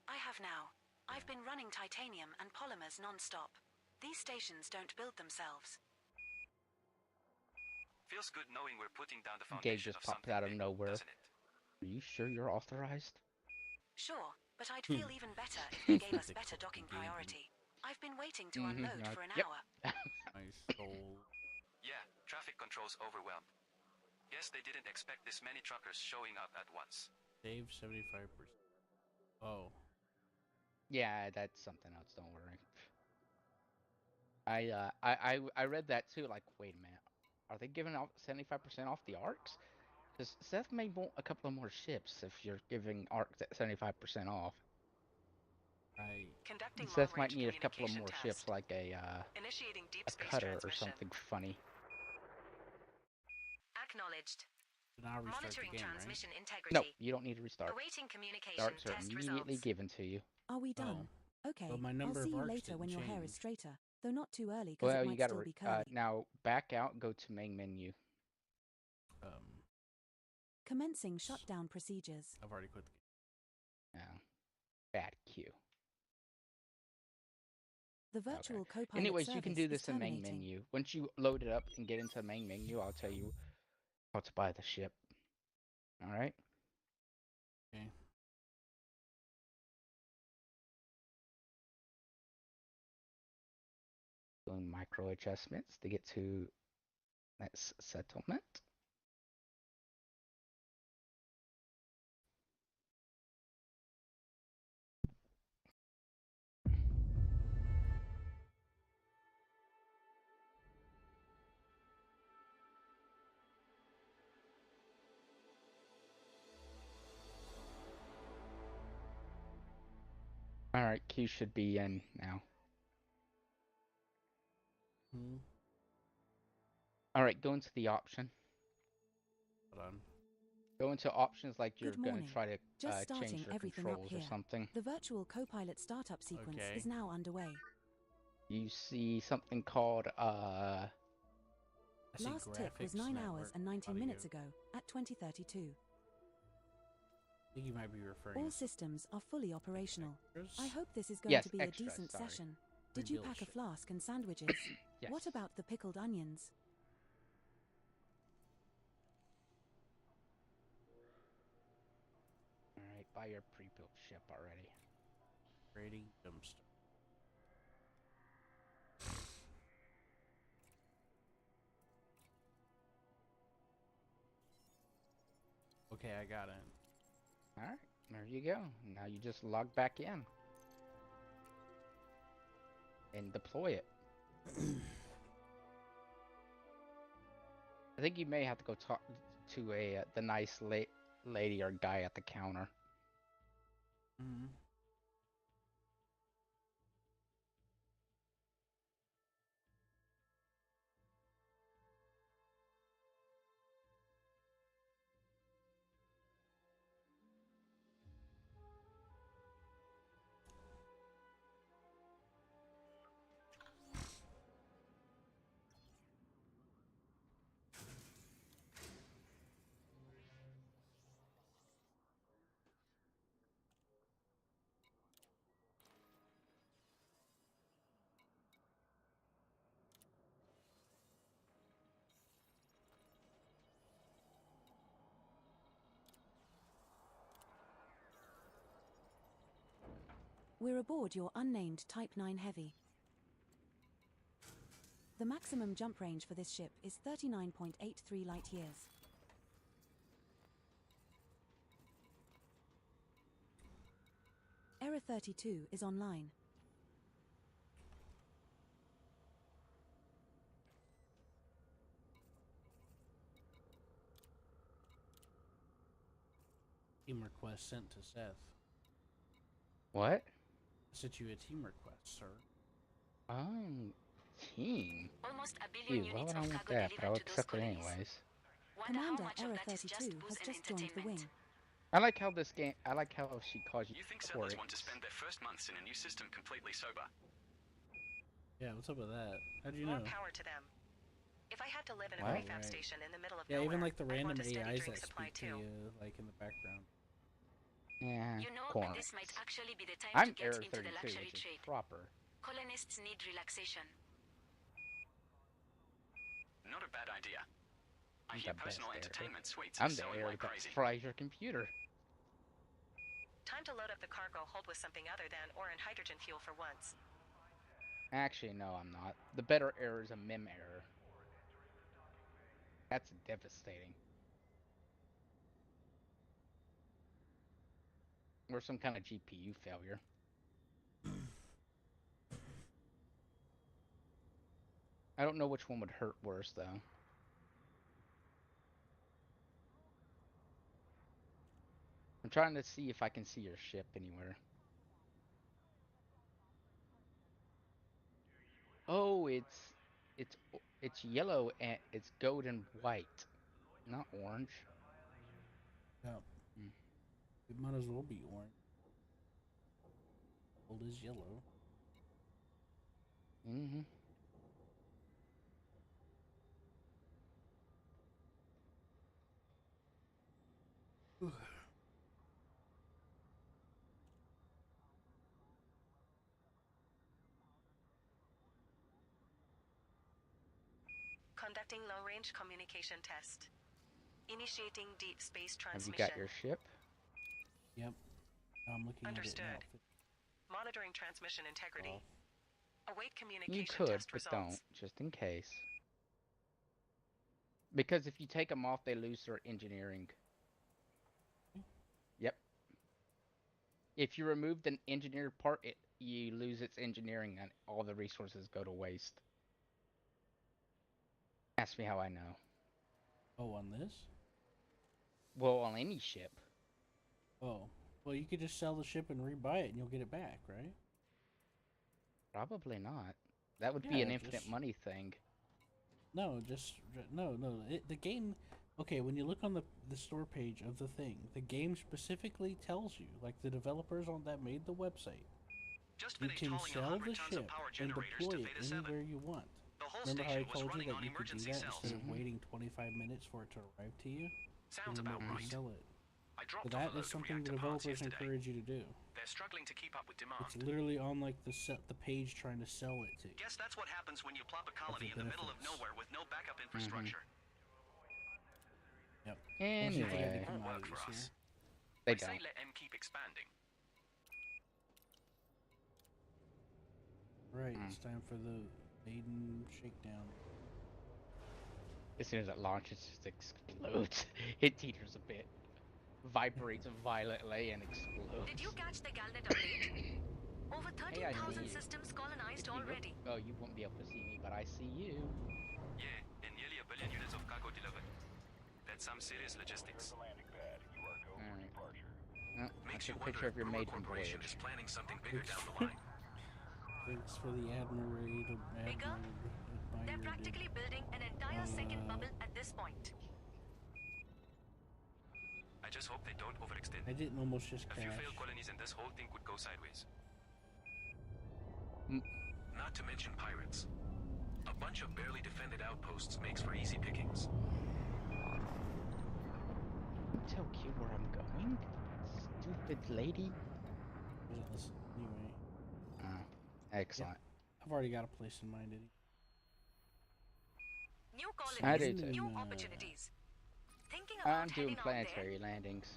I have now. I've been running titanium and polymers non-stop. These stations don't build themselves. Feels good knowing we're putting down the Gage foundation just of popped something out of big, nowhere. doesn't it? Are you sure you're authorized? Sure, but I'd feel even better if they gave us better docking priority. I've been waiting to unload for an hour. My soul. Yeah, traffic control's overwhelmed. Guess they didn't expect this many truckers showing up at once. Save 75%. Oh. Yeah, that's something else. Don't worry. I read that too. Like, wait a minute, are they giving off 75% off the arcs? Because Seth may want a couple of more ships if you're giving arcs at 75% off. Right. Conducting Seth might long-range need a couple of communication more test. ships, like Initiating deep a space cutter or transmission. something funny. Acknowledged. Now restart Monitoring the game, transmission right? integrity. No, you don't need to restart. Awaiting communication Arcs are test immediately results. given to you. Are we done? Okay, But my I'll number see of you arcs later when didn't your hair is change. straighter. Though not too early, because Well, it you might gotta still be curly. now back out. Go to main menu. Commencing shutdown procedures. I've already quit the game. No, bad queue. The virtual co-pilot Anyways, you can do service this in main terminating. menu. Once you load it up and get into the main menu, I'll tell you how to buy the ship. All right. Okay. Doing micro adjustments to get to that settlement. All right, Q should be in now. All right, go into the option. Hold on. Go into options like you're Good going morning. to try to Just starting change your everything up controls here. or something. The virtual co-pilot startup sequence Okay. is now underway. You see something called Last tick was 9 hours and 19 minutes ago at 2032. I think you might be referring All to systems are fully operational. I hope this is going Yes, to be extras, a decent sorry. session. Did you Rebuild pack a ship. flask and sandwiches? Yes. What about the pickled onions? All right, buy your pre-built ship already. Trading dumpster. Okay, I got it. All right, there you go. Now you just log back in and deploy it. I think you may have to go talk to the nice lady or guy at the counter. Mm-hmm. We're aboard your unnamed Type 9 Heavy. The maximum jump range for this ship is 39.83 light years. Error 32 is online. Team request sent to Seth. What? I sent you a team request, sir. Team? Almost a billion Dude, why units would I of want cargo that? But I'll delivered to those accept it colonies. anyways. Wonder how Commander much of Error that is 32 just has booze and just joined the wing. entertainment. I like how this game. I like how she calls you. You think settlers want to spend their first months in a new system completely sober? Yeah, what's up with that? How do you More know? power to them. If I had to live in a What? prefab Right. station in the middle of Yeah, nowhere, even like the I'd random want a steady AIs drink that supply speak to too. you, like in the background. Yeah. You know, corn. this might actually be the time I'm to get Error into the 32, luxury which is trade. proper. Colonists need relaxation. Not a bad idea. I I'm hear the best personal Error. entertainment suites I'm are the selling Error like that crazy. fries your computer. Time to load up the cargo hold with something other than ore and hydrogen fuel for once. Actually, no, I'm not. The better error is a mem error. That's devastating. Or some kind of GPU failure. I don't know which one would hurt worse, though. I'm trying to see if I can see your ship anywhere. Oh, it's yellow and it's gold and white, not orange. Yeah. It might as well be orange. Gold is yellow. Mm-hmm. Conducting long-range communication test. Initiating deep space Have you transmission. got your ship? Yep. I'm looking Understood. at it now. Monitoring transmission integrity. Await You communication could, test but results. don't, just in case. Because if you take them off, they lose their engineering. Yep. If you remove the engineered part, you lose its engineering and all the resources go to waste. Ask me how I know. Oh, on this? Well, on any ship. Oh. Well, you could just sell the ship and rebuy it and you'll get it back, right? Probably not. That would be Yeah, an infinite just- money thing. No, no. The game. Okay, when you look on the store page of the thing, the game specifically tells you, like the developers on that made the website, Just you finished can hauling sell 100 the tons ship of power and generators deploy to it Theta 7. anywhere you want. The whole Remember how I station was told you running that on you could do emergency that cells. instead of waiting 25 minutes for it to arrive to you? Sounds and about remotely right. sell it. I dropped So off that a load is of something the reactor parts developers yesterday. encourage you to do. They're struggling to keep up with demand. It's literally on like the page trying to sell it to you. Guess that's what happens when you plop a colony in the middle of nowhere with no backup infrastructure. Yep. Anyway. Won't work for us. They I say don't. let M keep expanding. Right, it's time for the maiden shakedown. As soon as it launches, it just explodes. It teeters a bit, vibrates violently, and explodes. Did you catch the Galnet update? Over Hey, I see 13,000 you. systems colonized already. Oh, you won't be able to see me, but I see you. Yeah, and nearly 1 billion units of cargo delivered. That's some serious logistics. Alright. Well, I Makes took you a picture wonder of your if Brewer maiden Corporation voyage. is planning something bigger down the line. Thanks for the admired. Bigger? They're Admired. practically building an entire second bubble at this point. I just hope they don't overextend. I didn't almost just A few crash. failed colonies and this whole thing could go sideways. Mm. Not to mention pirates. A bunch of barely defended outposts makes for easy pickings. Tell you where I'm going, stupid lady. Wasn't listening anyway. Excellent. Yep. I've already got a place in mind. New I do colonies, too. new opportunities. Thinking about I'm doing heading out there? planetary landings.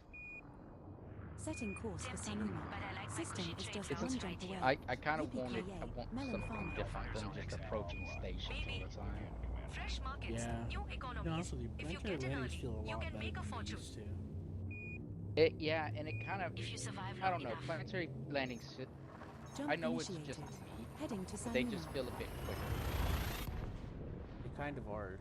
Setting course for Tempting, Sanuma. but I like my System cushy is trade just routes one right jump here. away. I kind of want Yippee-ki-yay, something Farm. different than just approaching stations all the time. Fresh markets, Yeah. new To be honest economies. with you, If you planetary get in landings early, feel a you lot can better make a than they fortune. used to. Yeah, and it kind of, If you survive I long don't know, enough. planetary landings, Jump I know it's initiated. just me, Heading to but they Sanuma. just feel a bit quicker. They kind of are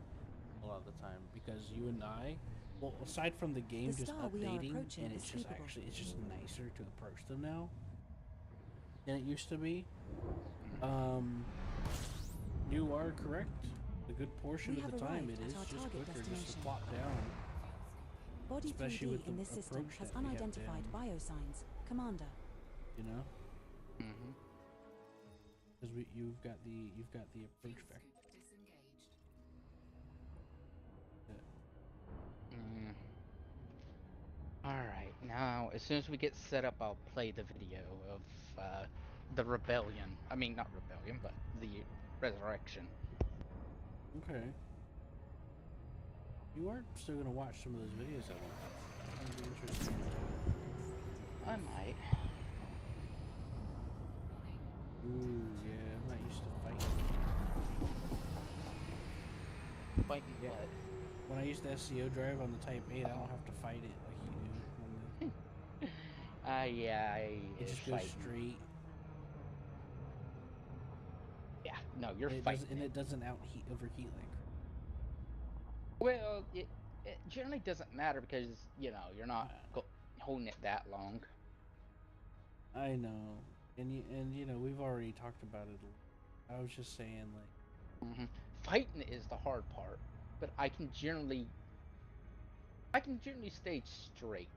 a lot of the time because you and I, well, aside from the game The just star we are updating approaching and is it's just sleepable. actually it's just nicer to approach them now than it used to be. You are correct. A good portion We of the have time arrived it at is our just target quicker just to destination. plop down. Body Especially 3D with the in this system approach has that we have unidentified down. biosigns. Commander. You know, Mm-hmm. because you've got the approach vector. Alright, now, as soon as we get set up, I'll play the video of the rebellion. I mean, not rebellion, but the resurrection. Okay. You are still gonna watch some of those videos I want. That'd be interesting. I might. Ooh, yeah, I'm not used to fighting. Fighting Yeah. what? When I used the SCO drive on the Type 8, I don't have to fight it like you do. Yeah, It just goes straight. Yeah, no, you're And fighting. and it doesn't overheat like. Well, it generally doesn't matter because, you know, you're not holding it that long. I know, and you know we've already talked about it. I was just saying like. Fighting is the hard part, but I can generally stay straight,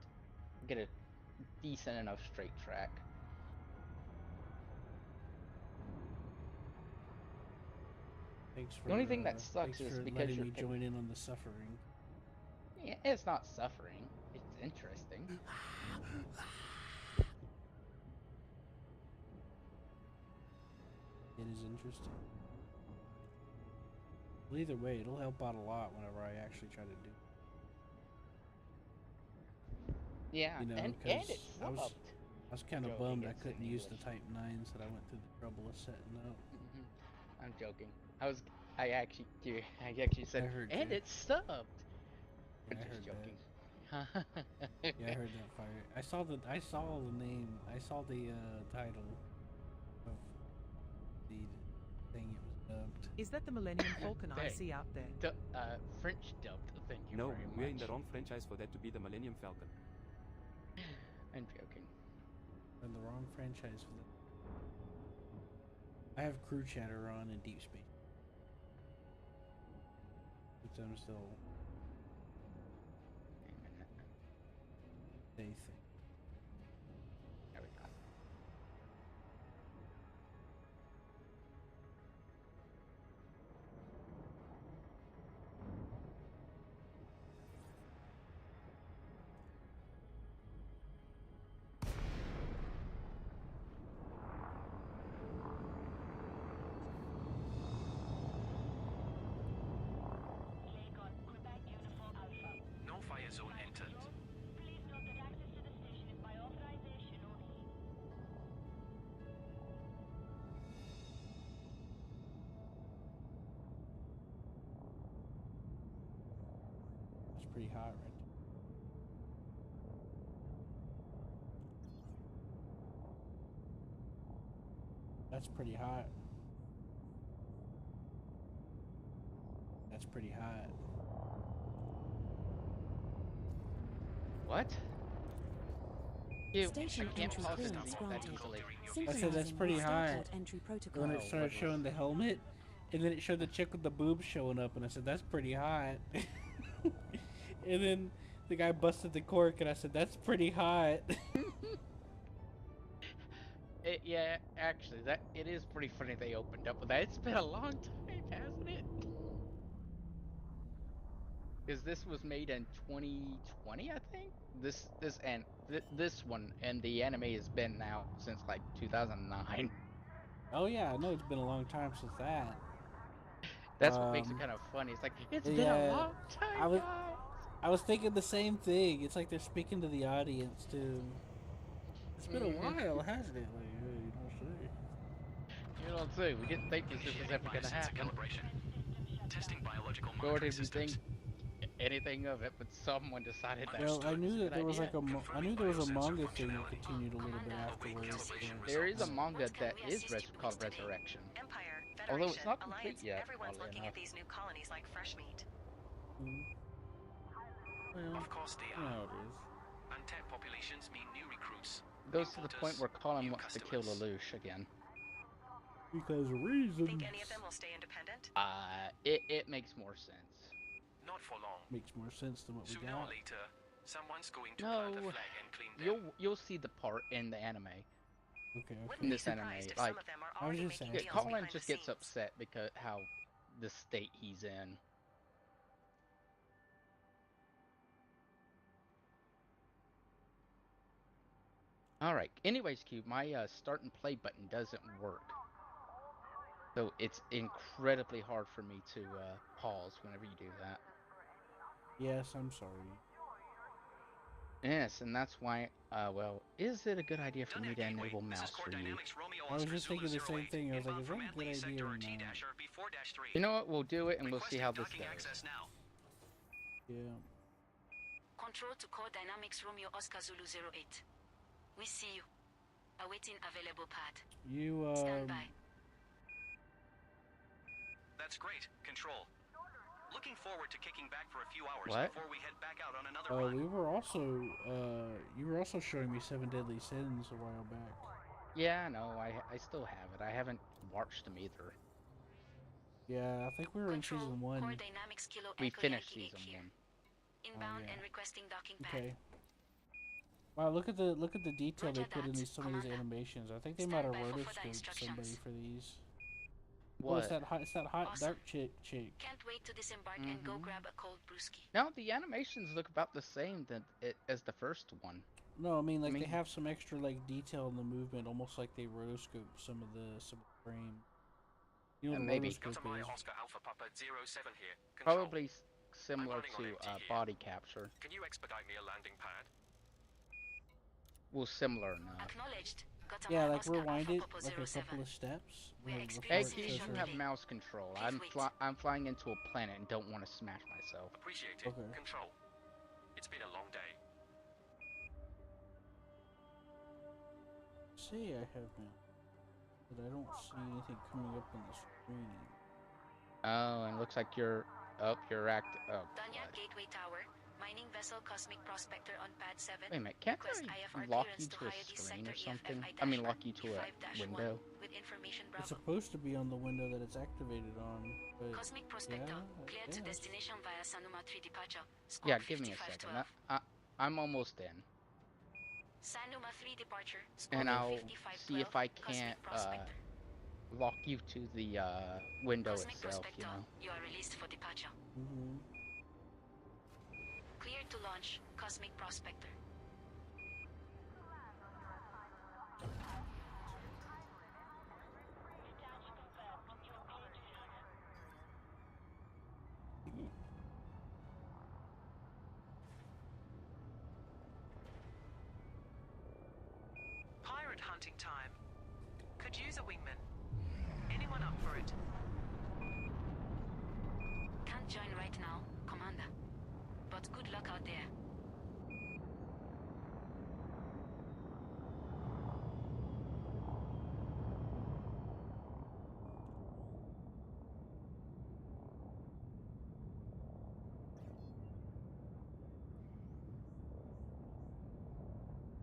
get a decent enough straight track. Thanks for The only thing that sucks is because letting you're me join in on the suffering. Yeah, it's not suffering. It's interesting. It is interesting. Well, either way, it'll help out a lot whenever I actually try to do. Yeah, you know, and it I sucked. was kind of bummed I couldn't use the Type 9s that I went through the trouble of setting up. I'm joking. I actually said, and you. it subbed. Yeah, I'm I heard just joking. Yeah, I heard that fire. I saw the name. I saw the title of the thing it was dubbed. Is that the Millennium Falcon I see out there? French dubbed. Thank you No, very much. we're in the wrong franchise for that to be the Millennium Falcon. I'm joking. In the wrong franchise for that. I have crew chatter on in Deep Space. Which I'm still. Say thing. There we go. No fire zone entered. Please note that access to the station is by authorization only. That's pretty hot, right? That's pretty hot. That's pretty hot. What? Station entry clearance granted. I said that's pretty high. Entry protocol. When it started showing the helmet, and then it showed the chick with the boobs showing up, and I said that's pretty hot. And then the guy busted the cork, and I said that's pretty hot. Yeah, actually, it is pretty funny they opened up with that. It's been a long time, hasn't it? Because this was made in 2020, I think. This one and the anime has been out since like 2009. Oh yeah, I know it's been a long time since that. That's what makes it kind of funny. It's like it's been a long time. I was thinking the same thing. It's like they're speaking to the audience too. It's been a while, hasn't it? Like, you don't say. You don't say. We didn't think this was ever gonna happen. Testing biological Nor monitoring did we think systems. anything of it, but someone decided that. Well, I knew that there was like a I knew there was a manga biosensor thing that continued a little bit afterwards. There is a manga that is called Resurrection. Empire, Although Federation, it's not complete Alliance, yet, everyone's oddly looking enough. at these new colonies like fresh meat. Well, Of course they you are. know it is. Untapped populations mean new recruits. Goes to the point where Colin wants to kill Lelouch again. Because reasons. Think any of them will stay independent? It makes more sense. Not for long. Makes more sense than what we Sooner got. or later, someone's going to plant a flag and claim them. You'll see the part in the anime. Okay. In this anime, like I was just saying. Colin just gets upset because how the state he's in. Alright, anyways, Cube, my start and play button doesn't work. So it's incredibly hard for me to pause whenever you do that. Yes, I'm sorry. Yes, and that's why, well, is it a good idea for me to enable mouse for you? I was just thinking the same thing. I was like, is that a good idea or not? You know what, we'll do it and we'll see how this goes. Yeah. Control to Core Dynamics Romeo Oscar Zulu 08. We see you. Awaiting available pad. You, Stand by. That's great. Control. Looking forward to kicking back for a few hours What? before we head back out on another run. we were also, you were also showing me 7 Deadly Sins a while back. Yeah, no, I still have it. I haven't watched them either. Yeah, I think we were in season 1. Core Dynamics Kilo We Echo finished Yankee season 8 here. 1. Inbound yeah. and requesting docking pad. Okay. Wow, look at the detail they put in some of these animations. I think they might have rotoscoped somebody for these. What? Oh, it's that hot Awesome. dark chick. Can't wait to disembark and go grab a cold brewski. No, the animations look about the same as the first one. No, I mean they have some extra like detail in the movement, almost like they rotoscoped some of the frame. You know what Maybe. rotoscope is? Oscar Alpha Papa 07 here. Control. Probably similar to body capture. Can you expedite me a landing pad? Well, similar enough. Acknowledged. Got Yeah, my like Oscar rewind Alpha it Papa like a 07. couple of steps. We're before experiencing it Hey, shows you up. have mouse control. I'm flying into a planet and don't want to smash myself. Appreciate it. Okay. Control. It's been a long day. Say I have now, but I don't see anything coming up on the screen. Oh, and it looks like you're up. You're oh. Danya Gateway Tower. Mining vessel Cosmic Prospector on pad 7. Wait a minute, can't Request I IFR lock clearance you to to a hire this screen or sector something? EFFI I mean, -1, lock you to a E5-1 window? with information It's Bravo. supposed to be on the window that it's activated on, but Cosmic Prospector, yeah, cleared to yes. destination via Sanuma 3 departure. Score Yeah, give me a second. 5512. I'm almost in, Sanuma 3 departure. Score and I'll 5512. see if I Cosmic can't Prospector. lock you to the window Cosmic itself. Prospector, You know. you are released for departure. Mm-hmm. Cleared to launch. Cosmic Prospector. Pirate hunting time. Could use a wingman. Anyone up for it? Can't join right now, Commander. But good luck out there.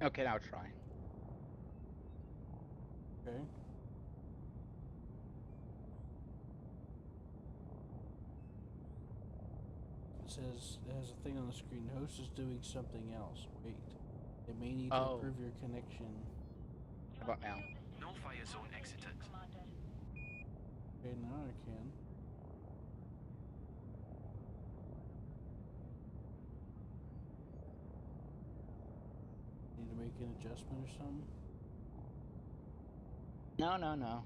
Okay, now try. Okay. It says it has a thing on the screen. The host is doing something else. Wait. It may need to improve your connection. How about now? No fire zone exited. Okay, now I can. Need to make an adjustment or something? No, no, no.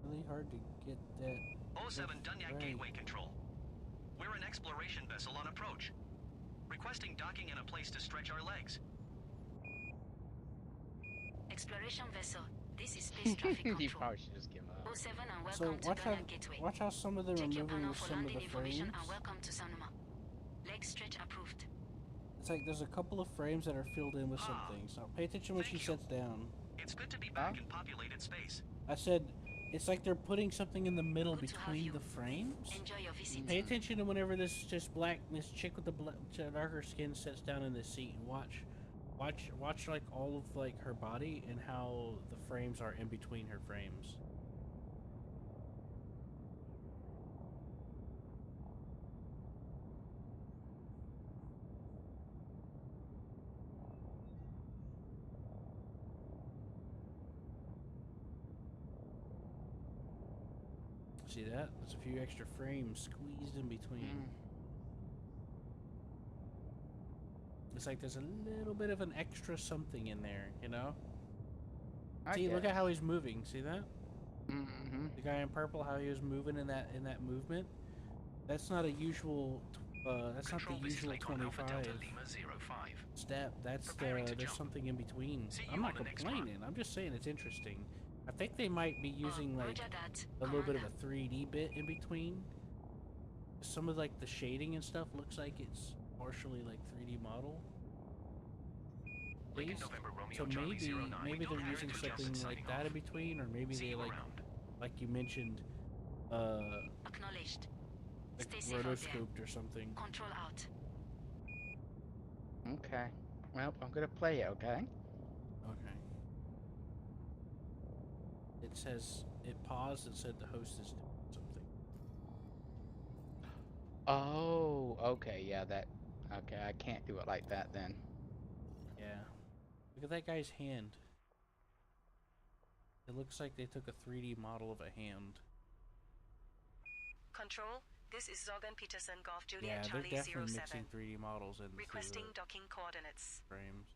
Really hard to get that. 07 Dunyak right. Gateway Control. exploration vessel on approach. Requesting docking and a place to stretch our legs. Exploration vessel. This is space traffic control. You probably should just give up. 07 and So welcome to Ghana Gateway. watch how some of them Check are your moving panel with for some of landing the information frames. and welcome to Sanuma. Leg stretch approved. It's like there's a couple of frames that are filled in with some things. Now pay attention when she sits down. It's good to be back in populated space. I said it's like they're putting something in the middle between the frames. Enjoy your visit. Pay attention to whenever this chick with the darker skin sits down in this seat and watch like all of like her body and how the frames are in between her frames. See that? There's a few extra frames squeezed in between. It's like there's a little bit of an extra something in there, you know? See, look at how he's moving. See that? Mm-hmm. The guy in purple, how he was moving in that movement. That's not a usual. That's not the usual 25 step. That's there's something in between. I'm not complaining. I'm just saying it's interesting. I think they might be using like a little bit of a 3D bit in between. Some of like the shading and stuff looks like it's partially like 3D model. So maybe they're using something like that in between, or maybe they like you mentioned, acknowledged. like Stay safe out there. rotoscoped or something. Control out. Okay. Well, I'm gonna play it, okay? Okay. It says it paused and said the host is doing something. Oh, okay, yeah, okay, I can't do it like that then. Yeah. Look at that guy's hand. It looks like they took a 3D model of a hand. Control, this is Zogan Peterson Golf Yeah, Juliet they're Charlie definitely 07. mixing 3D models in Requesting docking coordinates. frames.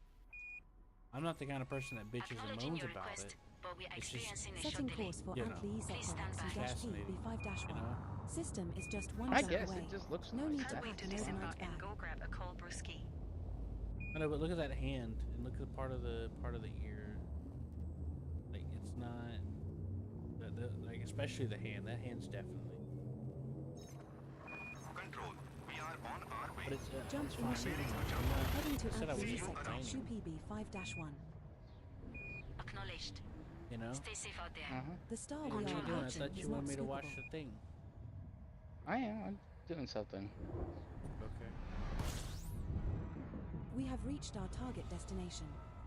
I'm not the kind of person that bitches and Acknowledging moans your about request, it. but we are It's just experiencing a Setting short delay. course for You know, Antli Please stand by. fascinating. B5-1. You know? System is just one I jump guess away. it just looks No nice. need to Can't wait pack to an overnight disembark and bag. go grab a cold brewski. I know, but look at that hand and look at part of the ear. Like it's not, like especially the hand. That hand's definitely. Control, we are on our way. But it's Jump it's fine. initiated. Heading to Said I was Antli just sector, complaining. Shupi B5-1. Acknowledged. You know. Stay safe out there. The star What we are you are doing? I approaching thought is you not wanted me to watch scoopable. the thing. I am. I'm doing something. Okay. We have reached our target destination.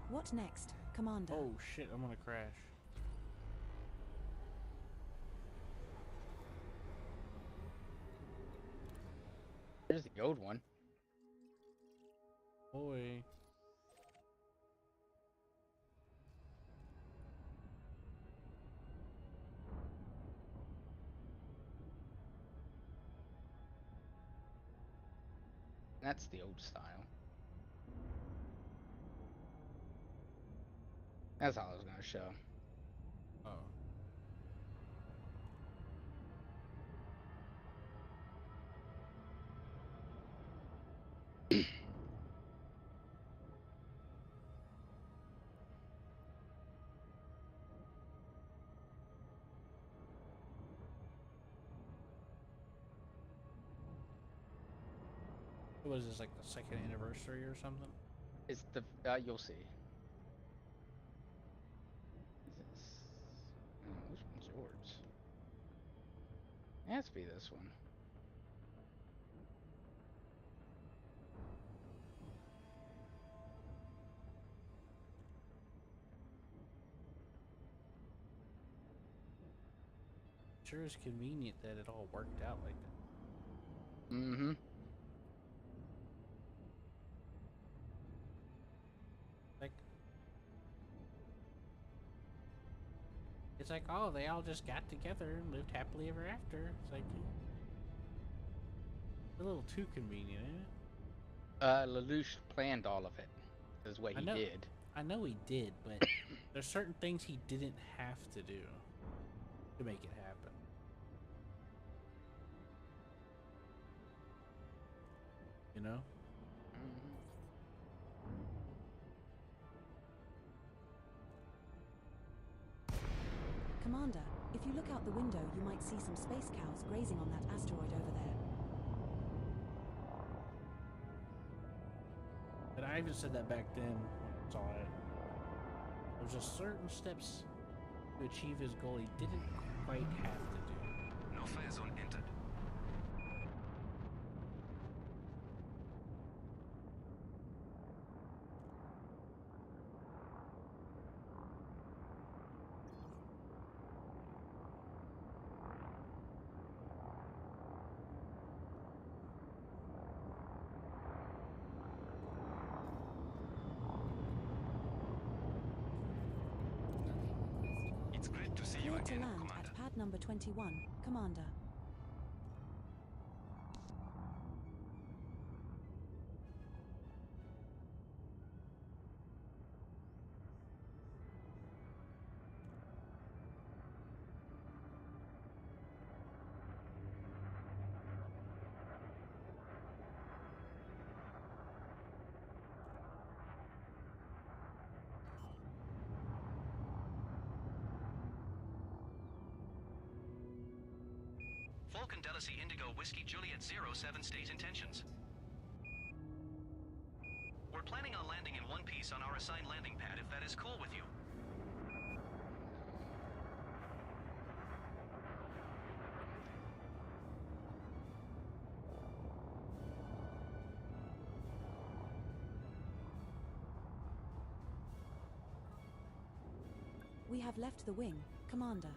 What next, Commander? Oh shit! I'm gonna crash. There's the old one. Boy. That's the old style. That's all I was gonna show. Oh. What is this, like the second anniversary or something? It's the you'll see. Which one's yours? It has to be this one. Sure is convenient that it all worked out like that. Mm-hmm. Like, it's like, oh, they all just got together and lived happily ever after. It's like a little too convenient, isn't it? Lelouch planned all of it. Is what he did. I know he did, but there's certain things he didn't have to do to make it happen. You know? Commander, if you look out the window, you might see some space cows grazing on that asteroid over there. And I even said that back then when I saw it. There's just certain steps to achieve his goal he didn't quite have to do. No fire zone entered. It's great to see you Cleared to again, land Commander. at pad number 21, Commander. Falcon Delacy Indigo Whiskey Juliet 07 state intentions. We're planning on landing in one piece on our assigned landing pad if that is cool with you. We have left the wing, Commander.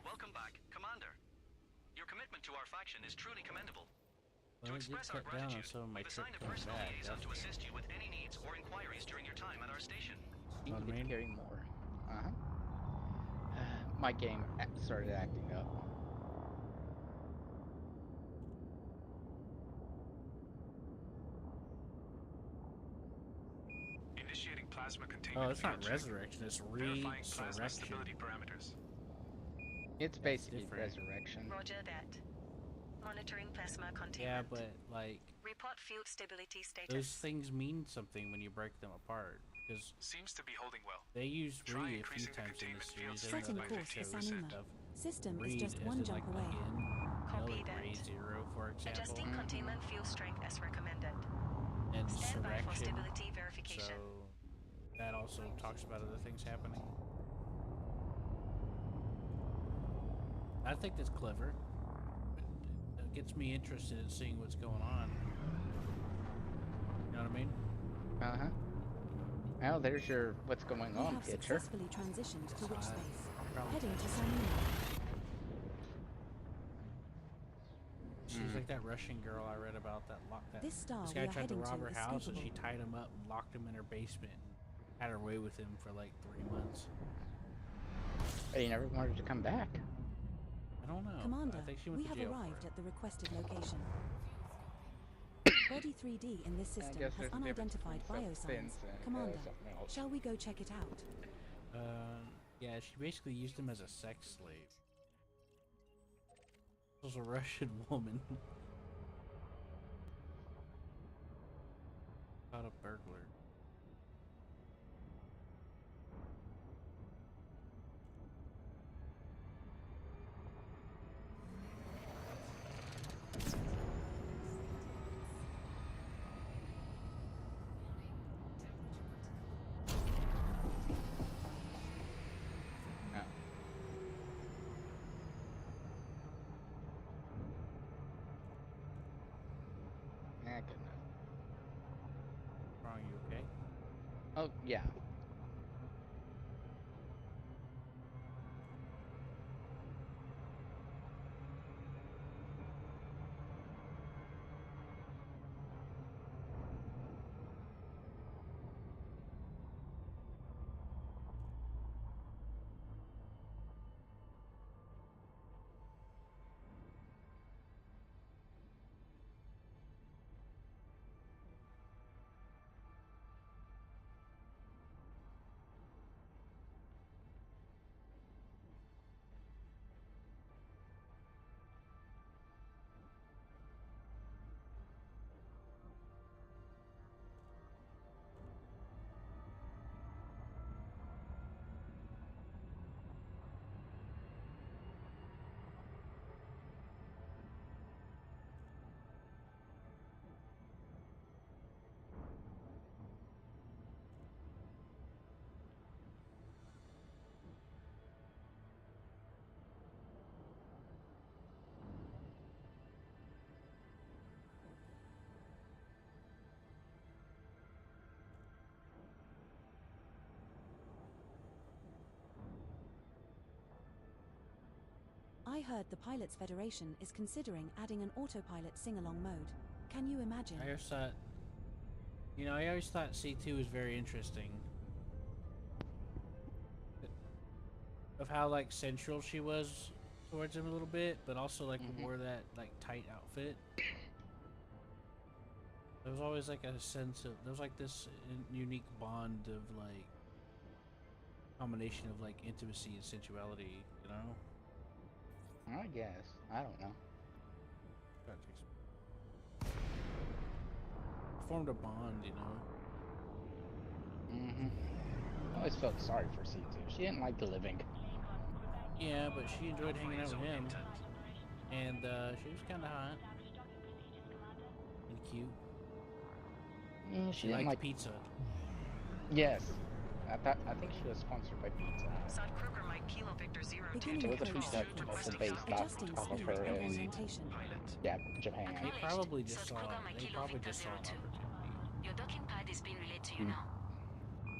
Welcome back, Commander. Your commitment to our faction is truly commendable. Well, To it did express our cut down on gratitude, some of my we've trip assigned a coming personal back. liaison That's to assist you with any needs or inquiries during your time at our station. You What I need mean? to carry more. My game started acting up. Initiating plasma Oh, containment. it's not field check. resurrection, it's Verifying plasma resurrection. stability parameters. It's basically different. resurrection. Roger that. Monitoring plasma Yeah, containment. but like Report field stability status. those things mean something when you break them apart because Seems to be holding well. they use Try Re a few increasing the times in containment this field series. Setting strength by course for 15%. Sanima. Stuff. System is Read just as one in, jump like, away. again, Copy like that. Ray 0, for example, Adjusting containment field strength as recommended. and Stand by for Surrection. stability verification. So that also talks about other things happening. I think that's clever. It gets me interested in seeing what's going on. You know what I mean? Uh-huh. Well, there's your what's going We on have picture. successfully transitioned to witch space. Probably. Heading to Sanima. She's like that Russian girl I read about that locked that. This star This we guy are tried to heading rob to her is house and scoopable. she tied him up and locked him in her basement and had her way with him for like 3 months. He never wanted to come back. I don't know. Commander, I think she went we to have jail arrived for it. at the requested location. Body 3D in this system guess has there's a difference unidentified between biosigns. self-defense and, Commander, something else. shall we go check it out? Yeah, she basically used him as a sex slave. This was a Russian woman. Caught a burglar. Good enough. Wrong, you okay? Oh, yeah. I heard the Pilots Federation is considering adding an autopilot sing-along mode. Can you imagine? I always thought, I always thought C2 was very interesting. Of how, like, central she was towards him a little bit, but also, like, wore that, like, tight outfit. There was always, like, a sense of, there was, like, this unique bond of, like, combination of, like, intimacy and sensuality, you know? I guess. I don't know. Formed a bond, you know? I always felt sorry for C2. She didn't like the living. Yeah, but she enjoyed hanging out with him. And she was kind of hot. And cute. Yeah, she liked like pizza. Yes. I think she was sponsored by Pizza Hut. Sod Kruger Mike Kilo Victor 0 It was a Pizza Hut also based off of her in Japan. They probably just saw an opportunity. Your docking pad is being relayed to you now.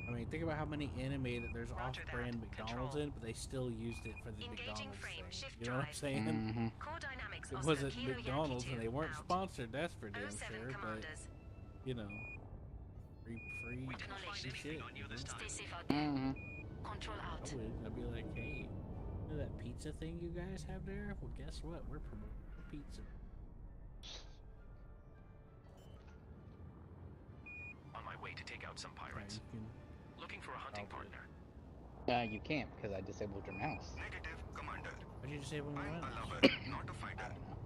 I mean, think about how many anime that there's off-brand McDonald's in, but they still used it for the McDonald's thing. You know what I'm saying? It wasn't McDonald's and they weren't sponsored, that's for damn sure, but, you know, free shit. Stay safe out there. Control out. I'd be like, hey, you know that pizza thing you guys have there? Well, guess what? We're promoting pizza. On my way to take out some pirates. Looking for a hunting partner. You can't because I disabled your mouse. Negative, Commander. Why did you disable my mouse? I'm a lover, not a fighter. I don't know.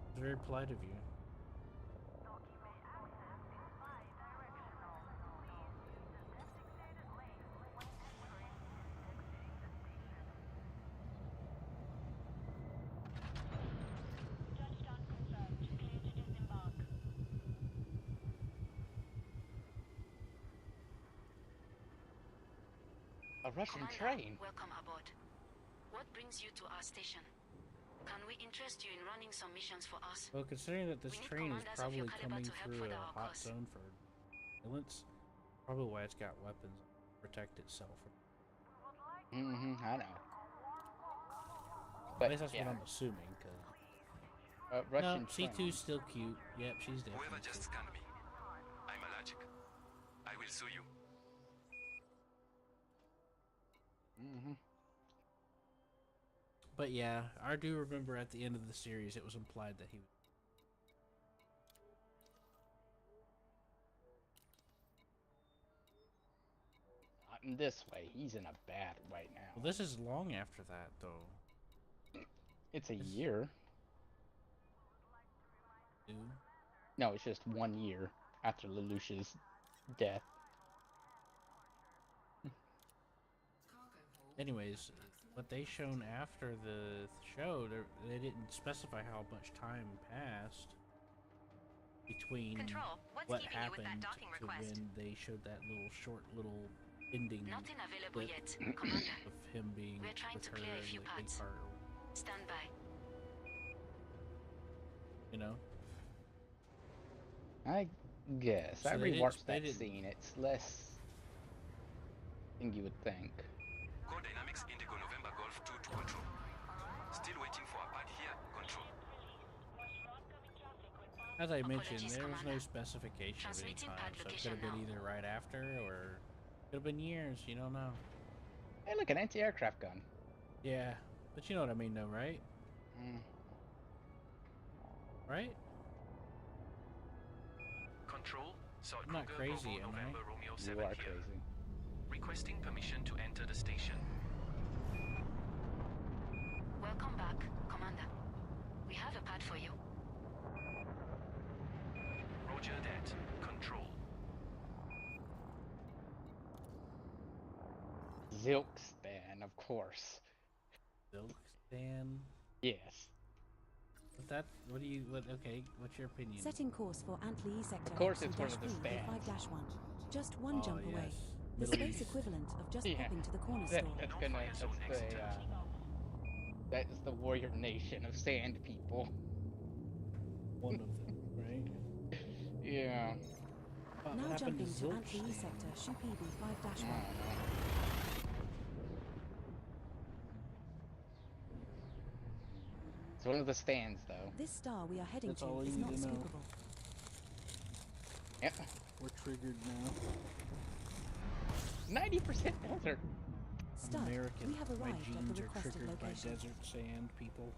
It's very polite of you. A Russian Commander, train? Welcome aboard. What brings you to our station? Can we interest you in running some missions for us? Well, considering that this train is probably coming through a hot zone for violence, probably why it's got weapons to protect itself. I know. But at least that's what I'm assuming, because... Russian C2's still cute. Yep, she's definitely Whoever just scanned me. I'm allergic. I will sue you. But yeah, I do remember at the end of the series it was implied that he was... Not in this way. He's in a bad right now. Well, this is long after that, though. It's a year. 2? No, it's just 1 year after Lelouch's death. Anyways, what they shown after the show, they didn't specify how much time passed between what happened to when they showed that little ending Nothing available clip yet, Commander. of him being We're trying with to her clear a and few the paths. car. Stand by. You know? I guess. So I they rewatched didn't- that scene. It's less than you would think. Core Dynamics Indigo November Golf 2 to control. Still waiting for a pad here, control. As I mentioned, Apologies, there was no Commander. specification of any Transmitting time, pad so it could location have been now. either right after or could have been years. You don't know. Hey, look, an anti-aircraft gun. Yeah, but you know what I mean, though, right? Right? Control, Sod I'm not Kruger, crazy, Bravo, am I? November, Romeo You 7 are here. crazy. Requesting permission to enter the station. Welcome back, Commander. We have a pad for you. Roger that. Control. Zilkstan, of course. Zilkstan? Yes. Okay, what's your opinion? Setting course for Antli sector Of course it's one of the X-B stands. 5-1. Just one jump away. Yes. The Middle space East. equivalent of just Yeah. popping to the corner That, store. that is the warrior nation of sand people. One of them, right? Yeah. What Now happened jumping to Zilkstan? Antli sector Shupibi 5-1. It's one of the stands, though. This star we are heading That's to all we is need not to know. scoopable. Yep. We're triggered now. 90% desert. Stud, American. we have My arrived at genes the are requested triggered by location. desert sand people.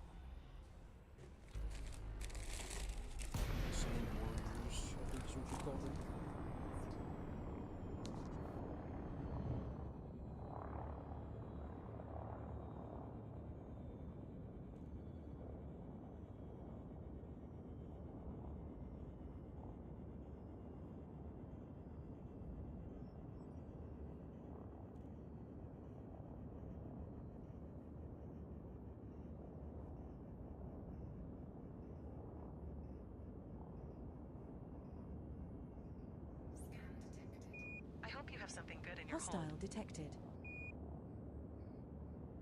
Sand warriors, I think is what you call them. I hope you have something good in your Hostile home. detected.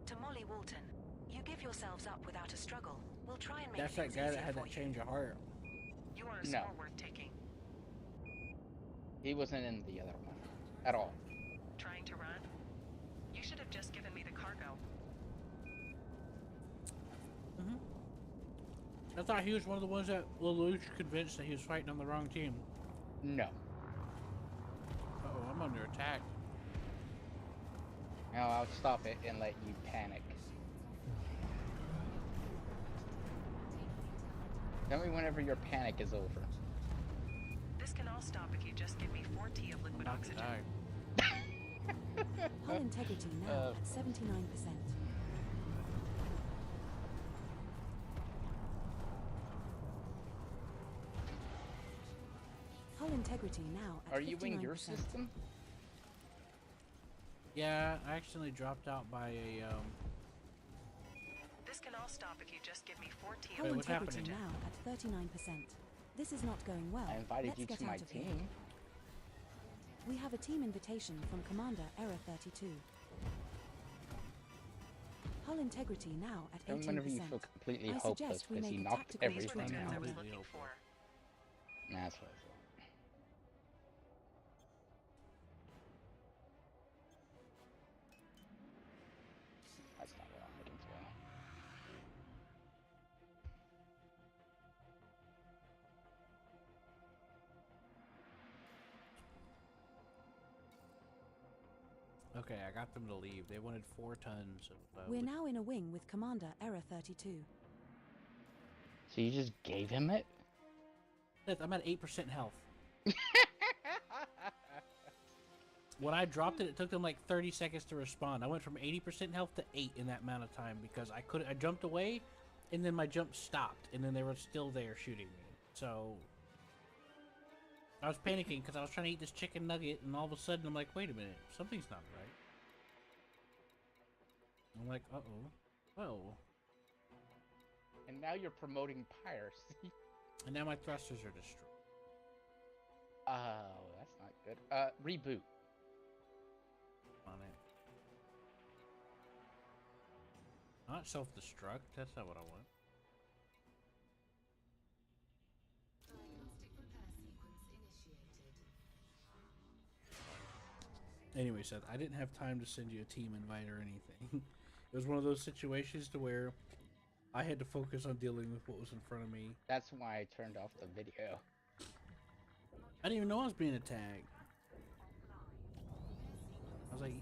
To Molly Walton, you give yourselves up without a struggle. We'll try and make That's that things guy that easier had for that you. change of heart. You are a No. score worth taking. He wasn't in the other one at all. Trying to run? You should have just given me the cargo. I thought he was one of the ones that Lelouch convinced that he was fighting on the wrong team. No. Uh-oh, I'm under attack. No, I'll stop it and let you panic. Tell me whenever your panic is over. This can all stop if you just give me 4T of liquid oxygen. Hull integrity now at 79%. Hull integrity now at 59%. Are you in your system? Yeah, I accidentally dropped out by a, This can all stop if you just give me 4T Hull of liquid integrity oxygen. now at 39%. This is not going well. I invited Let's you get to my out of here. team. We have a team invitation from Commander Error 32. Hull integrity now at 18%. And whenever you feel completely I hopeless suggest we because he make a knocked tactical These were the everything dudes I out. was looking for. That's what I thought. That's not what I'm looking for. okay, I got them to leave. They wanted 4 tons of, We're now in a wing with Commander Error 32. So you just gave him it? I'm at 8% health. When I dropped it, it took them like 30 seconds to respond. I went from 80% health to 8 in that amount of time because I jumped away, and then my jump stopped, and then they were still there shooting me. So I was panicking because I was trying to eat this chicken nugget, and all of a sudden I'm like, wait a minute, something's not right. I'm like, uh-oh. Whoa. And now you're promoting piracy. And now my thrusters are destroyed. Oh, that's not good. Reboot. On it. Not self-destruct, that's not what I want. Anyway, Seth, I didn't have time to send you a team invite or anything. It was one of those situations to where I had to focus on dealing with what was in front of me. That's why I turned off the video. I didn't even know I was being attacked. I was like...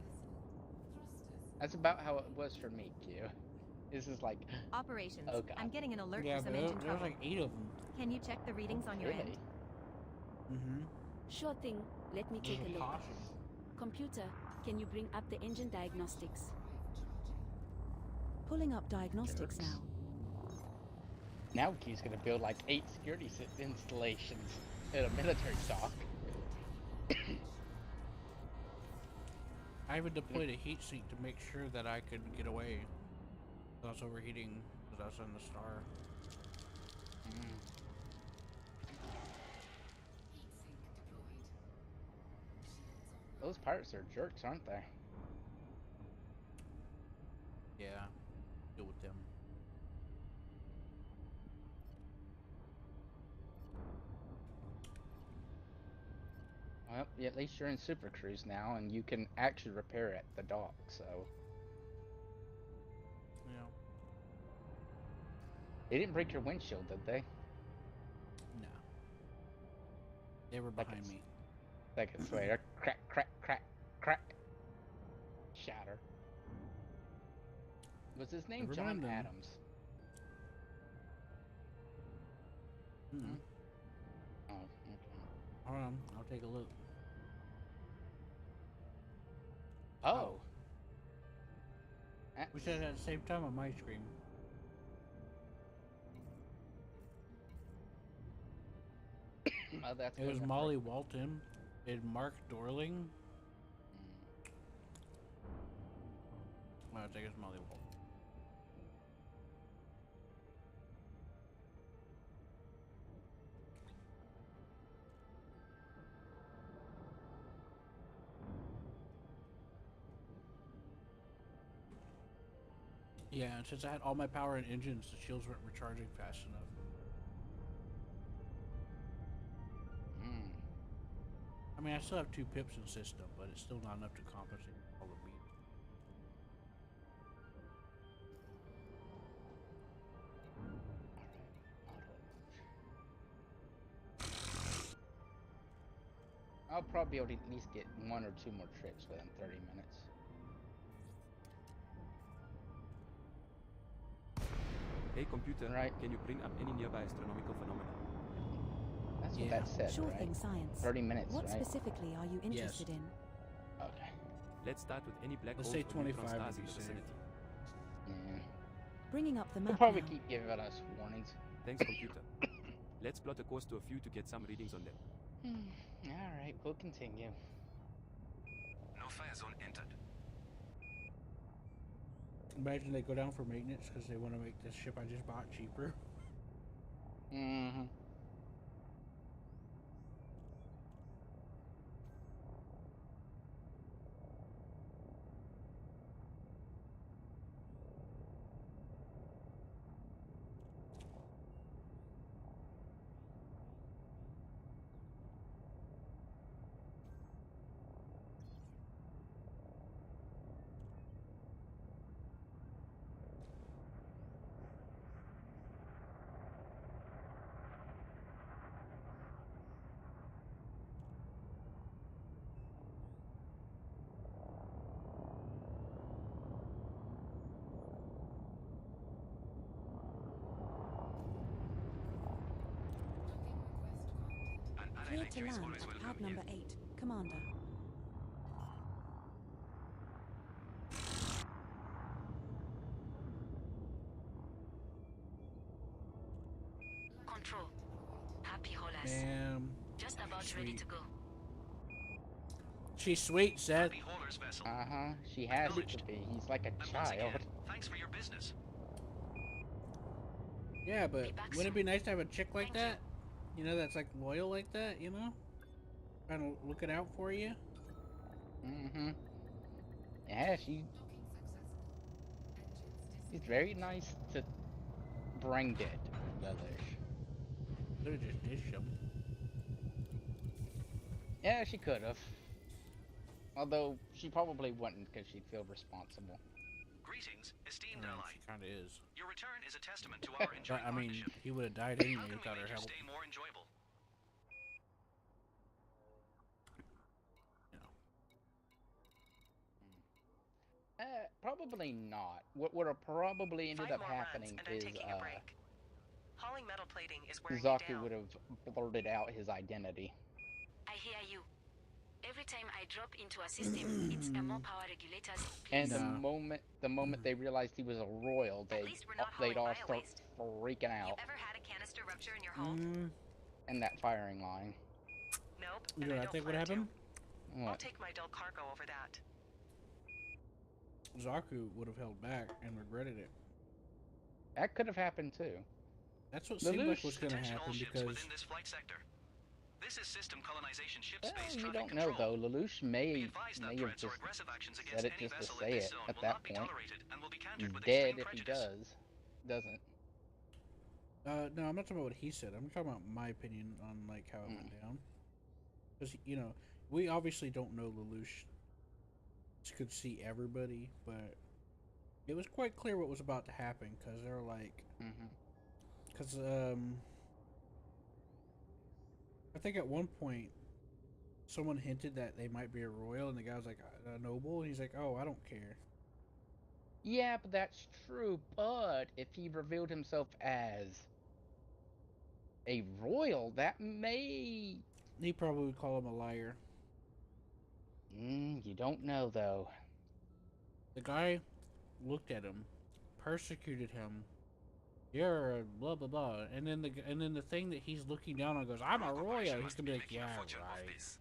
That's about how it was for me, Q. This is like... Operations. Oh, God. I'm getting an alert Yeah, for some but engine there was trouble. like 8 of them. Can you check the readings on your end? Mm-hmm. Sure thing. Let me take a look. Computer, can you bring up the engine diagnostics? Pulling up diagnostics now. Now Q's gonna build like 8 security installations at a military dock. I even deployed a heat sink to make sure that I could get away. I was overheating because I was on the star. Those pirates are jerks, aren't they? Yeah, deal with them. Well, yeah, at least you're in Super Cruise now, and you can actually repair at the dock, so... Yeah. They didn't break your windshield, did they? No. They were behind me. Seconds later, crack, crack, crack, crack. Shatter. Was his name John Adams? Hmm. Oh, okay. Hold on, I'll take a look. Oh. We said it at the same time on my screen. Oh, that's it was Molly Walton and Mark Dorling. I think it's Molly Walton. Yeah, and since I had all my power and engines, the shields weren't recharging fast enough. I mean, I still have 2 pips in system, but it's still not enough to compensate all the beat. I'll probably be able to at least get 1 or 2 more trips within 30 minutes. Hey computer, can you bring up any nearby astronomical phenomena? That's what that said, Sure right? thing, science. 30 minutes, What right? specifically are you interested in? Okay. Let's start with any black Let's holes say or neutron 25 stars to in be the safe. vicinity. Yeah. Bringing up the map They'll probably now. keep giving us warnings. Thanks computer. Let's plot a course to a few to get some readings on them. Alright, we'll continue. No fire zone entered. Imagine they go down for maintenance because they want to make this ship I just bought cheaper. Mm-hmm. Clear to land at pad number 8, Commander. Control. Happy Holas. Damn. Just about ready to go. She's sweet, Seth. Uh-huh. She has to be. He's like a child. Thanks for your business. Yeah, but wouldn't it be nice to have a chick like that? You know, that's like loyal like that, you know? Kind of looking out for you. Mm-hmm. Yeah, she's very nice to bring dead, Lelouch. Could have just dished him. Yeah, she could have. Although, she probably wouldn't because she'd feel responsible. Greetings, esteemed ally. She kind of is. Your return is a testament to our enduring I mean, partnership. he would have died anyway How can we without her make your help. stay more enjoyable? Probably not. What would have probably ended 5 up more happening runs, and I'm is taking a break. Hauling metal plating is wearing me Zaku down. would have blurted out his identity. I hear you. Every time I drop into a system, it's a more power regulators. And Please. the moment they realized he was a royal, they'd all start freaking out. Ever had a canister rupture in your hold? And that firing line. Nope. You know what I think would happen? I'll take my dull cargo over that. Zaku would have held back and regretted it. That could have happened too. That's what seemed like was going to Attention all happen ships because within this flight sector. This is system colonization ship Well, space you traffic don't know control. though. Lelouch may Advised that have threats or just aggressive actions said against it any just to vessel say in this it zone at will that not be point. tolerated and will be countered with Dead extreme if he prejudice. doesn't. no, I'm not talking about what he said. I'm talking about my opinion on like how it went down. Because you know, we obviously don't know Lelouch could see everybody, but it was quite clear what was about to happen because they were like, Because I think at one point someone hinted that they might be a royal, and the guy was like a noble, and he's like, "Oh, I don't care." Yeah, but that's true. But if he revealed himself as a royal, that may... He probably would call him a liar. You don't know, though. The guy looked at him, persecuted him. You're a blah blah blah, and then the thing that he's looking down on goes, "I'm a royal." He's gonna be like, "Yeah, right."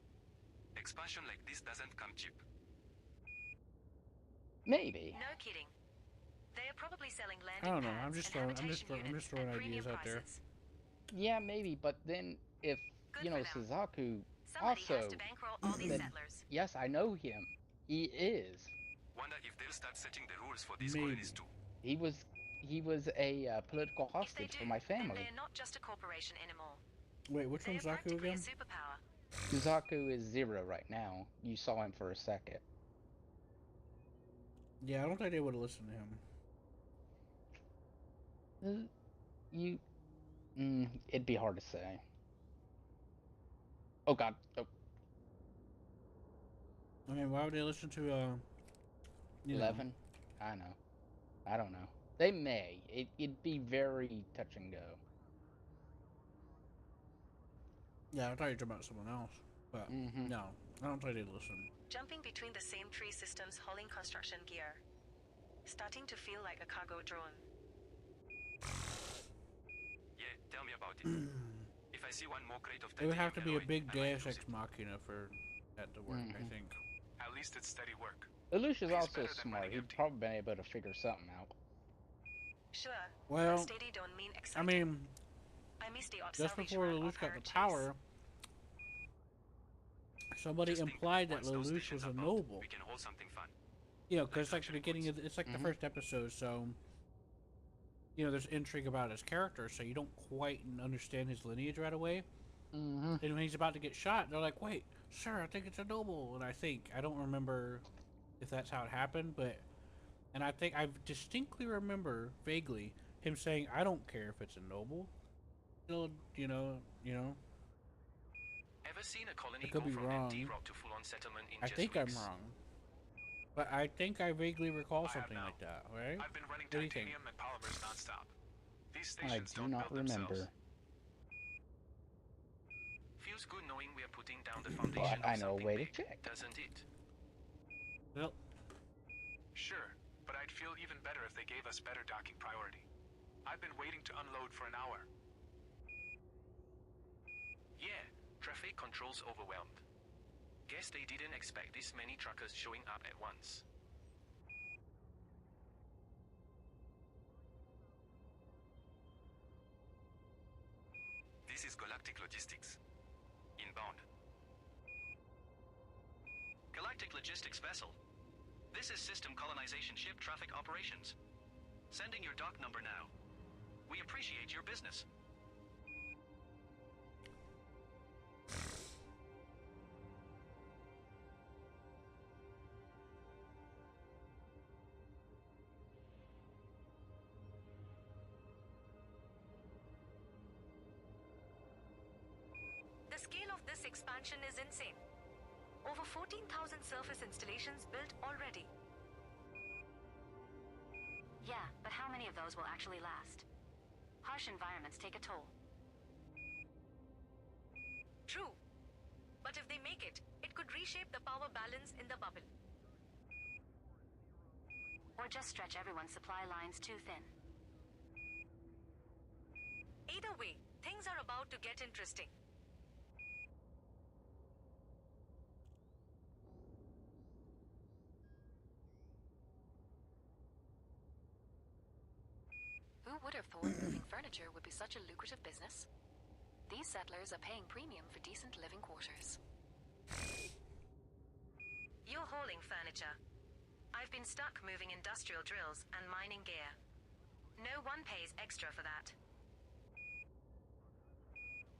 Expansion like this doesn't come cheap. Maybe. No kidding. They are probably selling I landing don't know. I'm pads just and throwing habitation ideas units at out there. prices. Yeah, maybe, but then if Suzaku Somebody also has to bankroll all these settlers. Yes, I know him. He is. Wonder if they'll start setting the rules for these colonies too. He was a political hostage for my family. Then they're not just a corporation anymore. Wait, which one's Zaku again? A superpower. Suzaku is 0 right now. You saw him for a second. Yeah, I don't think they would have listened to him. It'd be hard to say. Oh God. Oh. I mean, why would they listen to 11? I know. I don't know. They may. It'd be very touch and go. Yeah, I thought you were talking about someone else. But no, I don't think they'd listen. Jumping between the same tree systems hauling construction gear. Starting to feel like a cargo drone. Yeah, tell me about it. If I see one more crate of It would have to be a alloy, big I might Deus use Ex Machina for that to work, I think. At least it's steady work. Lelouch is Pays also better than smart. running He'd empty. probably been able to figure something out. Sure. Well, but steady don't mean I exciting. mean, I miss the just before Lelouch got the power, somebody implied that Lelouch was a noble. We can hold something fun. You know, because it's like the beginning of it's like the first episode, so you know there's intrigue about his character, so you don't quite understand his lineage right away. And when he's about to get shot, they're like, "Wait, sir, I think it's a noble." And I don't remember if that's how it happened, and I think I distinctly remember vaguely him saying, "I don't care if it's a noble." Still, you know. Ever seen a colony I could go be from wrong. empty rock to full-on settlement in I just think weeks? I'm wrong, but I think I vaguely recall something like that. Right? I've been running What do you think? titanium and polymers nonstop. These I stations do don't not build remember. themselves. Feels good knowing we are putting down the foundation But I of know a something way to big, check. doesn't it? Well, Sure, but I'd feel even better if they gave us better docking priority. I've been waiting to unload for an hour. Yeah, traffic control's overwhelmed. Guess they didn't expect this many truckers showing up at once. This is Galactic Logistics. Inbound. Galactic Logistics vessel. This is System Colonization Ship Traffic Operations. Sending your dock number now. We appreciate your business. The scale of this expansion is insane. Over 14,000 surface installations built already. Yeah, but how many of those will actually last? Harsh environments take a toll. True. But if they make it, it could reshape the power balance in the bubble. Or just stretch everyone's supply lines too thin. Either way, things are about to get interesting. Who would have thought moving furniture would be such a lucrative business? These settlers are paying premium for decent living quarters. You're hauling furniture. I've been stuck moving industrial drills and mining gear. No one pays extra for that.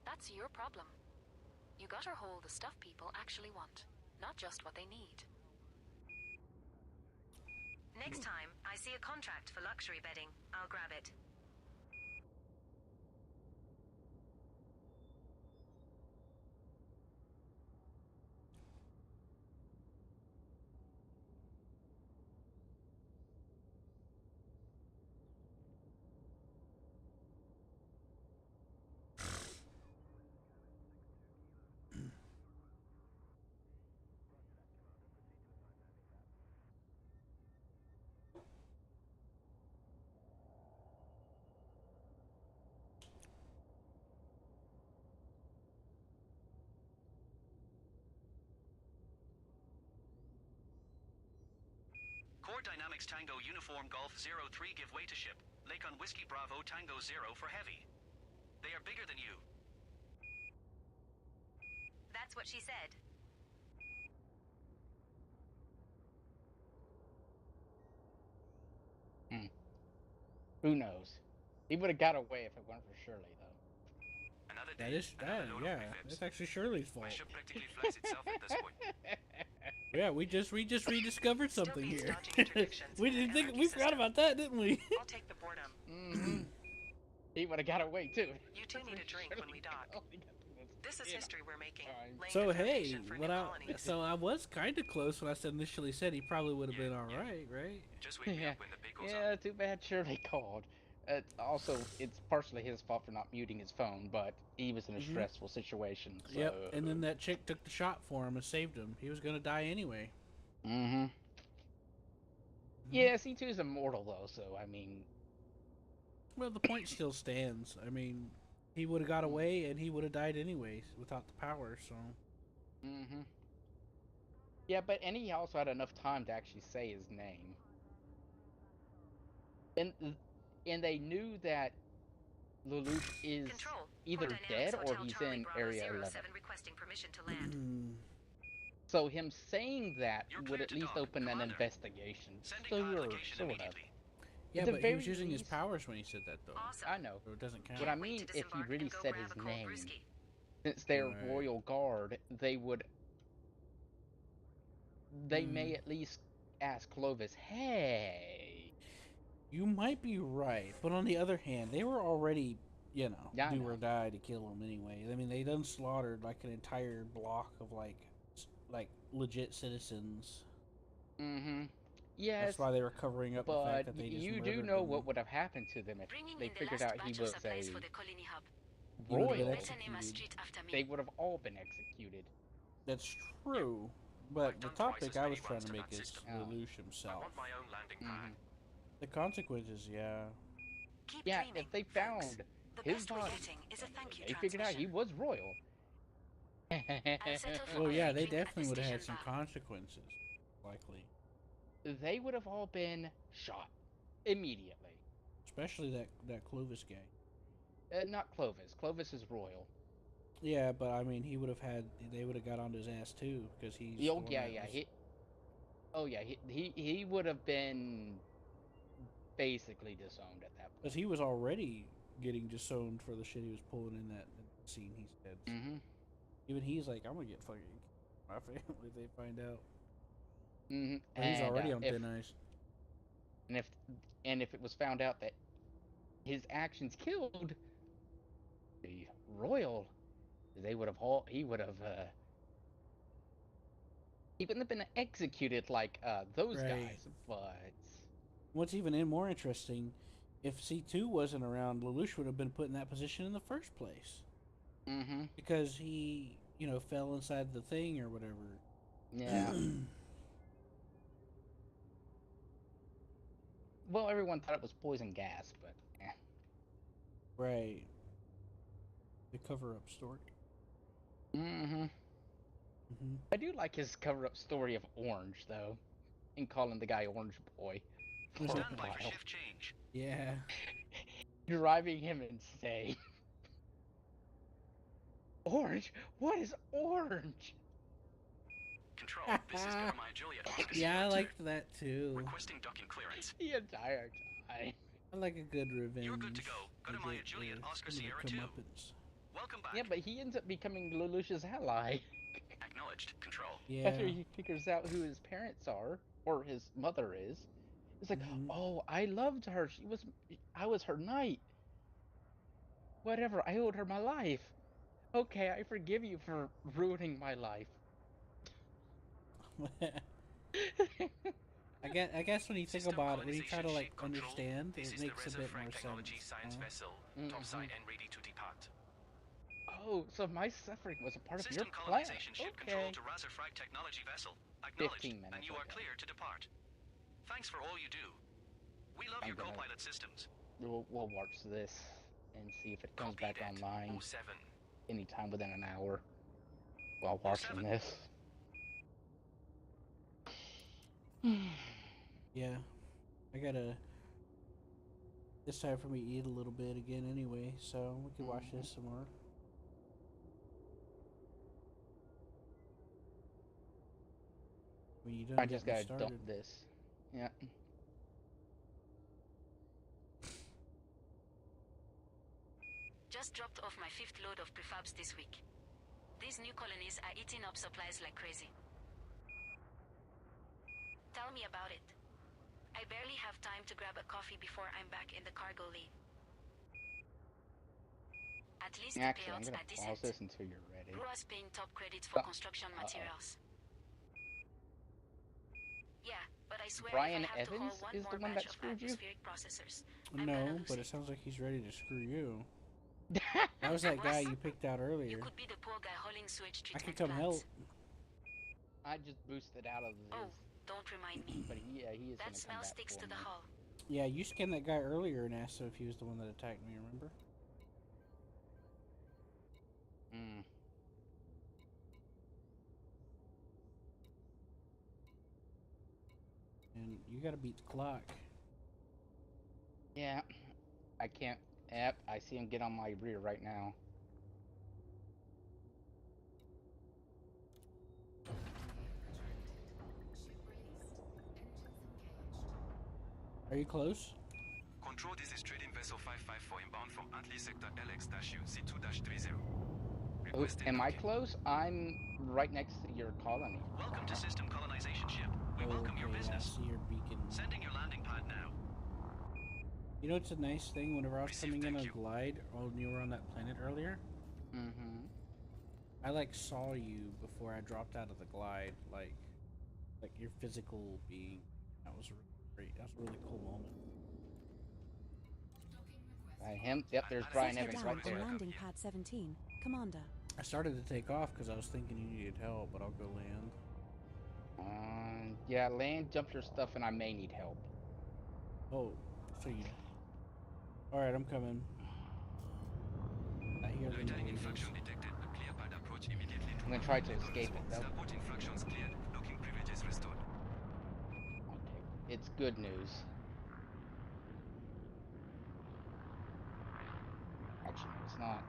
That's your problem. You gotta hold the stuff people actually want, not just what they need. Next time I see a contract for luxury bedding, I'll grab it. Core Dynamics Tango Uniform Golf 03 give way to ship. Lakon Whiskey Bravo Tango 0 for heavy. They are bigger than you. That's what she said. Who knows? He would have got away if it weren't for Shirley, though. Another That day, is another that, load yeah. of refibs. That's actually Shirley's fault. My ship practically flies itself at this point. Yeah, we just rediscovered something Still here. dodging interdictions we in didn't an think energy we forgot system. about that, didn't we? I'll take the boredom. He would have got away too. You two need a drink when we dock. This is history we're making. laying So the hey, foundation for new colonies. I was kind of close when I initially said he probably would have been all right, right? Just wake me up when the pig goes Yeah, too bad Shirley called. Also, it's partially his fault for not muting his phone, but he was in a stressful situation. So. Yep, and then that chick took the shot for him and saved him. He was gonna die anyway. Yeah, C2 is immortal though, so I mean. Well, the point still stands. I mean, he would have got away and he would have died anyways without the power. So. Yeah, but he also had enough time to actually say his name. And they knew that Lelouch is Control. either Core dead Dynamics or Hotel he's Charlie in Bravo Area 11. 07 requesting permission to land. So him saying that would at least open an investigation. Sort of. Yeah, The but he very was using his least- powers when he said that, though. Awesome. I know. So it doesn't count. What I mean, if he really said his name, since they're royal guard, they would. They may at least ask Clovis, "Hey." You might be right, but on the other hand, they were already, do or die to kill him anyway. I mean, they done slaughtered like an entire block of like legit citizens. Yes. That's why they were covering up the fact that they just you do murdered know them. what would have happened to them if they figured out he was a He would've been royal. executed. They would have all been executed. That's true, but the topic I was trying to make is Lelouch himself. my own landing pad. The consequences, yeah. Yeah, if they found his body, they figured out he was royal. Well, yeah, they definitely would have had some consequences, likely. They would have all been shot immediately. Especially that Clovis guy. Not Clovis. Clovis is royal. Yeah, but I mean, they would have got onto his ass too, because he's. He would have been basically disowned at that point. Because he was already getting disowned for the shit he was pulling in that scene. He said. Even he's like, I'm gonna get fucking my family if they find out. But he's already on thin ice. And if it was found out that his actions killed the royal, he would have he wouldn't have been executed like those guys. But what's even more interesting, if C2 wasn't around, Lelouch would have been put in that position in the first place. Because he, fell inside the thing or whatever. Yeah. Well, everyone thought it was poison gas, but Right. The cover-up story. I do like his cover-up story of Orange, though, and calling the guy Orange Boy. Stand by for shift change. Yeah. Driving him insane. Orange? What is orange? Control, this is Jeremiah Juliet. Yeah, I liked that too. Requesting docking clearance. The entire time. I like a good revenge. You're good to go. Go to Maya Juliet, Oscar Sierra 2. Welcome back. Yeah, but he ends up becoming Lelouch's ally. Acknowledged. Control. Yeah. After he figures out who his parents are, or his mother is, it's like, oh, I loved her. I was her knight. Whatever, I owed her my life. Okay, I forgive you for ruining my life. I guess when you think about it, when you try to understand, it makes a bit more sense. Science vessel, topside and ready to depart. Oh, so my suffering was a part of your System plan. colonization ship control to Razorfrag technology vessel. Acknowledged, 15 minutes, and you are clear to depart. Thanks for all you do. We love your co-pilot systems. We'll watch this and see if it comes back online anytime within an hour while watching this. Yeah, I gotta. It's time for me to eat a little bit again anyway, so we can watch this some more. When you done I just got me gotta dump started. this. Yeah. Just dropped off my 5th load of prefabs this week. These new colonies are eating up supplies like crazy. Tell me about it. I barely have time to grab a coffee before I'm back in the cargo lane. At least the Actually, I'm payouts gonna are pause decent. this until you're ready. Rua's paying top credits for construction materials. Yeah, but I swear Brian if I have to haul Evans one is more the one batch that of screwed you? atmospheric processors, I'm gonna No, lose but it. it sounds like he's ready to screw you. That was that guy you picked out earlier. You could be the poor guy hauling sewage I treatment could come help. I just boosted out of his. Oh, don't remind me. But he is That gonna come smell back sticks for to the me. hull. Yeah, you scanned that guy earlier and asked him if he was the one that attacked me, remember? Mm. And you gotta beat the clock. Yeah, I can't. Yep, I see him get on my rear right now. Are you close? Control, this is trading vessel 554 inbound from Antli sector LX-U C2-30. Oh, am I close? I'm right next to your colony. Welcome to System Colonization Ship. We welcome your business. I see your beacon. Sending your landing pad now. You know, it's a nice thing. Whenever I was coming in a glide, when you were on that planet earlier, I like saw you before I dropped out of the glide, like your physical being. That was really great. That was a really cool moment. Him? Yep, there's Brian Evans right there. Landing pad 17, Commander. I started to take off because I was thinking you needed help, but I'll go land. Yeah, land, jump your stuff, and I may need help. Oh, so you. Alright, I'm coming. I hear the noises. I'm gonna try to escape it, though. Starport infractions cleared. Locking privileges restored. Okay, it's good news. Actually, no, it's not.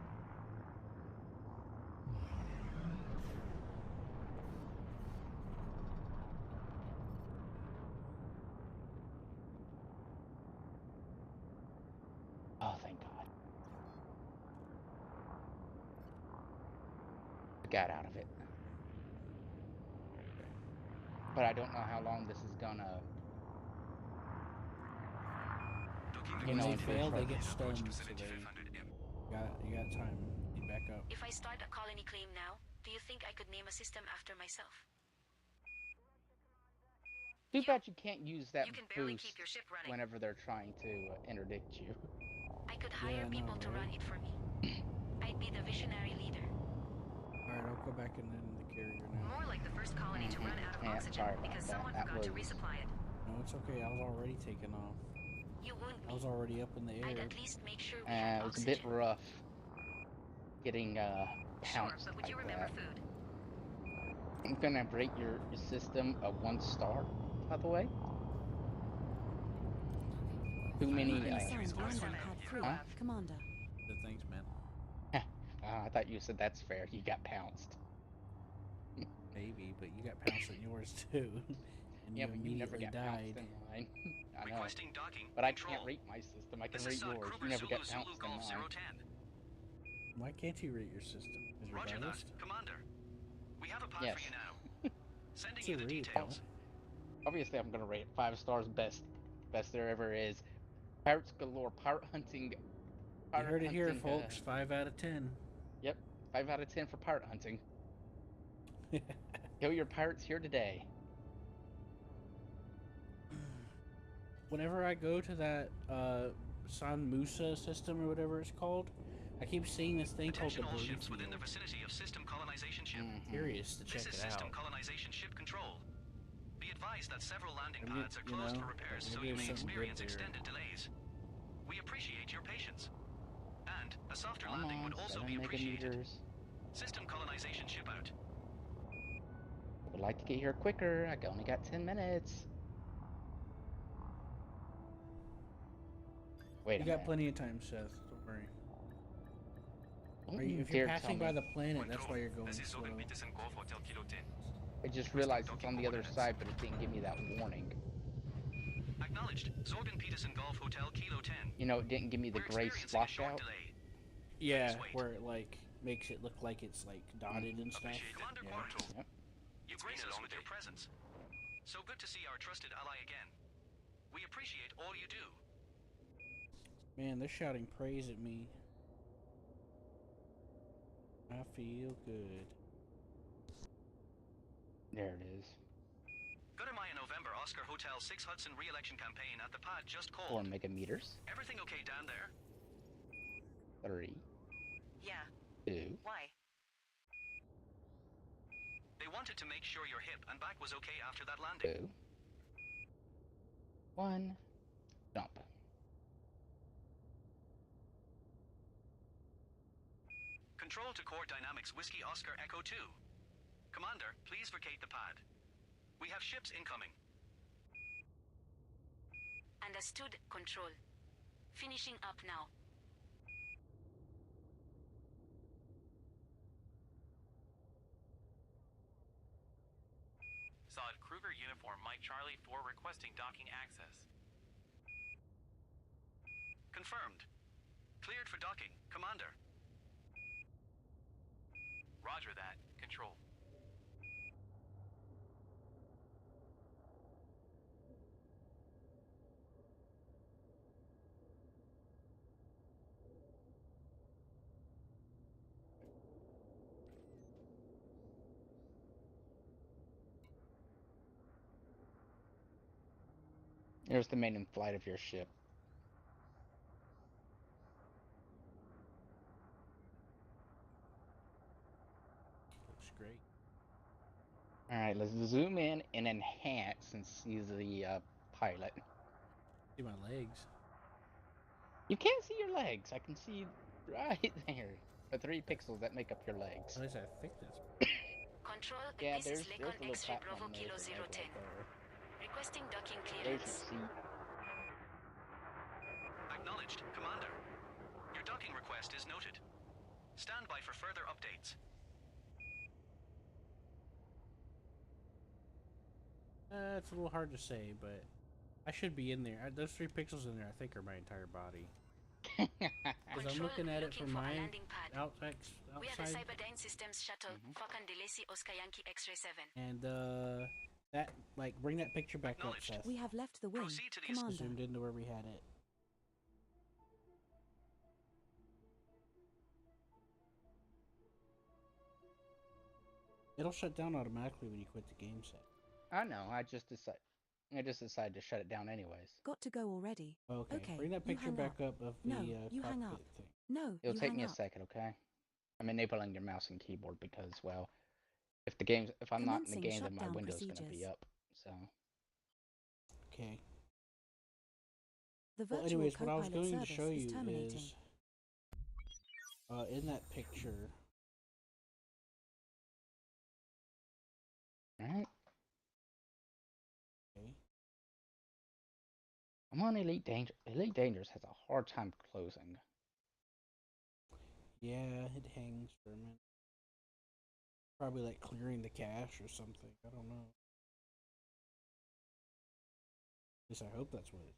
Oh, thank God. I got out of it. But I don't know how long this is gonna... When they fail, they get stunned, so you got time. You back up. If I start a colony claim now, do you think I could name a system after myself? Too bad you can't use that You can barely boost keep your ship running. whenever they're trying to interdict you. I could hire people to run it for me. I'd be the visionary leader. Alright, I'll go back in the carrier now. More like the first colony to run out of oxygen because someone forgot to resupply it. No, it's okay. I was already taking off. You wouldn't. I was already up in the air. I'd at least make sure we had It was oxygen. a bit rough getting pounced Sure, but would you like remember that. food? I'm gonna rate your system a 1 star, by the way. Too many. Commander. Thanks, man. I thought you said that's fair. You got pounced. Maybe, but you got pounced in yours too. And Yeah, you but you never immediately got died. pounced in mine. I know. Requesting docking. But I Control. can't rate my system. I can This is rate yours. Kruger You never got Zulu pounced in Golf mine. 010. Why can't you rate your system? Is it Roger that, biased? Commander. We have a pod Yes. for you now. Sending It's a you the read, details. Obviously, I'm gonna rate it 5 stars. Best there ever is. Pirates galore. Pirate hunting. You heard it here, folks. 5 out of 10. Yep, 5 out of 10 for pirate hunting. Kill your pirates here today. Whenever I go to that San Musa system or whatever it's called, I keep seeing this thing called the Attention all birdie ships within the field. vicinity of System Colonization Ship. Curious to check This is it System out. Colonization Ship Control. Be advised that several landing Maybe, pads are you closed know, for repairs, so maybe you there's may something good experience there. extended delays. We appreciate your patience. And a softer Come landing on, would also 7 be appreciated. megameters. System Colonization Ship out. I would like to get here quicker. I only got 10 minutes. Wait You a got minute. plenty of time, Seth. Don't worry. Don't If you're dare passing tell by me. the planet, that's why you're going This is slow. Zogan Peterson Golf Hotel Kilo 10. I just realized it's on the other side, but it didn't give me that warning. Acknowledged. Zorgan Peterson Golf Hotel Kilo 10. You know, it didn't give me the gray splotch out. Delay. Yeah, where it like makes it look like it's like dotted and stuff. Commander Yeah. Quarto, Yep. you grace us with your presence. So good to see our trusted ally again. We appreciate all you do. Man, they're shouting praise at me. I feel good. There it is. Guttermeyer November Oscar Hotel 6 Hudson re-election campaign at the pad just 4 called. megameters. Everything okay down there? 3. Yeah. 2. Why? They wanted to make sure your hip and back was okay after that landing. 2. 1. Jump. Control to Core Dynamics Whiskey Oscar Echo 2. Commander, please vacate the pad. We have ships incoming. Understood, Control. Finishing up now. Solid Kruger Uniform Mike Charlie 4 requesting docking access. Confirmed. Cleared for docking, Commander. Roger that. Control. There's the maiden flight of your ship. Looks great. Alright, let's zoom in and enhance and see the pilot. See my legs. You can't see your legs. I can see right there. The 3 pixels that make up your legs. At least I think that's. Control, Yeah, this there's is a Lakon little X-ray platform Bravo Kilo there, 010. Requesting docking There's your clearance. seat. Acknowledged, Commander. Your docking request is noted. Stand by for further updates. It's a little hard to say, but I should be in there. Those 3 pixels in there, I think, are my entire body. Because I'm looking at it from my outside. We are the Cyberdyne Systems shuttle, Falcon Delesi Oscar Yankee X-ray 7. And that, like, bring that picture back up, Seth. We have left the wing, Commander. Zoomed into where we had it. It'll shut down automatically when you quit the game set. I know. I just decided to shut it down anyways. Got to go already. Okay. Bring that picture back up of the you hang up. thing. No, It'll take me a up. second, okay? I'm enabling your mouse and keyboard because, well, if I'm not in the game, then my window's gonna be up. So. Okay. The well, anyways, what I was going to show you is in that picture. Alright. Okay. I'm on Elite Danger. Elite Dangerous has a hard time closing. Yeah, it hangs for a minute. Probably like clearing the cache or something. I don't know. At least I hope that's what it is.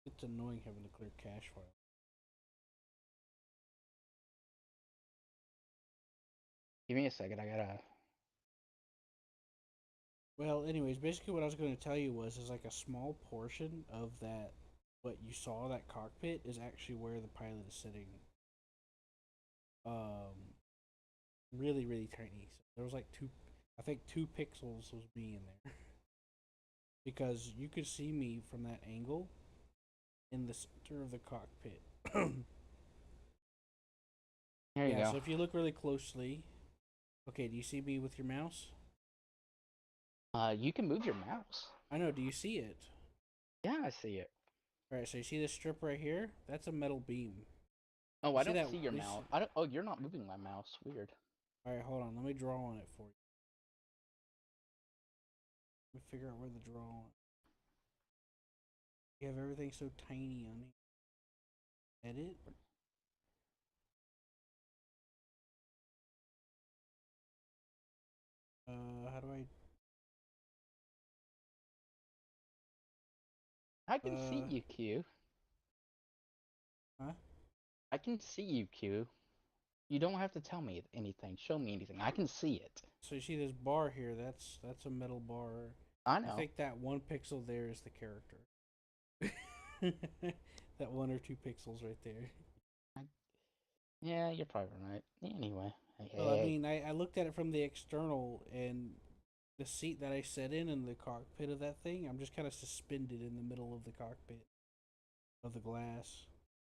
It's annoying having to clear cache files. Give me a second, I gotta... Well, anyways, basically what I was going to tell you was like a small portion of that, what you saw, that cockpit, is actually where the pilot is sitting. Really, really tiny. So there was like 2 pixels was me in there. Because you could see me from that angle in the center of the cockpit. There you go. So if you look really closely, okay, do you see me with your mouse? You can move your mouse. I know, do you see it? Yeah, I see it. Alright, so you see this strip right here? That's a metal beam. Oh, I don't see your mouse. Oh, you're not moving my mouse. Weird. Alright, hold on. Let me draw on it for you. Let me figure out where the draw on. You have everything so tiny on it. Edit. How do I? I can see you, Q. Huh? I can see you, Q. You don't have to tell me anything. Show me anything. I can see it. So you see this bar here? That's a metal bar. I know. I think that 1 pixel there is the character. That 1 or 2 pixels right there. Yeah, you're probably right. Anyway. Well, I mean, I looked at it from the external, and the seat that I sat in the cockpit of that thing, I'm just kind of suspended in the middle of the cockpit of the glass.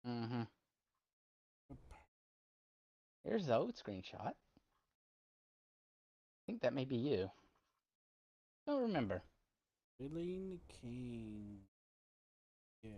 Mm-hmm. Here's the old screenshot. I think that may be you. I don't remember. Eileen Kane. Yeah.